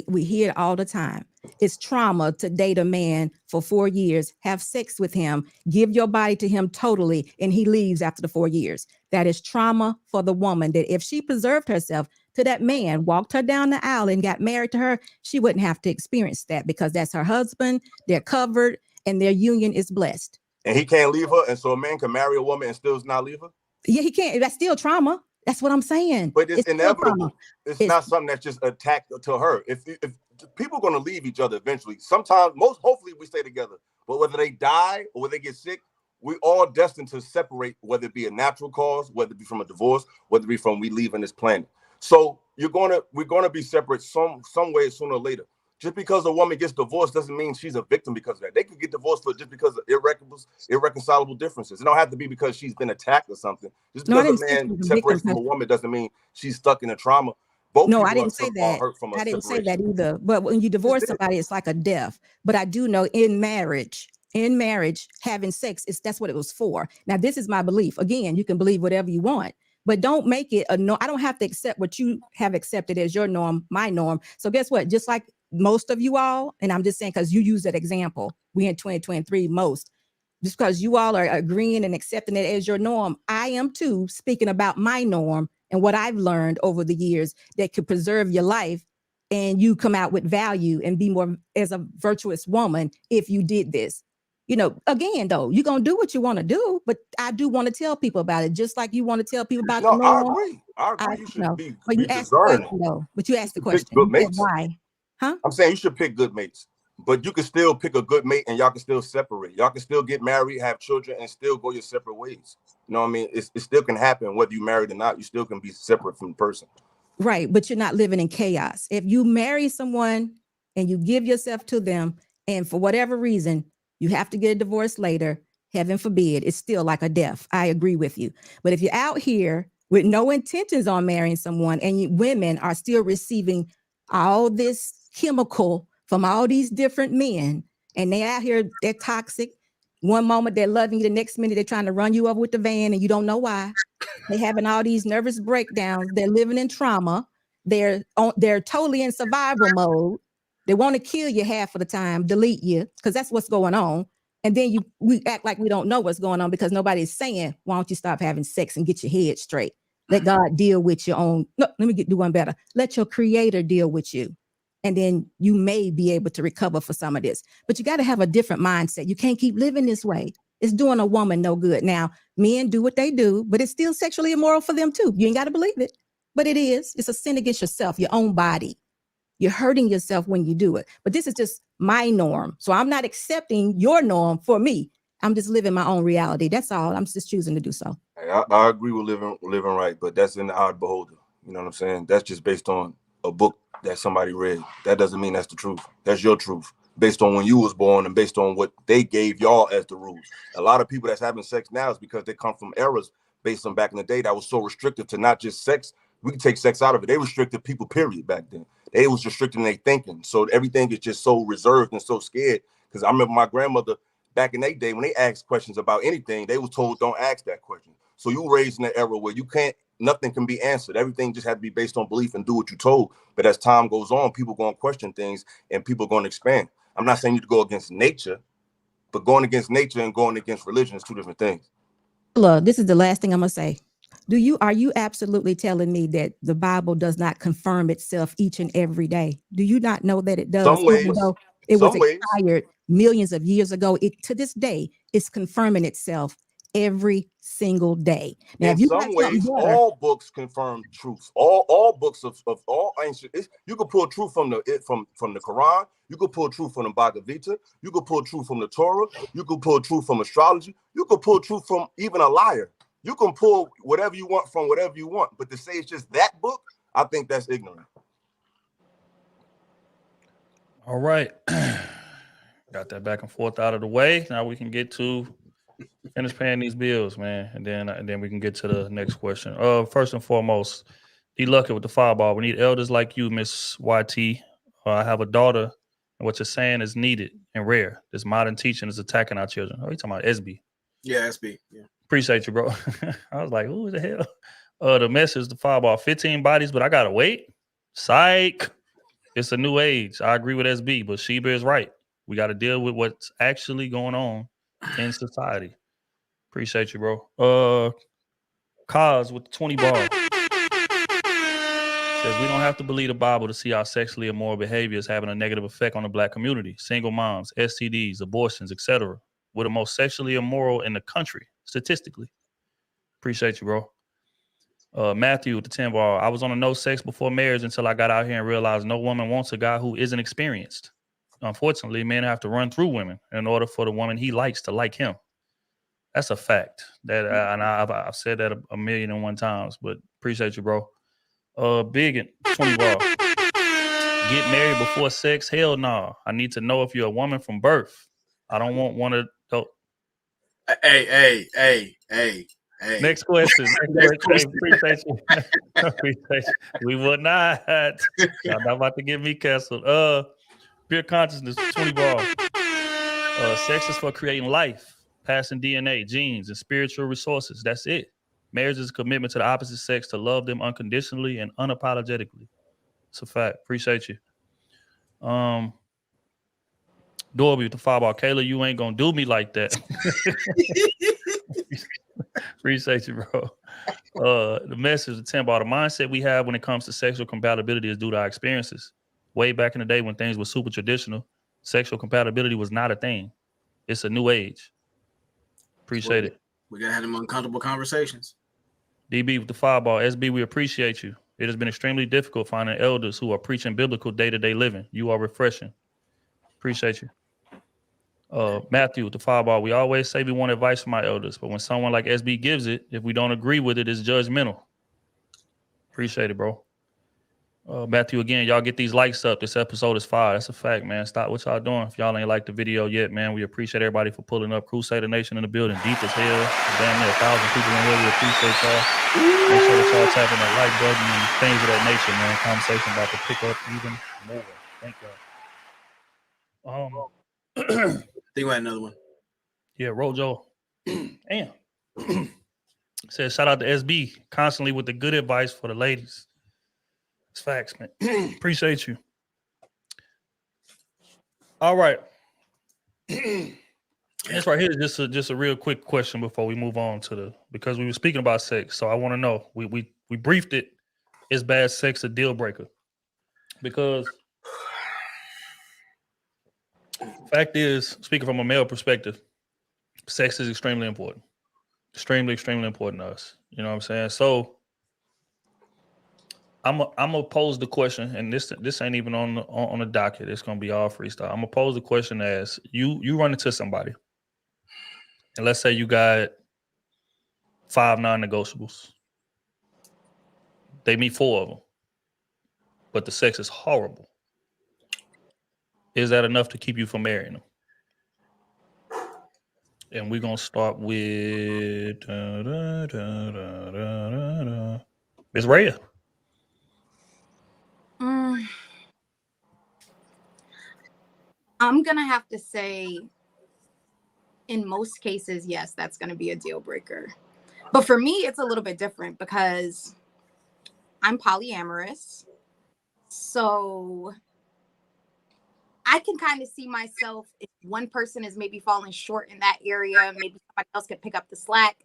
we hear it all the time. It's trauma to date a man for 4 years, have sex with him, give your body to him totally, and he leaves after the 4 years. That is trauma for the woman, that if she preserved herself to that man, walked her down the aisle and got married to her, she wouldn't have to experience that because that's her husband, they're covered, and their union is blessed. And he can't leave her, and so a man can marry a woman and still not leave her? Yeah, he can't. That's still trauma. That's what I'm saying. But it's still inevitable. trauma. It's It's- not something that's just attacked to her. If people are going to leave each other eventually, sometimes, hopefully we stay together. But whether they die or whether they get sick, we all destined to separate, whether it be a natural cause, whether it be from a divorce, whether it be from we leaving this planet. So we're gonna be separate some way sooner or later. Just because a woman gets divorced doesn't mean she's a victim because of that. They could get divorced for just because of irreconcilable differences. It don't have to be because she's been attacked or something. Just because a man separates from a woman doesn't mean she's stuck in a trauma. No, I didn't say that. I didn't say that either. But when you divorce somebody, it's like a death. But I do know in marriage, having sex that's what it was for. Now, this is my belief. Again, you can believe whatever you want, but don't make it a no. I don't have to accept what you have accepted as your norm, my norm. So guess what? Just like most of you all, and I'm just saying because you use that example, we in 2023 most. Just because you all are agreeing and accepting it as your norm, I am too, speaking about my norm and what I've learned over the years that could preserve your life and you come out with value and be more as a virtuous woman if you did this. You know, again, though, you're going to do what you want to do, but I do want to tell people about it, just like you want to tell people about the norm. I agree. You should be but you asked the question, though. But you asked the question. Good mates. Why? Huh? I'm saying you should pick good mates. But you can still pick a good mate and y'all can still separate. Y'all can still get married, have children, and still go your separate ways. You know what I mean? It still can happen whether you're married or not. You still can be separate from the person. Right, but you're not living in chaos. If you marry someone and you give yourself to them, and for whatever reason, you have to get a divorce later, heaven forbid, it's still like a death. I agree with you. But if you're out here with no intentions on marrying someone and women are still receiving all this chemical from all these different men, and they out here, they're toxic. One moment they're loving you, the next minute they're trying to run you over with the van and you don't know why. They're having all these nervous breakdowns. They're living in trauma. They're totally in survival mode. They want to kill you half of the time, delete you, because that's what's going on. And then we act like we don't know what's going on because nobody's saying, why don't you stop having sex and get your head straight? Let God deal with your own. No, let me do one better. Let your creator deal with you. And then you may be able to recover for some of this. But you got to have a different mindset. You can't keep living this way. It's doing a woman no good. Now, men do what they do, but it's still sexually immoral for them too. You ain't got to believe it, but it is. It's a sin against yourself, your own body. You're hurting yourself when you do it. But this is just my norm. So I'm not accepting your norm for me. I'm just living my own reality. That's all. I'm just choosing to do so. I agree with living right, but that's in the eye of the beholder. You know what I'm saying? That's just based on a book that somebody read. That doesn't mean that's the truth. That's your truth based on when you was born and based on what they gave y'all as the rules. A lot of people that's having sex now is because they come from eras based on back in the day that was so restrictive to not just sex. We could take sex out of it. They restricted people, period, back then. They was restricting their thinking. So everything is just so reserved and so scared. Because I remember my grandmother back in their day, when they asked questions about anything, they was told, don't ask that question. So you raised in an era where nothing can be answered. Everything just had to be based on belief and do what you're told. But as time goes on, people going to question things and people are going to expand. I'm not saying you to go against nature, but going against nature and going against religion is two different things. Look, this is the last thing I'm going to say. Are you absolutely telling me that the Bible does not confirm itself each and every day? Do you not know that it does? Some ways. Even though it was expired millions of years ago, to this day, it's confirming itself every single day. Now, in some ways, all books confirm truths. All books of all ancient. You could pull truth from the Quran. You could pull truth from the Bhagavad Gita. You could pull truth from the Torah. You could pull truth from astrology. You could pull truth from even a liar. You can pull whatever you want from whatever you want, but to say it's just that book, I think that's ignorant. All right. Got that back and forth out of the way. Now we can get to finish paying these bills, man. And then we can get to the next question. First and foremost, D-Lucky with the fireball. We need elders like you, Miss YT. I have a daughter, and what you're saying is needed and rare. This modern teaching is attacking our children. Oh, you talking about SB? Yeah, SB. Yeah. Appreciate you, bro. I was like, who the hell? The message, the fireball, 15 bodies, but I gotta wait. Psych. It's a new age. I agree with SB, but Sheba is right. We got to deal with what's actually going on in society. Appreciate you, bro. Kaz with the 20 bars. Says we don't have to believe the Bible to see our sexually immoral behaviors having a negative effect on the Black community. Single moms, STDs, abortions, etc. We're the most sexually immoral in the country, statistically. Appreciate you, bro. Matthew with the 10 bar. I was on a no sex before marriage until I got out here and realized no woman wants a guy who isn't experienced. Unfortunately, men have to run through women in order for the woman he likes to like him. That's a fact. That and I've said that a million and one times, but appreciate you, bro. Big and 20 bar. Get married before sex? Hell no. I need to know if you're a woman from birth. I don't want one of those. Hey. Next question. Next question. Appreciate you. Appreciate you. We will not. Y'all not about to get me canceled. Pure consciousness, 20 bar. Sex is for creating life, passing DNA, genes, and spiritual resources. That's it. Marriage is a commitment to the opposite sex to love them unconditionally and unapologetically. It's a fact. Appreciate you. Dorby with the 5 bar. Kayla, you ain't gonna do me like that. Appreciate you, bro. The message, the 10 bar. The mindset we have when it comes to sexual compatibility is due to our experiences. Way back in the day when things were super traditional, sexual compatibility was not a thing. It's a new age. Appreciate it. We gotta have them uncomfortable conversations. DB with the 5 bar. SB, we appreciate you. It has been extremely difficult finding elders who are preaching biblical day-to-day living. You are refreshing. Appreciate you. Matthew with the 5 bar. We always say we want advice from our elders, but when someone like SB gives it, if we don't agree with it, it's judgmental. Appreciate it, bro. Matthew, again, y'all get these likes up. This episode is fire. That's a fact, man. Stop what y'all doing. If y'all ain't liked the video yet, man, we appreciate everybody for pulling up. Crusader Nation in the building, deep as hell. Damn near 1,000 people in here. We appreciate y'all. Make sure that y'all tapping that like button and things of that nature, man. Conversation about to pick up even more. Thank y'all. Think about another one. Yeah, Rojo. Damn. Says shout out to SB, constantly with the good advice for the ladies. It's facts, man. Appreciate you. All right. This right here is just a real quick question before we move on to because we were speaking about sex. So I want to know. We briefed it. Is bad sex a deal breaker? Because fact is, speaking from a male perspective, sex is extremely important. Extremely, extremely important to us. You know what I'm saying? So I'm gonna pose the question, and this ain't even on the docket. It's gonna be all freestyle. I'm gonna pose the question as you run into somebody, and let's say you got 5 non-negotiables. They meet 4 of them, but the sex is horrible. Is that enough to keep you from marrying them? And we're gonna start with Ms. Rhea. I'm gonna have to say, in most cases, yes, that's gonna be a deal breaker. But for me, it's a little bit different because I'm polyamorous. So I can kind of see myself if one person is maybe falling short in that area, maybe somebody else could pick up the slack.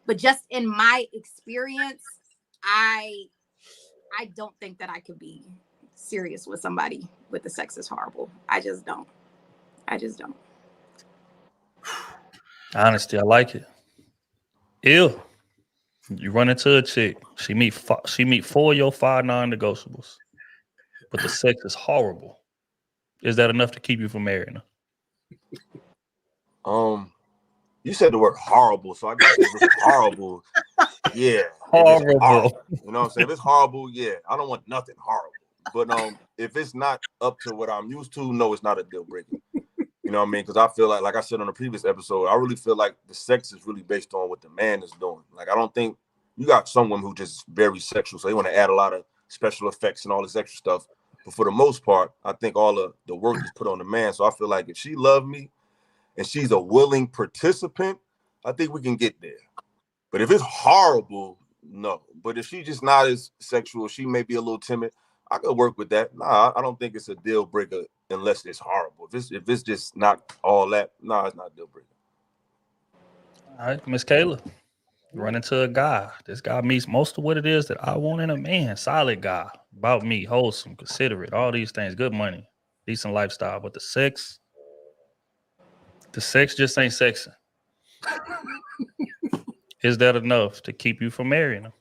But just in my experience, I don't think that I could be serious with somebody with the sex is horrible. I just don't. Honesty, I like it. Ew. You run into a chick. She meet 4 of your 5 non-negotiables, but the sex is horrible. Is that enough to keep you from marrying her? You said the word horrible, so I guess if it's horrible, yeah. Horrible. You know what I'm saying? If it's horrible, yeah. I don't want nothing horrible. But if it's not up to what I'm used to, no, it's not a deal breaker. You know what I mean? Because I feel like I said on the previous episode, I really feel like the sex is really based on what the man is doing. Like, I don't think you got some women who just very sexual, so they want to add a lot of special effects and all this extra stuff. But for the most part, I think all of the work is put on the man. So I feel like if she loved me and she's a willing participant, I think we can get there. But if it's horrible, no. But if she's just not as sexual, she may be a little timid, I could work with that. Nah, I don't think it's a deal breaker unless it's horrible. If it's just not all that, nah, it's not a deal breaker. All right, Miss Kayla. Run into a guy. This guy meets most of what it is that I want in a man. Solid guy. About me, wholesome, considerate, all these things, good money, decent lifestyle. But the sex just ain't sexy. Is that enough to keep you from marrying him?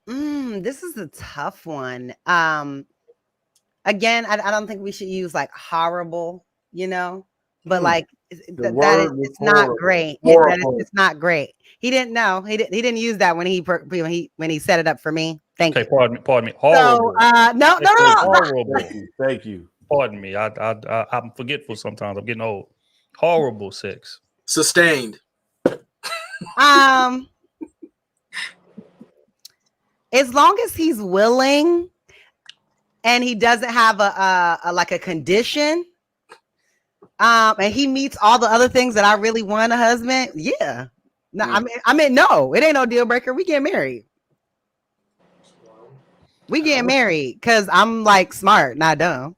This is a tough one. Again, I don't think we should use like horrible, but like it's not great. It's not great. He didn't know. He didn't use that when he set it up for me. Thank you. Pardon me. Horrible. So no. Horrible. Thank you. Pardon me. I'm forgetful sometimes. I'm getting old. Horrible sex. Sustained. As long as he's willing and he doesn't have a condition, and he meets all the other things that I really want in a husband, yeah. No, I mean, no, it ain't no deal breaker. We get married. We get married because I'm like smart, not dumb.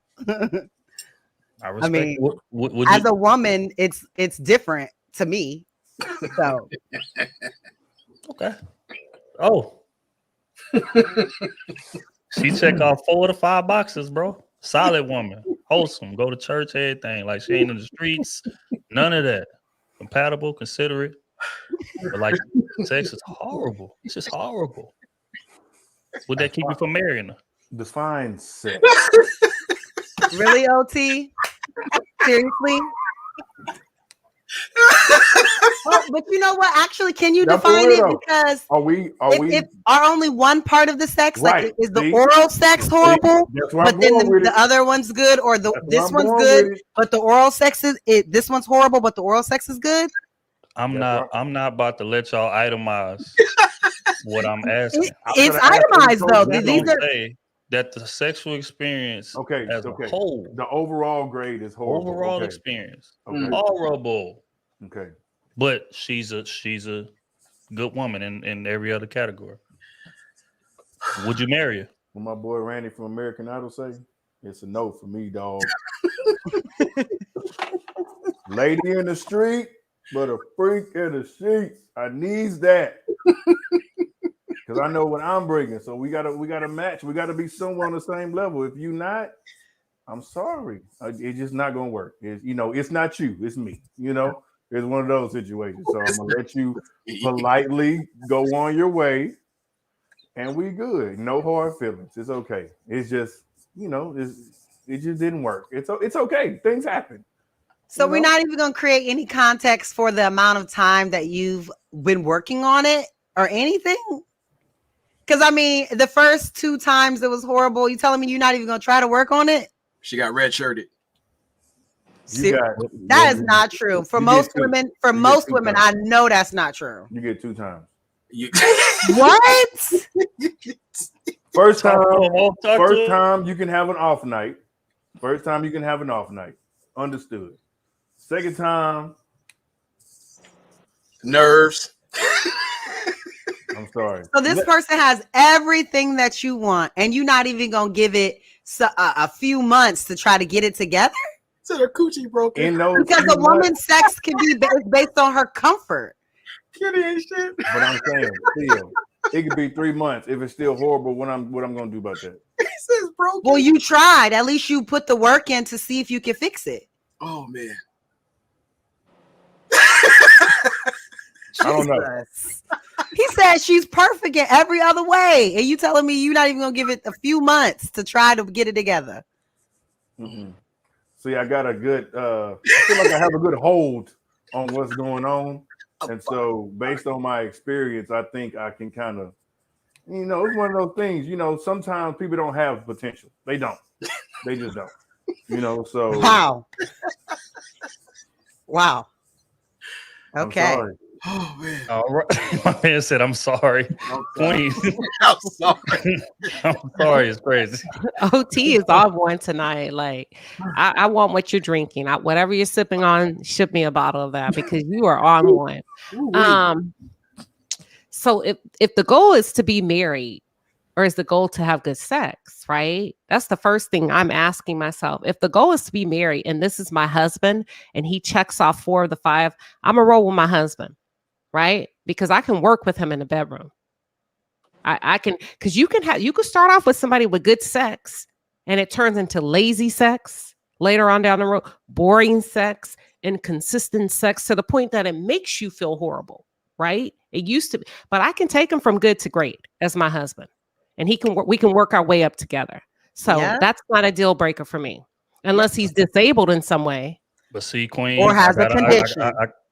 I mean, as a woman, it's different to me. So okay. Oh. She check off 4 to 5 boxes, bro. Solid woman, wholesome, go to church, everything. Like she ain't in the streets, none of that. Compatible, considerate. But like sex is horrible. It's just horrible. Would that keep you from marrying her? Define sex. Really, OT? Seriously? But you know what? Actually, can you define it? Because if only one part of the sex, right. Like is the oral sex horrible, but then the other one's good, or this one's good, but the oral sex is this one's horrible, but the oral sex is good? I'm not about to let y'all itemize what I'm asking. It's itemized though. These are say that the sexual experience as a whole, the overall grade is horrible. Overall experience horrible. Okay. But she's a good woman in every other category. Would you marry her? When my boy Randy from American Idol say, it's a no for me, dog. Lady in the street, but a freak in the sheets. I needs that. Because I know what I'm bringing. So we gotta match. We gotta be somewhere on the same level. If you not, I'm sorry. It's just not gonna work. It's not you, it's me. It's one of those situations. So I'm gonna let you politely go on your way, and we good. No hard feelings. It's okay. It's just, it just didn't work. It's okay. Things happen. So we're not even gonna create any context for the amount of time that you've been working on it or anything. Because I mean, the first 2 times it was horrible. You telling me you're not even gonna try to work on it? She got red-shirted. That is not true. For most women, I know that's not true. You get 2 times. What? First time you can have an off night. Understood. Second time, nerves. I'm sorry. So this person has everything that you want, and you're not even gonna give it a few months to try to get it together. So their coochie broken. Because a woman's sex can be based on her comfort. Kitty ain't shit. But I'm saying, still, it could be 3 months. If it's still horrible, what I'm gonna do about that? He says broken. Well, you tried. At least you put the work in to see if you can fix it. Oh man. I don't know. He said she's perfect in every other way, and you telling me you're not even gonna give it a few months to try to get it together. Mm-hmm. See, I got a good. I feel like I have a good hold on what's going on, and so based on my experience, I think I can kind of, it's one of those things. Sometimes people don't have potential. They don't. They just don't. So wow. Okay. Oh man. All right. My man said, I'm sorry. Queen. I'm sorry. I'm sorry. It's crazy. OT is on one tonight. Like, I want what you're drinking. Whatever you're sipping on, ship me a bottle of that because you are on one. So if the goal is to be married, or is the goal to have good sex, right? That's the first thing I'm asking myself. If the goal is to be married and this is my husband and he checks off 4 of the 5, I'm gonna roll with my husband, right? Because I can work with him in the bedroom. I can, because you can start off with somebody with good sex and it turns into lazy sex later on down the road, boring sex, inconsistent sex to the point that it makes you feel horrible. right? It used to be, but I can take him from good to great as my husband, and we can work our way up together. So Yeah. that's not a deal breaker for me, unless he's disabled in some way. But see, Queen, Or has a condition.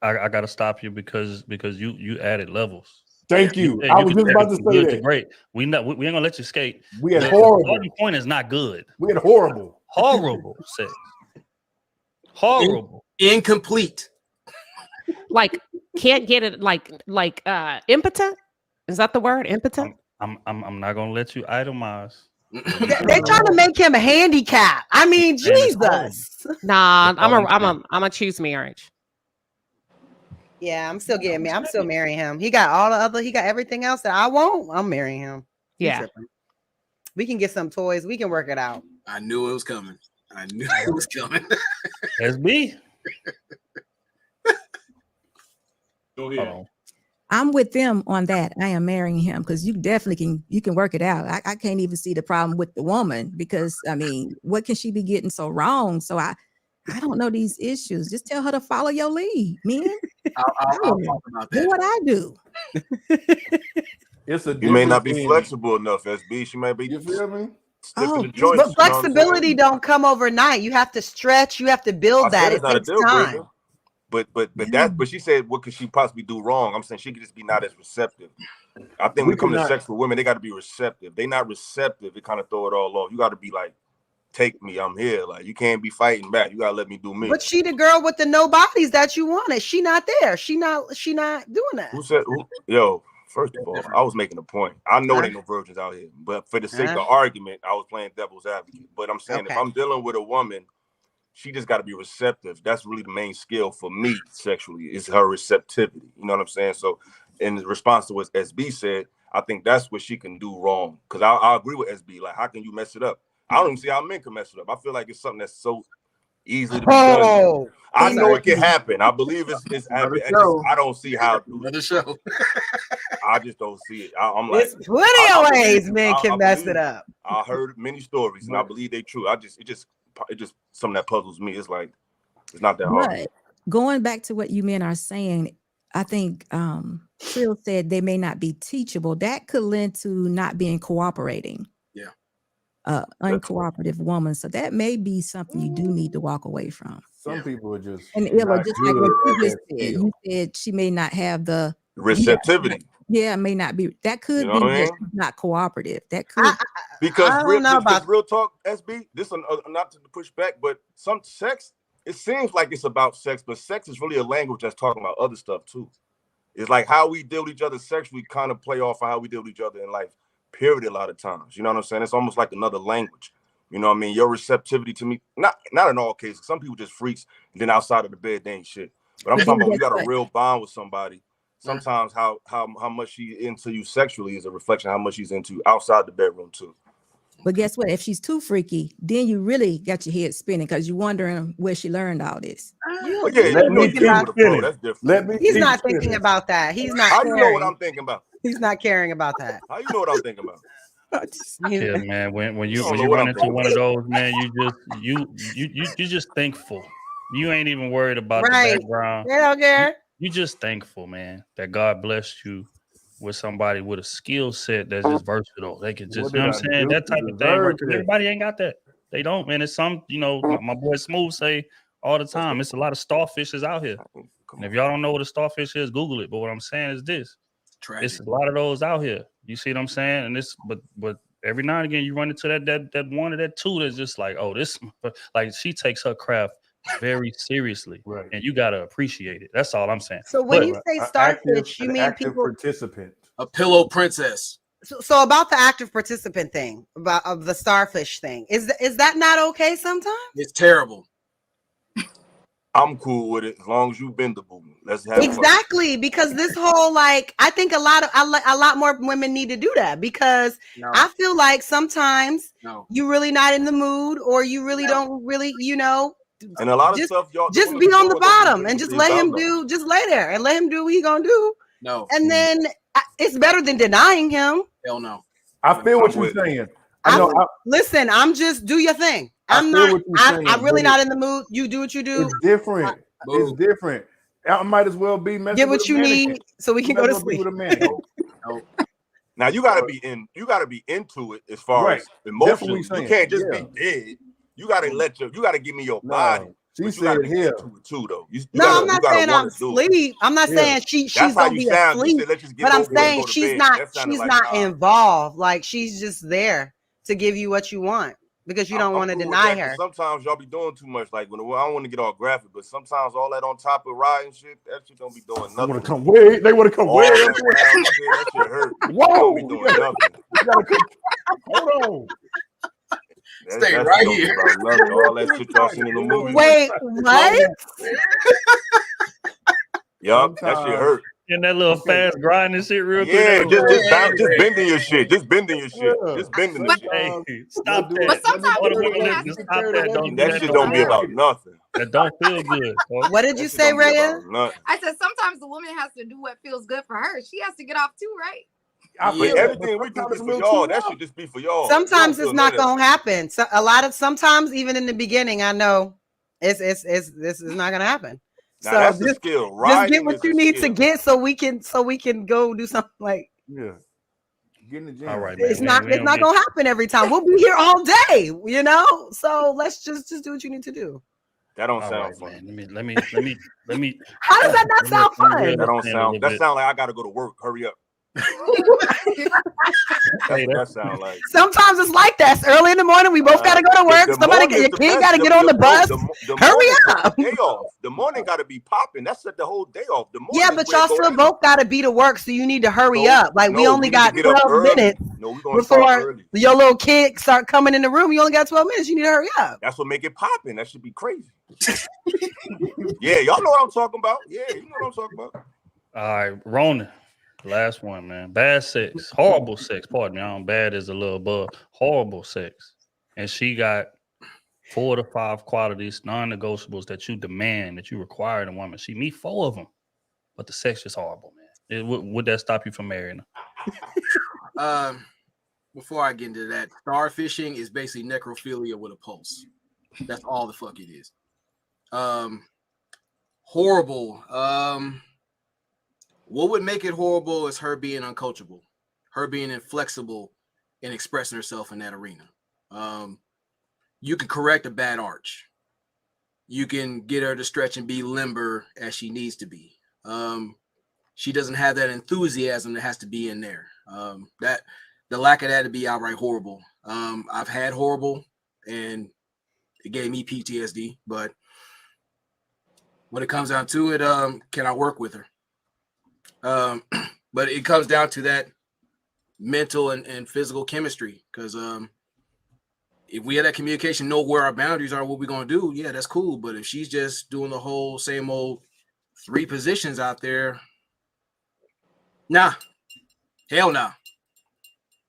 I gotta stop you because you added levels. Thank you. said I you was can just take about it to from say good to that. great. We ain't gonna let you skate. We had The horrible. starting point is not good. We had horrible. Horrible sex. Horrible. Incomplete. Like can't get it. Like impotent. Is that the word? Impotent. I'm not gonna let you itemize. They're trying to make him a handicap. I mean, Jesus. Nah, That's all I'm I'm gonna choose marriage. Yeah, I'm still marrying him. He got he got everything else that I want. I'm marrying him. He Yeah. tripping. We can get some toys. We can work it out. I knew it was coming. I knew it was coming. SB. Go Hold ahead. on. I'm with them on that. I am marrying him because you definitely can work it out. I can't even see the problem with the woman because I mean, what can she be getting so wrong? So I don't know these issues. Just tell her to follow your lead, man. I'll talk about Do that. what I do. It's a You may not be difference in- flexible enough, SB. She might be You feel me? stiff Oh, in the joints. you know But what I'm saying? flexibility don't come overnight. You have to stretch. You have to build I said that. it's It not a takes deal time. breaker. But Yeah. but she said, what could she possibly do wrong? I'm saying she could just be not as receptive. I think when We it comes to cannot- sex with women, they got to be receptive. They not receptive. It kind of throw it all off. You got to be like, take me, I'm here. Like you can't be fighting back. You gotta let me do me. But she the girl with the no bodies that you wanted. She not there. She not doing that. Who said? Yo, first of all, I was making a point. I know there ain't no virgins out here, but for the sake of argument, I was playing devil's advocate. But I'm saying if Okay. I'm dealing with a woman, she just got to be receptive. That's really the main skill for me sexually is her receptivity. You know what I'm saying? So in response to what SB said, I think that's what she can do wrong. Because I agree with SB. Like, how can you mess it up? I don't even see how men can mess it up. I feel like it's something that's so easily to be done. Oh, I know it can happen. I believe it's happening. I don't see how. Another show. I just don't see it. I'm like, there's plenty of ways believe- men I can mess believe- it up. I heard many stories and I believe they true. It just something that puzzles me. It's like it's not that hard. But going back to what you men are saying, I think Trill said they may not be teachable. That could lend to not being cooperating. Yeah. Uncooperative woman. So that may be something you do need to walk away from. Some people are just And Illa, not just like what good you at just that said, skill. you said she may not have the Receptivity. yeah, may not be. That could You know be what I that mean? she's not cooperative. That could. Because I don't know about- real talk, SB, this not to push back, but some sex, it seems like it's about sex, but sex is really a language that's talking about other stuff too. It's like how we deal with each other sexually kind of play off of how we deal with each other in life, period, a lot of times. You know what I'm saying? It's almost like another language. You know what I mean? Your receptivity to me, not in all cases. Some people just freaks, and then outside of the bed, they ain't shit. But I'm talking about you got a real bond with somebody. Sometimes how much she into you sexually is a reflection of how much she's into you outside the bedroom too. But guess what? If she's too freaky, then you really got your head spinning because you're wondering where she learned all this. But yeah, Let you know me you deal with a finish. pro. That's different. Let me He's keep not thinking spinning. about that. He's not How you know caring. what I'm thinking about? He's not caring about that. How you know what I'm thinking about? Yeah, man. When you don't know what run I'm into thinking one of those, man, you just thankful. You ain't even worried about Right. the background. They don't care. You just thankful, man, that God blessed you with somebody with a skill set that's just versatile. They can just, What you know did what I'm I saying? do That to type of thing. deserve Right? 'Cause this? everybody ain't got that. They don't, man. It's some, my boy Smooth say all the time. It's a lot of starfishes out here. And if y'all don't know what a starfish is, Google it. But what I'm saying is this. Tragic. It's a lot of those out here. You see what I'm saying? And this, but every now and again you run into that one or that two that's just like, oh, this, like she takes her craft very seriously, Right. and you gotta appreciate it. That's all I'm saying. So when But- you say An starfish, active- you an mean active people. participant. A pillow princess. So about the active participant thing, of the starfish thing, is that not okay sometimes? It's terrible. I'm cool with it as long as you bend the booty. Let's have fun. Exactly, because this whole I think a lot more women need to do that because No, I feel like sometimes no. you really not in the mood or you really don't really, And a lot of just- stuff, y'all just women be be on the doing that bottom be and just really let him about do, just lay there and let him do what he gonna do. No. And then it's better than denying him. Hell no. I feel what I'm you're with it. saying. I know. Listen, I'm just do your thing. I I'm feel not, what you're saying, I'm really but not in the mood. You do what you do. It's different. It's Boo. different. I might as well be messing Get with what a you mannequin. need so we can Might go as to well be sleep. with a mannequin. Now you gotta be into it as far Right. as That's what emotionally. we You saying. can't just Yeah. be dead. You gotta give me your No, body. she But you gotta said be here. into it too, though. You No, gotta, I'm not you gotta saying I'm want to do it. asleep. I'm not Yeah. saying she's That's how gonna you be sound. You asleep. said, let's just get But I'm over it and saying go to she's bed. not That sounded she's like, not nah. involved. Like she's just there to give you what you want because you don't I'm want to cool with deny that, 'cause her. sometimes y'all be doing too much. Like when I don't want to get all graphic, but sometimes all that on top of riding shit, that shit don't be doing They want nothing. to come way. They want to come All way. that up to it. wild shit, that shit hurt. Whoa! Don't be doing nothing. You gotta come. Hold on. Stay That right shit don't be here. about nothing. All that shit y'all seen in the movies. Wait, what? Yup, that shit Sometimes- hurt. And that little Okay. fast grinding shit real Yeah, quick. just bending your shit. Just bending your shit. Yeah. Just bending the shit. Hey, stop do that. it. But sometimes All the the women woman listen, has to stop do that. it. Don't do That that. shit no don't be more. about nothing. That don't feel good. boy. What did That you shit say, don't be Rhea? about nothing. I said sometimes the woman has to do what feels good for her. She has to get off too, right? I But feel that, everything we do sometimes be it's a for little y'all. too That rough. should just be for y'all. Sometimes You it's don't not feel none of gonna happen. So sometimes even in the beginning, I know this is not gonna happen. Now So that's a just skill. get Riding what is you a need to skill. get so we can go do something like Yeah. Get in the gym. All right, man. it's we not ain't- we it's don't not get- gonna happen every time. We'll be here all day, you know. So let's just do what you need to do. That don't All sound right, fun. man. Let me. How does that not sound let me fun? reel That don't this in a sound. little That bit. sound like I gotta go to work. Hurry up. Hey, That's what that sound like. Sometimes it's like that. It's early in the morning. We both gotta go to work. The Somebody, morning is your the kid best. gotta get on the bus. The Hurry morning sets up. the day off. The morning gotta be popping. That set the whole day off. The morning Yeah, is but where y'all it go still down. both gotta be to work, so you need to hurry No, up. Like we no, only we need to got get up 12 early. minutes No, we're gonna start before early. your little kid start coming in the room. You only got 12 minutes. You need to hurry up. That's what make it popping. That should be crazy. Yeah, y'all know what I'm talking about. Yeah, you know what I'm talking about. All right, Ronan. Last one, man. Bad sex. Horrible sex. Pardon me. I don't bad is a little above. Horrible sex. And she got 4 to 5 qualities, non-negotiables that you demand, that you require in a woman. She meet 4 of them, but the sex is horrible, man. Would that stop you from marrying her? Before I get into that, starfishing is basically necrophilia with a pulse. That's all the fuck it is. Horrible. What would make it horrible is her being uncoachable, her being inflexible and expressing herself in that arena. You can correct a bad arch. You can get her to stretch and be limber as she needs to be. She doesn't have that enthusiasm that has to be in there. That the lack of that to be outright horrible. I've had horrible, and it gave me PTSD. But when it comes down to it, can I work with her? But it comes down to that mental and physical chemistry. Because if we have that communication, know where our boundaries are, what we're gonna do, yeah, that's cool. But if she's just doing the whole same old 3 positions out there, nah, hell no.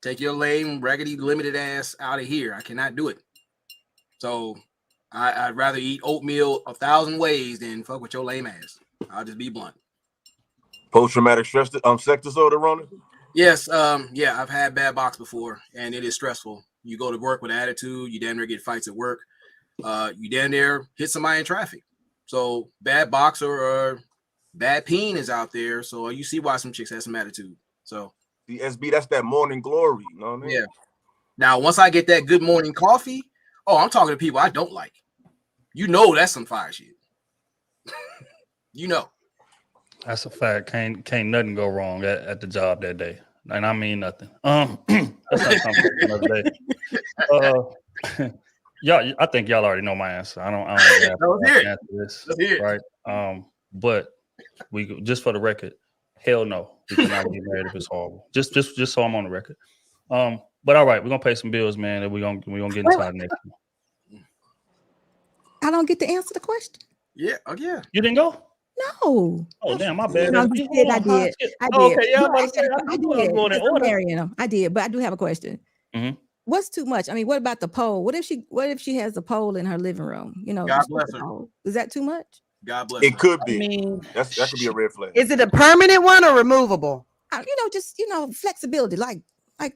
Take your lame, raggedy, limited ass out of here. I cannot do it. So I'd rather eat oatmeal 1,000 ways than fuck with your lame ass. I'll just be blunt. Post-traumatic stress sex disorder, Ronan? Yes, yeah, I've had bad box before, and it is stressful. You go to work with attitude, you damn near get fights at work. You damn near hit somebody in traffic. So bad box or bad peen is out there. So you see why some chicks have some attitude. So The SB, that's that morning glory. You know what I mean? yeah. Now, once I get that good morning coffee, oh, I'm talking to people I don't like. You know that's some fire shit. You know. That's a fact. Can't nothing go wrong at the job that day. And I mean nothing. That's not something for another day. Y'all, I think y'all already know my answer. I don't Let's hear it. answer this, Let's hear it. right? But we just for the record, hell no, we cannot get married if it's horrible. Just so I'm on the record. But all right, we're gonna pay some bills, man, and we're gonna get into our next one. I don't get to answer the question. Yeah. Oh, yeah. You didn't go? No. Oh damn, my bad. No, you did. I did. I did. Oh, okay, yeah, No, I'm about to say, I knew I was going in I'm order. marrying him. I did, but I do have a question. Mhm. What's too much? I mean, what about the pole? What if she has a pole in her living room? You know, God just bless the her. pole. Is that too much? God bless It her. could I be. mean, That could be a red flag. Is it a permanent one or removable? Just flexibility, like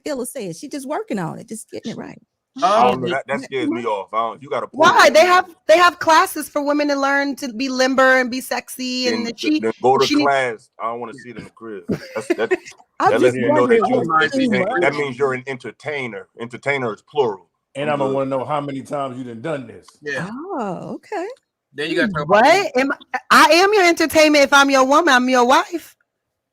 Illa said. She just working on it, just getting it right. That scares me off. You got to. Why? They have classes for women to learn to be limber and be sexy and then go to class. I don't want to see it in the crib. That lets me know that means you're an entertainer. Entertainer is plural. And I'm gonna want to know how many times you done this. Yeah. Oh, okay. Then you got to what? I am your entertainment. If I'm your woman, I'm your wife.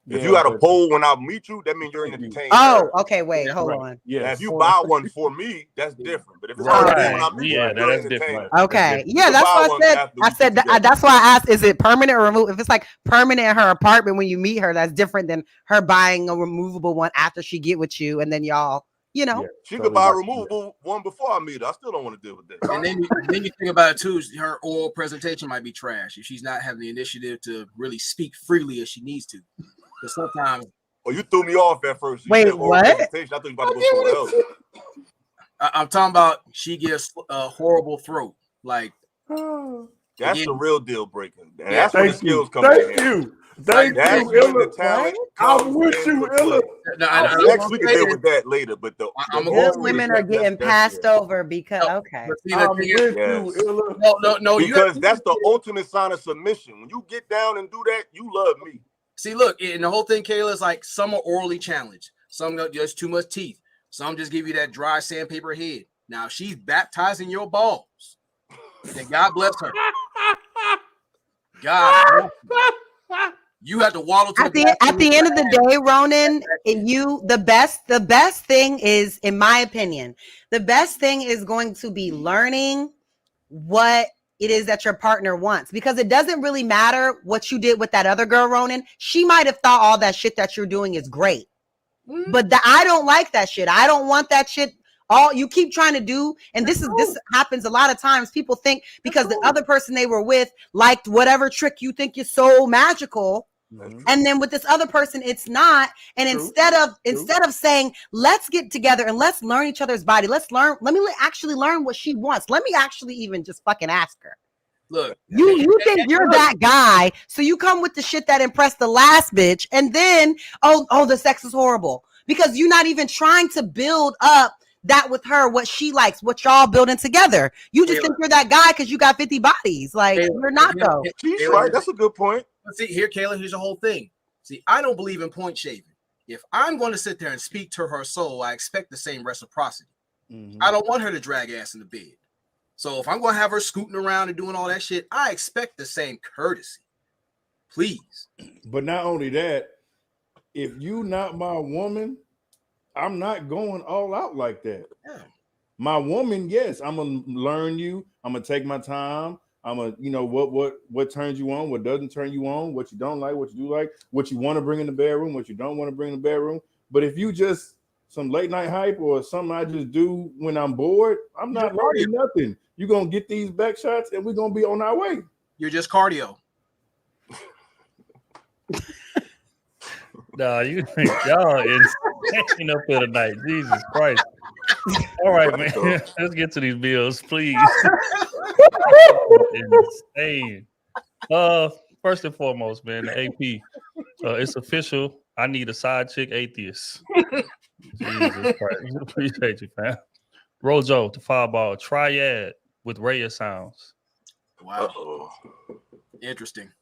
If you got a pole when I meet you, that means you're an entertainer. Oh, okay. Wait, hold on. Yeah. Now, if you buy one for me, that's different. But if it's when I meet you, you're an entertainer. Okay. Yeah, that's what I said. That's why I asked, is it permanent or removed? If it's like permanent in her apartment when you meet her, that's different than her buying a removable one after she get with you, and then y'all, you know. Yeah, she could buy a removable one before I meet her. I still don't want to deal with that. And then you think about it too. Her oral presentation might be trash if she's not having the initiative to really speak freely as she needs to. But sometimes. Oh, you threw me off at first. Wait, what? I thought you were about to go somewhere else. I'm talking about she gives a horrible throat. Like that's the real deal breaker. And that's where the skills come in. Thank you, the talent. I'm with you, Illa. Next we can deal with that later. But most women are getting passed over because okay. I'm with you, Illa. No, because that's the ultimate sign of submission. When you get down and do that, you love me. See, look, and the whole thing, Kayla, is like some are orally challenged. Some got just too much teeth. Some just give you that dry sandpaper head. Now, she's baptizing your balls. And God bless her. God bless her. You have to waddle to at the end of the day, Ronan, the best thing is, in my opinion, the best thing is going to be learning what it is that your partner wants, because it doesn't really matter what you did with that other girl, Ronan. She might have thought all that shit that you're doing is great, but I don't like that shit. I don't want that shit. All you keep trying to do, and this happens a lot of times. People think because the other person they were with liked whatever trick you think is so magical. And then with this other person, it's not. And instead of saying, let's get together and let's learn each other's body. Let me actually learn what she wants. Let me actually even just fucking ask her. Look, you think you're that guy, so you come with the shit that impressed the last bitch, and then the sex is horrible because you're not even trying to build up that with her, what she likes, what y'all building together. You just think you're that guy because you got 50 bodies. Like you're not though. She's right. That's a good point. See, Kayla, here's the whole thing. See, I don't believe in point shaving. If I'm going to sit there and speak to her soul, I expect the same reciprocity. I don't want her to drag ass in the bed. So if I'm going to have her scooting around and doing all that shit, I expect the same courtesy. Please. But not only that, if you not my woman, I'm not going all out like that. Yeah. My woman, yes, I'm gonna learn you. I'm gonna take my time. I'm gonna, what turns you on, what doesn't turn you on, what you don't like, what you do like, what you want to bring in the bedroom, what you don't want to bring in the bedroom. But if you just some late night hype or something I just do when I'm bored, I'm not learning nothing. You're gonna get these back shots and we're gonna be on our way. You're just cardio. Nah, y'all insane up here tonight. Jesus Christ. All right, man. Let's get to these bills, please. Insane. First and foremost, man, the AP. It's official. I need a side chick atheist. Jesus Christ. Appreciate you, fam. Rojo, the fireball, triad with Raya sounds. Wow. Interesting.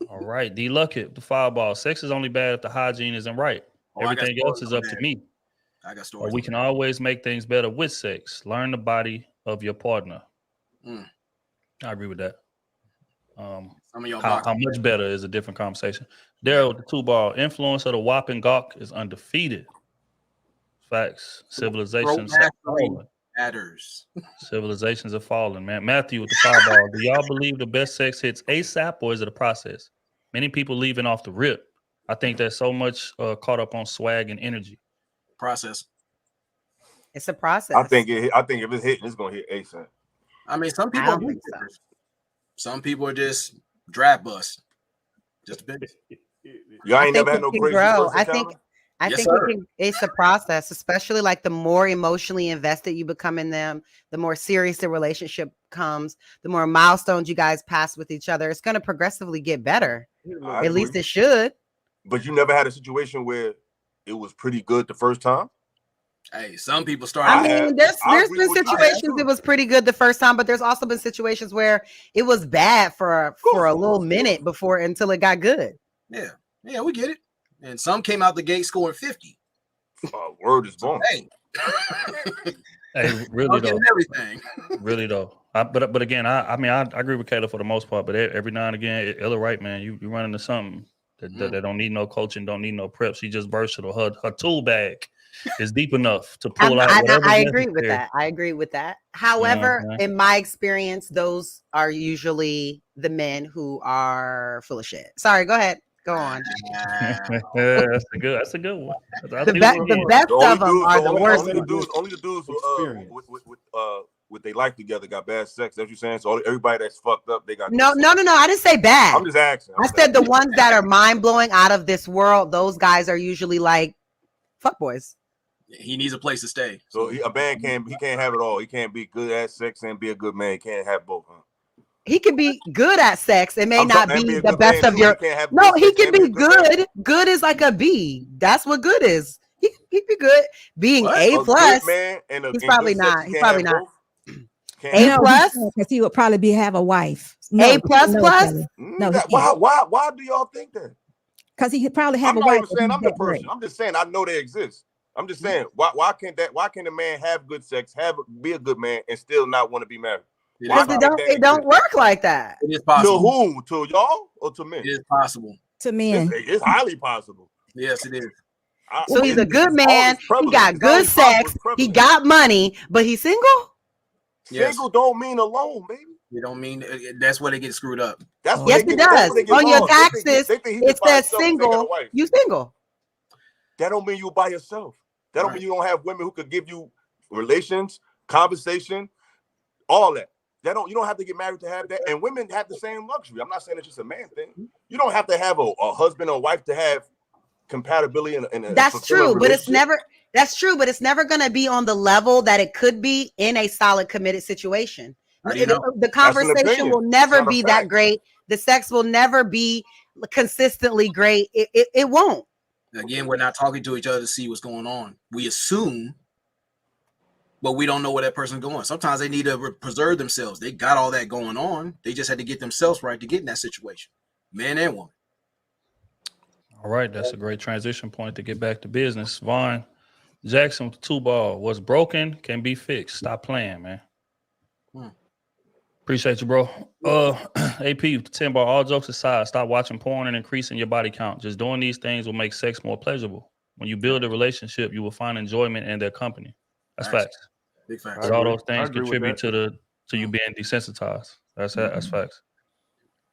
All right. D Luckett, the fireball. Sex is only bad if the hygiene isn't right. Everything else is up to me. I got stories. We can always make things better with sex. Learn the body of your partner. I agree with that. Some of y'all how much better is a different conversation. Daryl, the two ball. Influence of the whopping gawk is undefeated. Facts. Civilizations are falling. Matters. Civilizations are falling, man. Matthew with the fireball. Do y'all believe the best sex hits ASAP or is it a process? Many people leaving off the rip. I think there's so much caught up on swag and energy. Process. It's a process. I think if it's hitting, it's gonna hit ASAP. I mean, some people are some people are just drag bust. Just a bit. Y'all ain't never had no crazy. I think it's a process, especially like the more emotionally invested you become in them, the more serious the relationship comes, the more milestones you guys pass with each other. It's going to progressively get better. At least it should. But you never had a situation where it was pretty good the first time? Hey, some people I start. mean, there's I there's agree been with you. situations it was pretty good the first time, but there's also been situations where it was bad for a little minute before until it got good. Yeah, we get it. And some came out the gate scoring 50. Word is born. Hey, Hey, really I'm getting though. everything. Really though. But again, I mean, I agree with Kayla for the most part. But every now and again, Ella right, man, you run into something that don't need no coaching, don't need no prep. She just versatile. Her tool bag is deep enough to pull out whatever. I agree with that. I agree with that. However, Yeah. in my experience, those are usually the men who are full of shit. Sorry, go ahead. Go on. That's a good one. The best of them are the worst. Only the dudes who with their life together got bad sex. That's what you're saying. So everybody that's fucked up, they got No. I didn't say bad. I'm just asking. I said the ones that are mind blowing out of this world. Those guys are usually like fuckboys. He needs a place to stay. So a man can't have it all. He can't be good at sex and be a good man. He can't have both. Huh? He can be good at sex. It may not be the best of your. No, he can be good. Good is like a B. That's what good is. He be good. Being A plus. He's probably not. He's probably not. A plus, because he would probably have a wife. A plus plus. No, why do y'all think that? Because he could probably have I'm a not wife. even saying I'm the person. I'm just saying I know they exist. I'm just saying why can't a man have good sex, be a good man, and still not want to be married? Because it don't work like that. It is possible. To whom? To y'all or to men? It is possible. To men. It's highly possible. Yes, it is. So he's a good man. He got good sex. He got money, but he's single. Single don't mean alone, baby. You don't mean that's where they get screwed up. That's yes, it does. On your taxes, it says single. You single. That don't mean you by yourself. That don't mean you don't have women who could give you relations, conversation, all that. You don't have to get married to have that. And women have the same luxury. I'm not saying it's just a man thing. You don't have to have a husband or wife to have compatibility in a that's true, but it's never going to be on the level that it could be in a solid committed situation. The conversation will never be that great. The sex will never be consistently great. It won't. Again, we're not talking to each other to see what's going on. We assume, but we don't know where that person's going. Sometimes they need to preserve themselves. They got all that going on. They just had to get themselves right to get in that situation, man and woman. All right, that's a great transition point to get back to business. Vaughn Jackson, 2-ball. What's broken can be fixed. Stop playing, man. Appreciate you, bro. AP, 10-ball. All jokes aside, stop watching porn and increasing your body count. Just doing these things will make sex more pleasurable. When you build a relationship, you will find enjoyment in their company. That's facts. Big facts. But all those things contribute to you being desensitized. That's facts.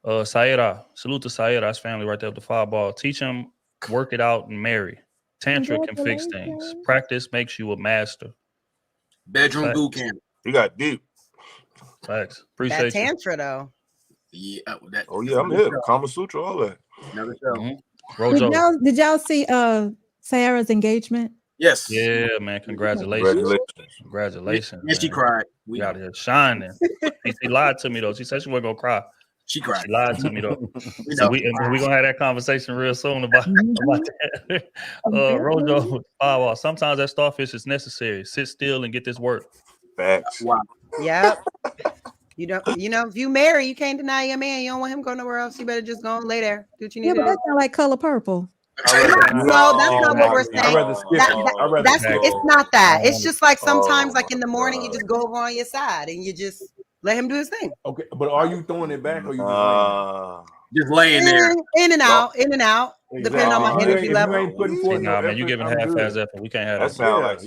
Saira, salute to Saira's family right there with the 5-ball. Teach him, work it out, and marry. Tantra can fix things. Practice makes you a master. Bedroom boot camp. You got deep. Facts. Appreciate that Tantra though. Yeah. I'm here. Kama Sutra, all that. Did y'all see Sarah's engagement? Yes. Yeah, man. Congratulations. Congratulations. And she cried. We out here shining. She lied to me though. She said she wasn't gonna cry. She cried. She lied to me though. So we're gonna have that conversation real soon about that. Rojo, sometimes that starfish is necessary. Sit still and get this work. Facts. Wow. Yep. If you marry, you can't deny your man. You don't want him going nowhere else. You better just go and lay there. Do what you need to do. But that sounds like Color Purple. No, that's not what we're saying. It's not that. It's just like sometimes, like in the morning, you just go over on your side and you just let him do his thing. Okay, but are you throwing it back or you just laying there? In and out, depending on my energy level. Nah, man, you giving half-ass effort. We can't have that.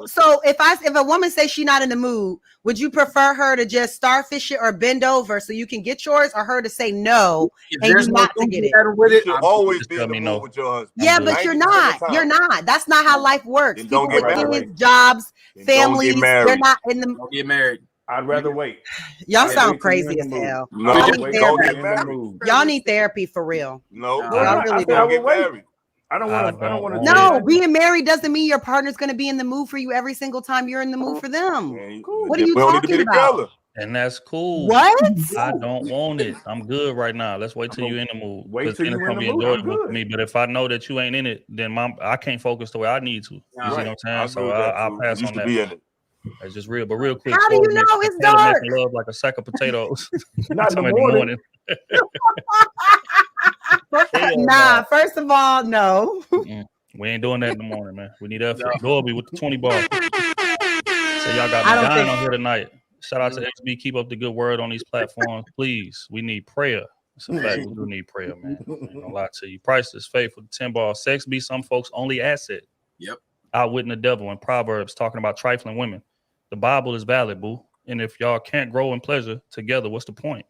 So if a woman says she's not in the mood, would you prefer her to just starfish it or bend over so you can get yours, or her to say no and you not to get it? You should always be in the mood with your husband. Yeah, but you're not. You're not. That's not how life works. People with kids, jobs, families, they're not in the. Don't get married. I'd rather wait. Y'all sound crazy as hell. Y'all need therapy for real. No, y'all really don't get married. I don't want to. No, being married doesn't mean your partner's going to be in the mood for you every single time you're in the mood for them. What are you talking about? And that's cool. What? I don't want it. I'm good right now. Let's wait till you're in the mood. Wait 'Cause till then you it's in gonna the be mood. I'm enjoyable for good. me. But if I know that you ain't in it, then I can't focus the way I need to. You see what I'm saying? I So agree with that, I'll too. pass Used on to that. be in it. It's just real. But real quick, How do you know it's dark? making love like a sack of potatoes. Not in the Talking about morning. Hell Nah, no. first of all, no. Mm-mm. We ain't doing that in the morning, man. We need effort. Dolby with the 20 ball. So y'all got I me don't dying think- on here tonight. Shout out to XB. Keep up the good word on these platforms, please. We need prayer. It's a fact. We do need prayer, man. I ain't gonna lie to you. Price is faithful. 10 ball. Sex be some folks' only asset. Yep. Outwitting the devil in Proverbs, talking about trifling women. The Bible is valid, boo. And if y'all can't grow in pleasure together, what's the point?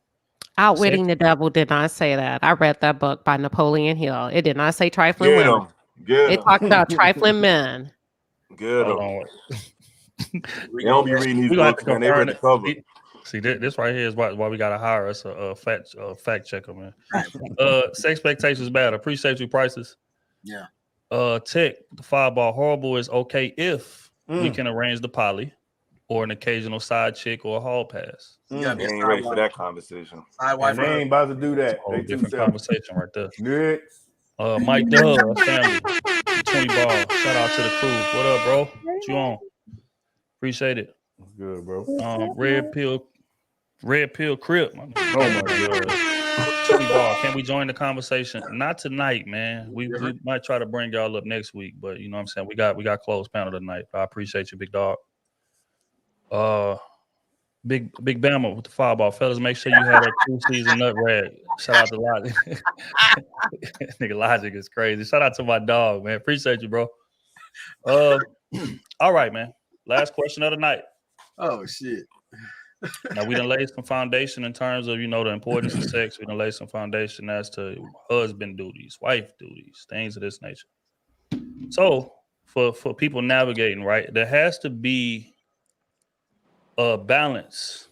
Outwitting the Devil did not say that. I read that book by Napoleon Hill. It did not say trifling Get women. him. Get It him. talked about trifling men. Get Hold him. on. They don't be reading these We gonna have books, to man. They confirm read the it. cover. See, this right here is why we gotta hire us a fact checker, man. Sexpectations bad. Appreciate you, prices. Yeah. Tech, the 5-ball horrible is okay if we can arrange the poly or an occasional side chick or a hall pass. You gotta They be a ain't side ready for wife. that conversation. Side wife. And they ain't about to do that. Whole They too different selfish. conversation right there. Next. Mike Dub, family, 20 ball. Shout out to the crew. What up, bro? What you on? Appreciate it. That's good, bro. Red pill crip. Oh my God. 20 ball. Can we join the conversation? Not tonight, man. We might try to bring y'all up next week, but you know what I'm saying? We got closed panel tonight. I appreciate you, big dog. Big Bama with the 5-ball. Fellas, make sure you have that 2-season nut rag. Shout out to Logic. Nigga, Logic is crazy. Shout out to my dog, man. Appreciate you, bro. All right, man. Last question of the night. Oh shit. Now we done laid some foundation in terms of, you know, the importance of sex. We done laid some foundation as to husband duties, wife duties, things of this nature. So for people navigating, right, there has to be a balance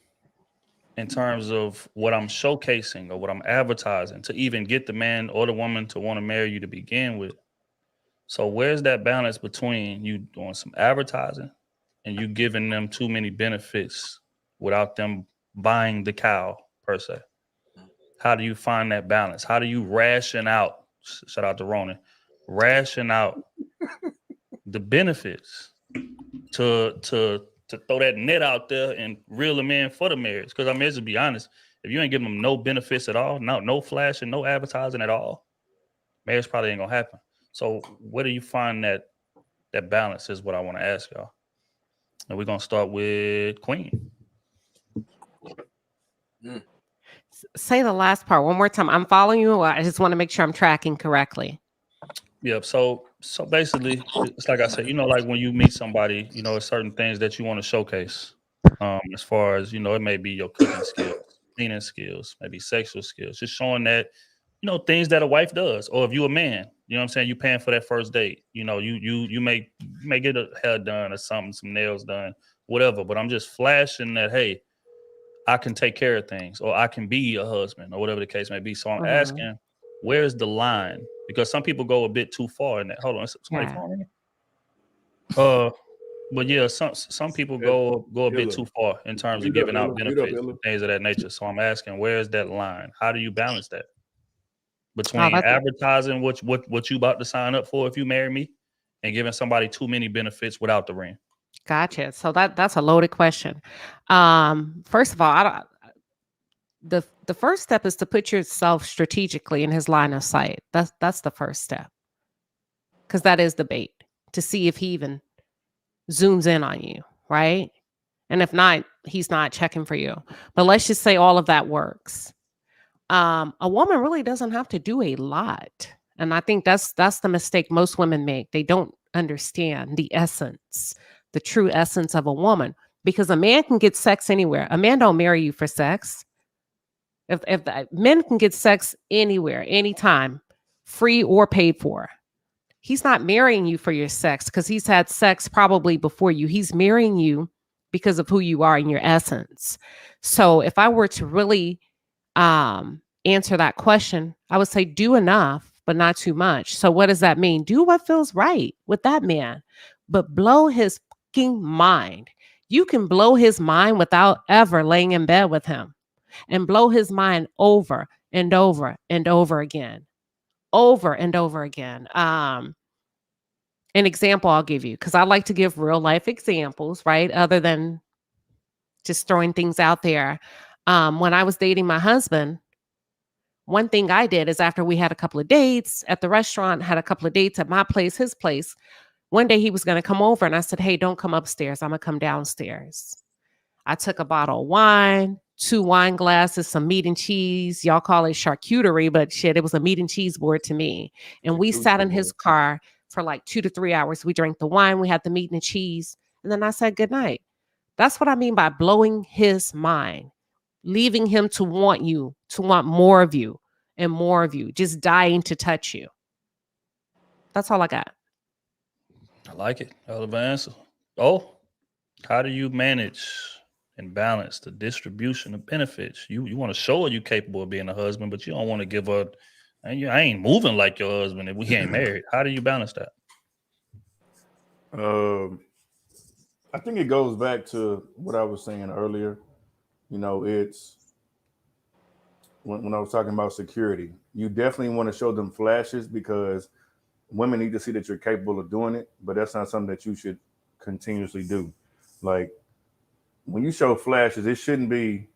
in terms of what I'm showcasing or what I'm advertising to even get the man or the woman to want to marry you to begin with. So where's that balance between you doing some advertising and you giving them too many benefits without them buying the cow per se? How do you find that balance? How do you ration out? Shout out to Ronan. Ration out the benefits to throw that net out there and reel them in for the marriage. Because I mean, to be honest, if you ain't giving them no benefits at all, no flashing, no advertising at all, marriage probably ain't gonna happen. So where do you find that balance is what I want to ask y'all. And we're gonna start with Queen. Say the last part one more time. I'm following you. I just want to make sure I'm tracking correctly. Yep. So basically, it's like I said, you know, like when you meet somebody, you know, there's certain things that you want to showcase. As far as, you know, it may be your cooking skills, cleaning skills, maybe sexual skills, just showing that, you know, things that a wife does. Or if you a man, you know what I'm saying, you paying for that first date. You know, you may get a hair done or something, some nails done, whatever. But I'm just flashing that, hey, I can take care of things, or I can be a husband, or whatever the case may be. So I'm asking, where's the line? Because some people go a bit too far in that. Hold on, somebody phone me? But yeah, some people go a bit too far in terms of giving out benefits, things of that nature. So I'm asking, where's that line? How do you balance that between advertising what you about to sign up for if you marry me, and giving somebody too many benefits without the ring? Gotcha. So that's a loaded question. First of all, the first step is to put yourself strategically in his line of sight. That's the first step, because that is the bait to see if he even zooms in on you, right? And if not, he's not checking for you. But let's just say all of that works. A woman really doesn't have to do a lot, and I think that's the mistake most women make. They don't understand the essence, the true essence of a woman, because a man can get sex anywhere. A man don't marry you for sex. If men can get sex anywhere, anytime, free or paid for, he's not marrying you for your sex because he's had sex probably before you. He's marrying you because of who you are in your essence. So if I were to really answer that question, I would say do enough, but not too much. So what does that mean? Do what feels right with that man, but blow his fucking mind. You can blow his mind without ever laying in bed with him, and blow his mind over and over and over again. Over and over again. An example I'll give you, because I like to give real life examples, right? Other than just throwing things out there. When I was dating my husband, one thing I did is after we had a couple of dates at the restaurant, had a couple of dates at my place, his place, one day he was going to come over and I said, hey, don't come upstairs. I'm going to come downstairs. I took a bottle of wine, 2 wine glasses, some meat and cheese. Y'all call it charcuterie, but shit, it was a meat and cheese board to me. And we sat in his car for like 2 to 3 hours. We drank the wine, we had the meat and the cheese. And then I said, good night. That's what I mean by blowing his mind, leaving him to want you, to want more of you and more of you, just dying to touch you. That's all I got. I like it. Hell of an answer. Oh, how do you manage and balance the distribution of benefits? You want to show her you capable of being a husband, but you don't want to give her, I ain't moving like your husband if we ain't married. How do you balance that? I think it goes back to what I was saying earlier. You know, it's when I was talking about security, you definitely want to show them flashes because women need to see that you're capable of doing it, but that's not something that you should continuously do. Like when you show flashes, it shouldn't be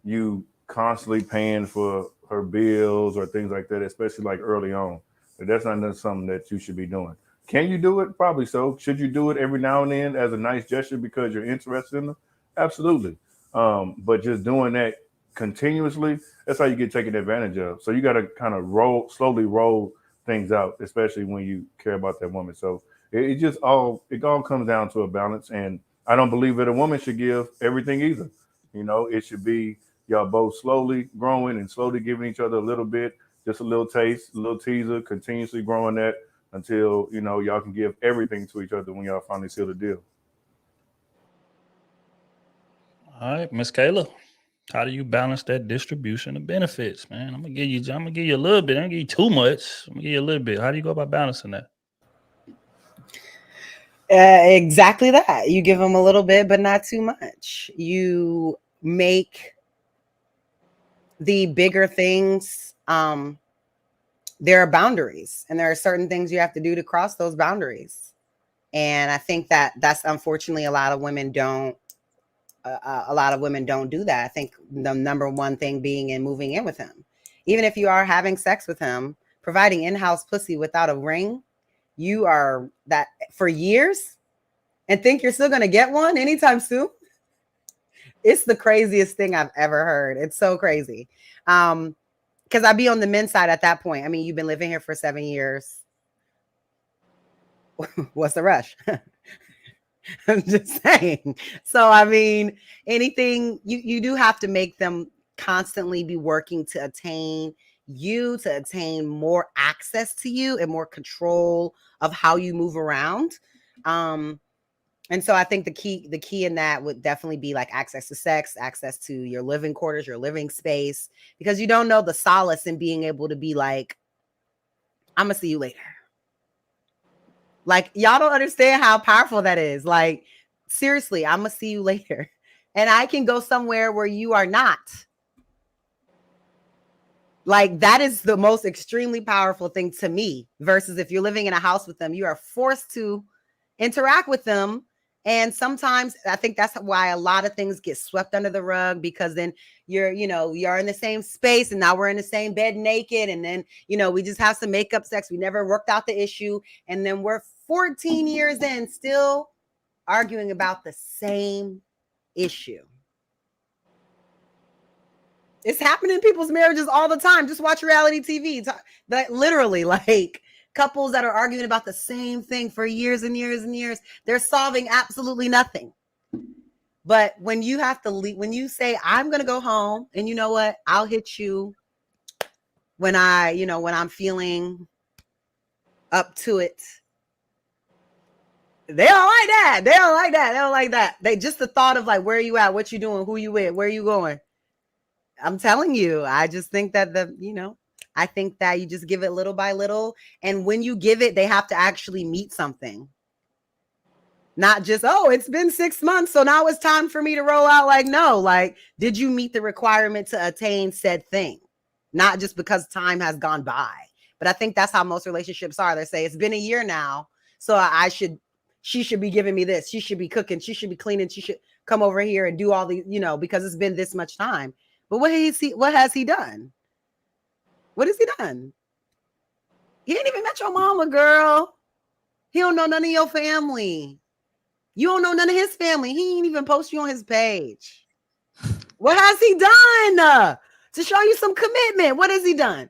you constantly paying for her bills or things like that, especially like early on. But that's not something that you should be doing. Can you do it? Probably so. Should you do it every now and then as a nice gesture because you're interested in them? Absolutely. But just doing that continuously, that's how you get taken advantage of. So you got to kind of slowly roll things out, especially when you care about that woman. So it all comes down to a balance. And I don't believe that a woman should give everything either. You know, it should be y'all both slowly growing and slowly giving each other a little bit, just a little taste, a little teaser, continuously growing that until, you know, y'all can give everything to each other when y'all finally seal the deal. All right, Miss Kayla, how do you balance that distribution of benefits, man? I'm gonna give you a little bit. I'm gonna give you too much. I'm gonna give you a little bit. How do you go about balancing that? Exactly that. You give them a little bit, but not too much. You make the bigger things. There are boundaries, and there are certain things you have to do to cross those boundaries. And I think that that's unfortunately a lot of women don't. A lot of women don't do that. I think the number one thing being in moving in with him, even if you are having sex with him, providing in-house pussy without a ring, you are that for years and think you're still going to get one anytime soon. It's the craziest thing I've ever heard. It's so crazy. Because I'd be on the men's side at that point. I mean, you've been living here for 7 years. What's the rush? I'm just saying. So, I mean, anything you do have to make them constantly be working to attain more access to you and more control of how you move around. And so I think the key in that would definitely be like access to sex, access to your living quarters, your living space, because you don't know the solace in being able to be like, I'm gonna see you later. Like, y'all don't understand how powerful that is. Like, seriously, I'm gonna see you later. And I can go somewhere where you are not. Like, that is the most extremely powerful thing to me, versus if you're living in a house with them, you are forced to interact with them. And sometimes I think that's why a lot of things get swept under the rug, because then you're in the same space and now we're in the same bed naked. And then, we just have some makeup sex. We never worked out the issue. And then we're 14 years in still arguing about the same issue. It's happening in people's marriages all the time. Just watch reality TV. That literally, like, couples that are arguing about the same thing for years and years and years, they're solving absolutely nothing. But when you have to leave, when you say, I'm going to go home, and you know what, I'll hit you when I'm feeling up to it. They don't like that. They don't like that. They don't like that. They just the thought of like, where are you at? What you doing? Who you with? Where you going? I'm telling you, I just think that I think that you just give it little by little. And when you give it, they have to actually meet something. Not just, oh, it's been 6 months, so now it's time for me to roll out. Like, no, like, did you meet the requirement to attain said thing? Not just because time has gone by. But I think that's how most relationships are. They say it's been a year now, so she should be giving me this. She should be cooking. She should be cleaning. She should come over here and do all these, because it's been this much time. But what has he done? What has he done? He ain't even met your mama, girl. He don't know none of your family. You don't know none of his family. He ain't even post you on his page. What has he done to show you some commitment? What has he done?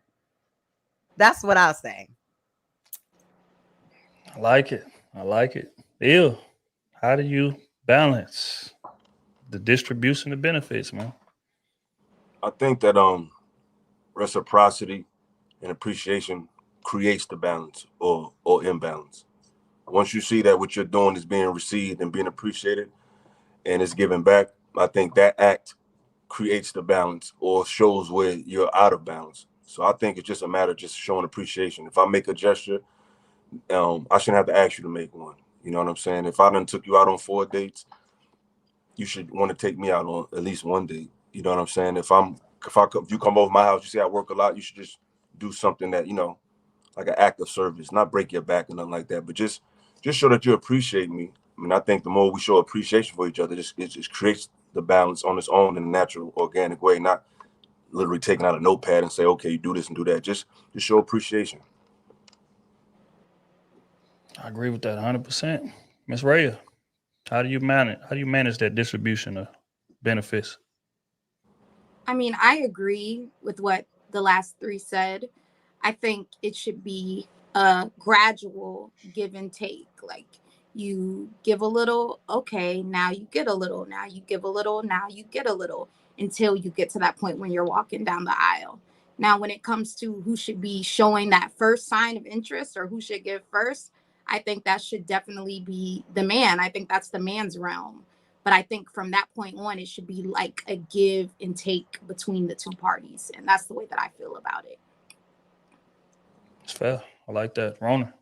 That's what I'll say. I like it. I like it. Ew. How do you balance the distribution of benefits, man? I think that reciprocity and appreciation creates the balance or imbalance. Once you see that what you're doing is being received and being appreciated and it's given back, I think that act creates the balance or shows where you're out of balance. So I think it's just a matter of just showing appreciation. If I make a gesture, I shouldn't have to ask you to make one. You know what I'm saying? If I done took you out on 4 dates, you should want to take me out on at least 1 date. You know what I'm saying? If you come over my house, you see I work a lot, you should just do something that, like an act of service, not break your back or nothing like that, but just show that you appreciate me. I mean, I think the more we show appreciation for each other, it just creates the balance on its own in a natural, organic way, not literally taking out a notepad and say, okay, you do this and do that. Just show appreciation. I agree with that 100%. Ms. Rhea, how do you manage that distribution of benefits? I mean, I agree with what the last three said. I think it should be a gradual give and take. Like, you give a little, okay, now you get a little, now you give a little, now you get a little, until you get to that point when you're walking down the aisle. Now, when it comes to who should be showing that first sign of interest or who should give first, I think that should definitely be the man. I think that's the man's realm. But I think from that point on, it should be like a give and take between the two parties. And that's the way that I feel about it. It's fair. I like that. Rona,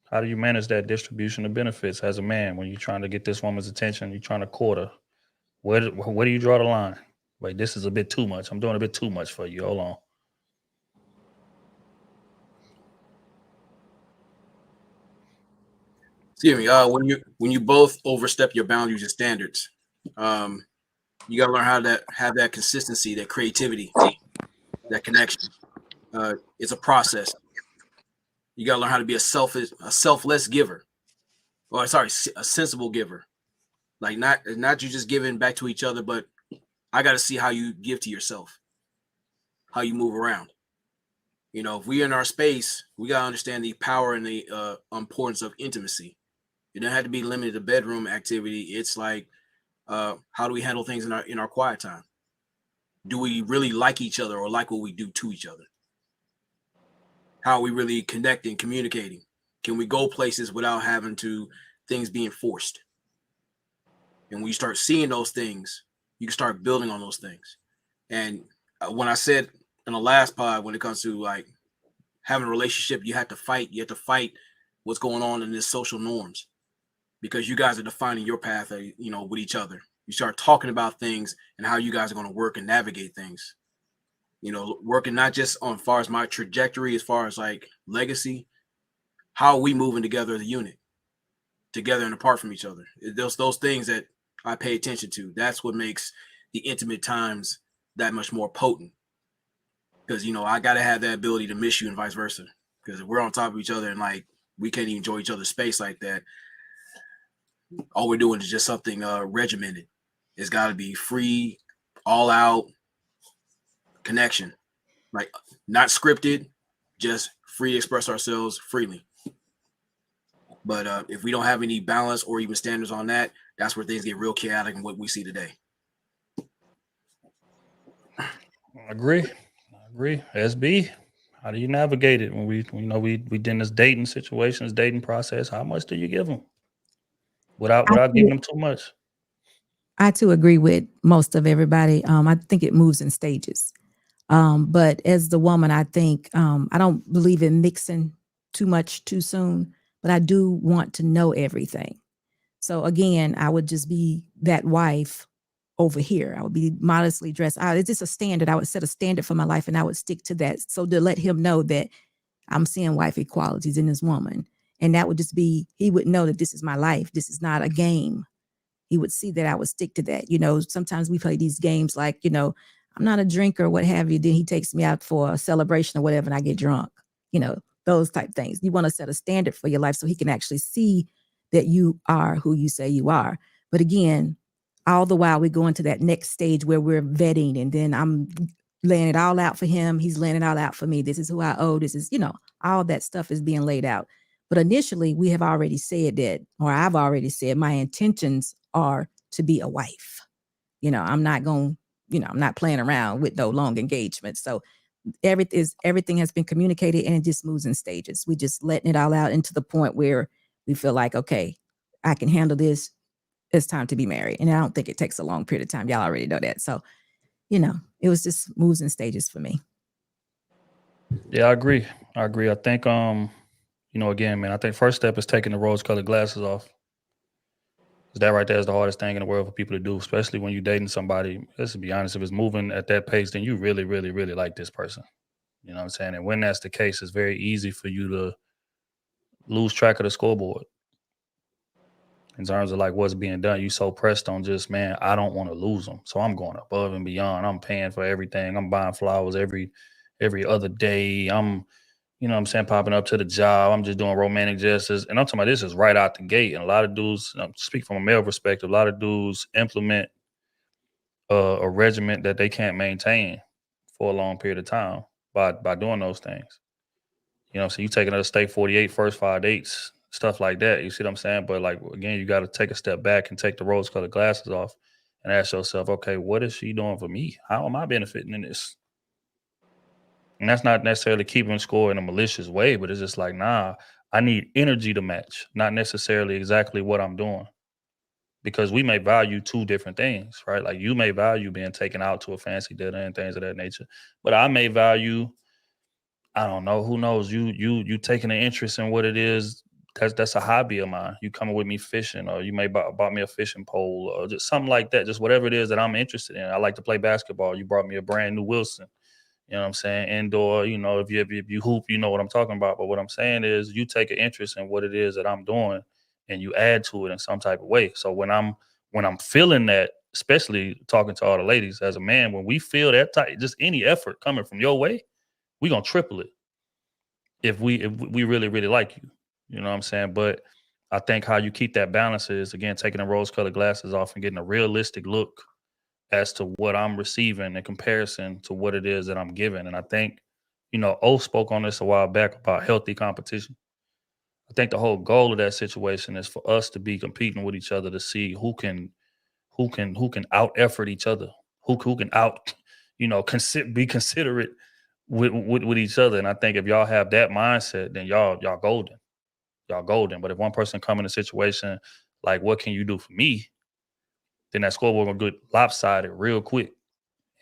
how do you manage that distribution of benefits as a man when you're trying to get this woman's attention? You're trying to court her. Where do you draw the line? Wait, this is a bit too much. I'm doing a bit too much for you. Hold on. Excuse me. When you both overstep your boundaries and standards, you gotta learn how to have that consistency, that creativity, that connection. It's a process. You gotta learn how to be a selfless giver, or sorry, a sensible giver. Like not you just giving back to each other, but I gotta see how you give to yourself, how you move around. If we're in our space, we gotta understand the power and the importance of intimacy. It doesn't have to be limited to bedroom activity. It's like, how do we handle things in our quiet time? Do we really like each other or like what we do to each other? How are we really connecting, communicating? Can we go places without having things being forced? And when you start seeing those things, you can start building on those things. And when I said in the last pod, when it comes to like having a relationship, you have to fight what's going on in this social norms, because you guys are defining your path, with each other. You start talking about things and how you guys are going to work and navigate things. Working not just on far as my trajectory, as far as like legacy, how are we moving together as a unit, together and apart from each other? Those things that I pay attention to. That's what makes the intimate times that much more potent. Because, I got to have that ability to miss you and vice versa. Because if we're on top of each other and like we can't even enjoy each other's space like that, all we're doing is just something regimented. It's got to be free, all out connection, like not scripted, just free to express ourselves freely. But if we don't have any balance or even standards on that, that's where things get real chaotic and what we see today. I agree. SB, how do you navigate it when we in this dating situations, dating process? How much do you give them without giving them too much? I too agree with most of everybody. I think it moves in stages. But as the woman, I think I don't believe in mixing too much too soon, but I do want to know everything. So again, I would just be that wife over here. I would be modestly dressed. It's just a standard. I would set a standard for my life and I would stick to that. So to let him know that I'm seeing wifey qualities in this woman. And that would just be, he would know that this is my life. This is not a game. He would see that I would stick to that. You know, sometimes we play these games like, you know, I'm not a drinker or what have you. Then he takes me out for a celebration or whatever and I get drunk. You know, those type things. You want to set a standard for your life so he can actually see that you are who you say you are. But again, all the while we go into that next stage where we're vetting, and then I'm laying it all out for him. He's laying it all out for me. This is who I owe. This is, you know, all that stuff is being laid out. But initially we have already said that, or I've already said my intentions are to be a wife. You know, I'm not going, you know, I'm not playing around with no long engagement. So everything has been communicated and it just moves in stages. We just letting it all out into the point where we feel like, okay, I can handle this. It's time to be married. And I don't think it takes a long period of time. Y'all already know that. So, you know, it was just moves in stages for me. Yeah, I agree. I think, you know, again, man, I think first step is taking the rose-colored glasses off. That right there is the hardest thing in the world for people to do, especially when you're dating somebody. Let's be honest, if it's moving at that pace, then you really, really, really like this person. You know what I'm saying? And when that's the case, it's very easy for you to lose track of the scoreboard in terms of like what's being done. You so pressed on just, man, I don't want to lose them. So I'm going above and beyond. I'm paying for everything. I'm buying flowers every other day. I'm, you know what I'm saying, popping up to the job. I'm just doing romantic gestures. And I'm talking about this is right out the gate. And a lot of dudes, speak from a male perspective, a lot of dudes implement a regimen that they can't maintain for a long period of time by doing those things. You know, so you take another state 48, first 5 dates, stuff like that. You see what I'm saying? But like, again, you got to take a step back and take the rose-colored glasses off and ask yourself, okay, what is she doing for me? How am I benefiting in this? And that's not necessarily keeping score in a malicious way, but it's just like, nah, I need energy to match, not necessarily exactly what I'm doing. Because we may value two different things, right? Like you may value being taken out to a fancy dinner and things of that nature, but I may value, I don't know, who knows, you taking an interest in what it is. That's a hobby of mine. You coming with me fishing, or you may bought me a fishing pole, or just something like that. Just whatever it is that I'm interested in. I like to play basketball. You brought me a brand new Wilson. You know what I'm saying? Indoor, you know, if you hoop, you know what I'm talking about. But what I'm saying is you take an interest in what it is that I'm doing and you add to it in some type of way. So when I'm feeling that, especially talking to all the ladies as a man, when we feel that type, just any effort coming from your way, we're gonna triple it if we really, really like you. You know what I'm saying? But I think how you keep that balance is, again, taking the rose-colored glasses off and getting a realistic look as to what I'm receiving in comparison to what it is that I'm giving. And I think, you know, O spoke on this a while back about healthy competition. I think the whole goal of that situation is for us to be competing with each other to see who can out effort each other, who can out, you know, be considerate with each other. And I think if y'all have that mindset, then y'all golden. Y'all golden. But if one person come in a situation like, what can you do for me? Then that scoreboard gonna get lopsided real quick.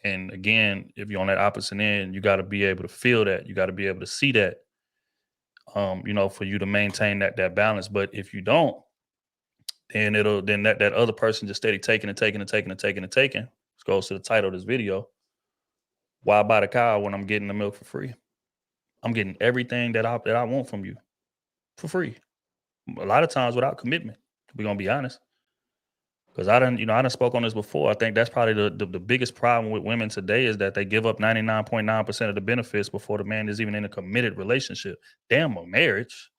And again, if you're on that opposite end, you got to be able to feel that. You got to be able to see that, you know, for you to maintain that balance. But if you don't, then that other person just steady taking. This goes to the title of this video. Why buy the cow when I'm getting the milk for free? I'm getting everything that I want from you for free. A lot of times without commitment. We're gonna be honest. Because I done spoke on this before. I think that's probably the biggest problem with women today is that they give up 99.9% of the benefits before the man is even in a committed relationship. Damn, a marriage.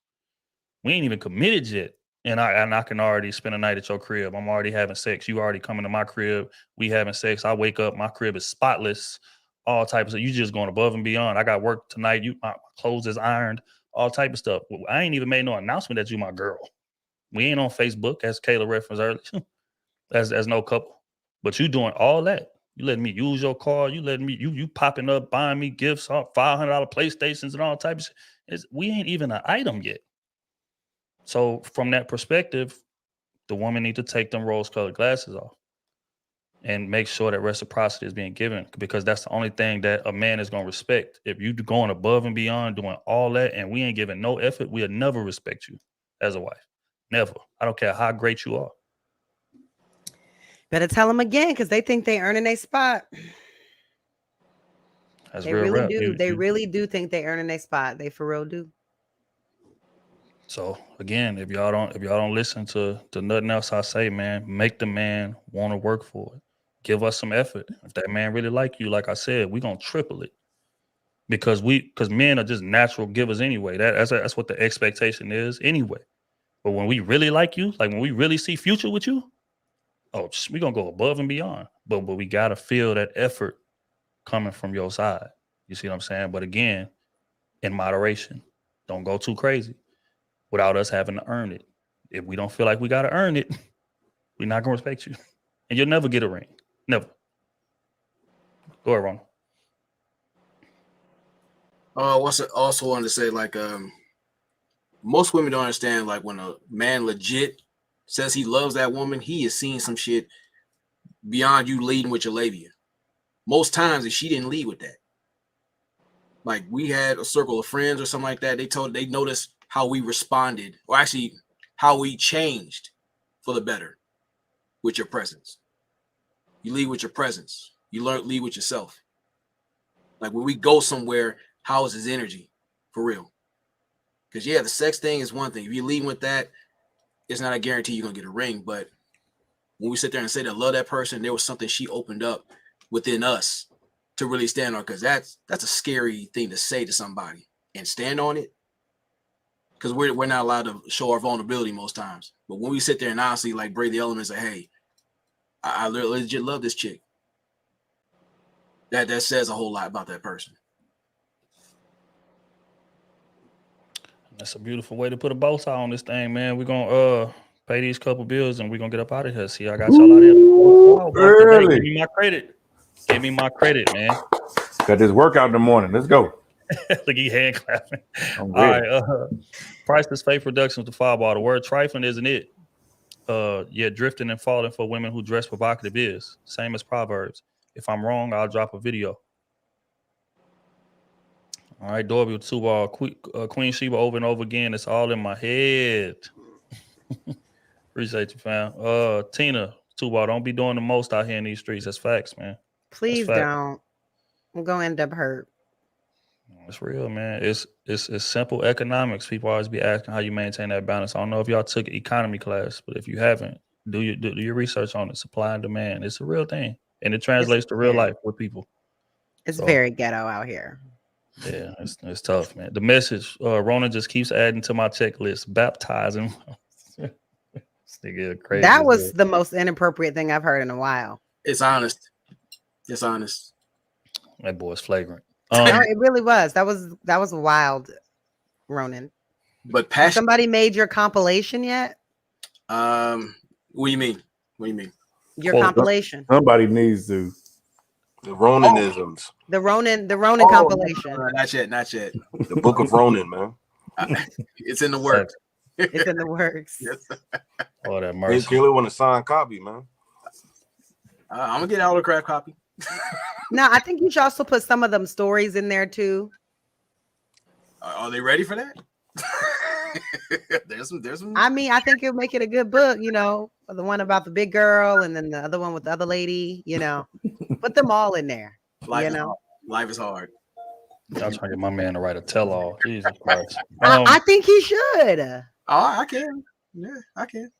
We ain't even committed yet. And I can already spend a night at your crib. I'm already having sex. You already coming to my crib. We having sex. I wake up. My crib is spotless. All types of, you just going above and beyond. I got work tonight. My clothes is ironed. All type of stuff. I ain't even made no announcement that you my girl. We ain't on Facebook, as Kayla referenced earlier. As no couple, but you doing all that. You letting me use your car. You letting me you popping up buying me gifts, $500 PlayStations and all types. We ain't even an item yet. So from that perspective, the woman need to take them rose-colored glasses off and make sure that reciprocity is being given, because that's the only thing that a man is gonna respect. If you going above and beyond, doing all that, and we ain't giving no effort, we'll never respect you as a wife. Never. I don't care how great you are. Better tell them again because they think they earning a spot. That's They real really rap. do. They really do think they earning a spot. They for real do. So again, if y'all don't listen to nothing else I say, man, make the man want to work for it. Give us some effort. If that man really like you, like I said, we gonna triple it. Because men are just natural givers anyway. That's what the expectation is anyway. But when we really like you, like when we really see future with you, we gonna go above and beyond. But we gotta feel that effort coming from your side. You see what I'm saying? But again, in moderation. Don't go too crazy without us having to earn it. If we don't feel like we gotta earn it, we're not gonna respect you. And you'll never get a ring. Never. Go ahead, Ron. Also wanted to say, like, most women don't understand, like, when a man legit says he loves that woman, he is seeing some shit beyond you leading with your labia. Most times, if she didn't lead with that, like, we had a circle of friends or something like that, they noticed how we responded, or actually how we changed for the better with your presence. You lead with your presence. You lead with yourself. Like, when we go somewhere, how is his energy for real? Because yeah, the sex thing is one thing. If you lead with that, it's not a guarantee you're gonna get a ring. But when we sit there and say that love that person, there was something she opened up within us to really stand on. Because that's a scary thing to say to somebody and stand on it. Because we're not allowed to show our vulnerability most times. But when we sit there and honestly like break the elements, like, hey, I legit love this chick. That says a whole lot about that person. That's a beautiful way to put a bow tie on this thing, man. We're gonna pay these couple bills and we're gonna get up out of here. See, I got y'all out here. Early. Give me my credit. Give me my credit, man. Got this workout in the morning. Let's go. Look, he hand clapping. I'm All ready. right. Priceless Faith Productions, the Fireball. The word trifling isn't it? Yeah, drifting and falling for women who dress provocative is. Same as Proverbs. If I'm wrong, I'll drop a video. All right, Dorby with 2 ball. Queen Sheba over and over again. It's all in my head. Appreciate you, fam. Tina, 2 ball. Don't be doing the most out here in these streets. That's facts, man. Please fact. don't. I'm gonna end up hurt. It's real, man. It's simple economics. People always be asking how you maintain that balance. I don't know if y'all took economy class, but if you haven't, do your research on it. Supply and demand. It's a real thing, and it translates to real life with people. It's very ghetto out here. Yeah, it's tough, man. The message, Ronan just keeps adding to my checklist. Baptizing. Crazy. That was the most inappropriate thing I've heard in a while. It's honest. It's honest. That boy's flagrant. It really was. That was wild, Ronan. But Has somebody made your compilation yet? What do you mean? What do you mean? Your compilation. Somebody needs to. The Ronanisms. The Ronan compilation. Not yet. The Book of Ronan, man. It's in the works. It's in the works. Yes. Oh, that mercy. Killer want a signed copy, man. I'm gonna get an autograph copy. No, I think you should also put some of them stories in there too. Are they ready for that? There's some. I mean, I think it'll make it a good book. You know, the one about the big girl, and then the other one with the other lady. You know, put them all in there. Life is hard. I'm trying to get my man to write a tell-all. Jesus Christ. I think he should. I can. Yeah, I can.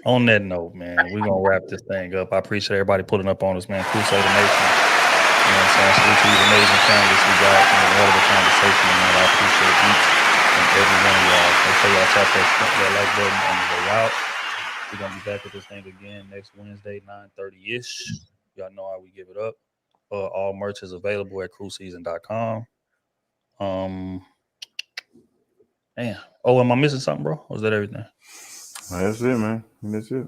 On that note, man, we're going to wrap this thing up. I appreciate everybody pulling up on us, man. Crusader Nation. You know what I'm saying? Salute to these amazing families we got. A hell of a conversation, man. I appreciate each and every one of y'all. Make sure y'all tap that like button on the way out. We're going to be back with this thing again next Wednesday, 9:30-ish. Y'all know how we give it up. All merch is available at cruiseseason.com. Man. Oh, am I missing something, bro? Or is that everything? That's it, man. That's it.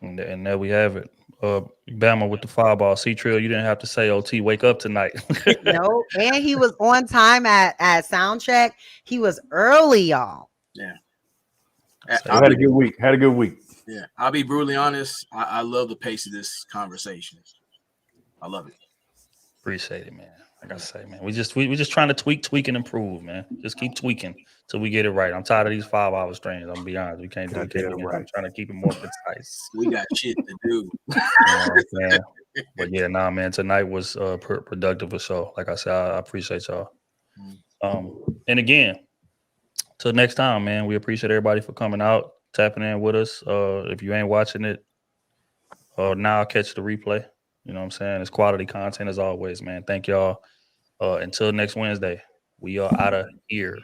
And there we have it. Bama with the Fireball. C-Trill, you didn't have to say, OT, wake up tonight. No, and he was on time at sound check. He was early, y'all. Yeah. Had a good week. Yeah, I'll be brutally honest. I love the pace of this conversation. I love it. Appreciate it, man. Like I say, man, we just trying to tweak and improve, man. Just keep tweaking. till we get it right. I'm tired of these 5-hour streams. I'm gonna be honest. We can't do Goddamn it. right. I'm trying to keep it more concise. We got shit to do. You know what I'm saying? But yeah, nah, man. Tonight was productive for sure. Like I said, I appreciate y'all. And again, till next time, man. We appreciate everybody for coming out, tapping in with us. If you ain't watching it, now catch the replay. You know what I'm saying? It's quality content as always, man. Thank y'all. Until next Wednesday, we are out of here.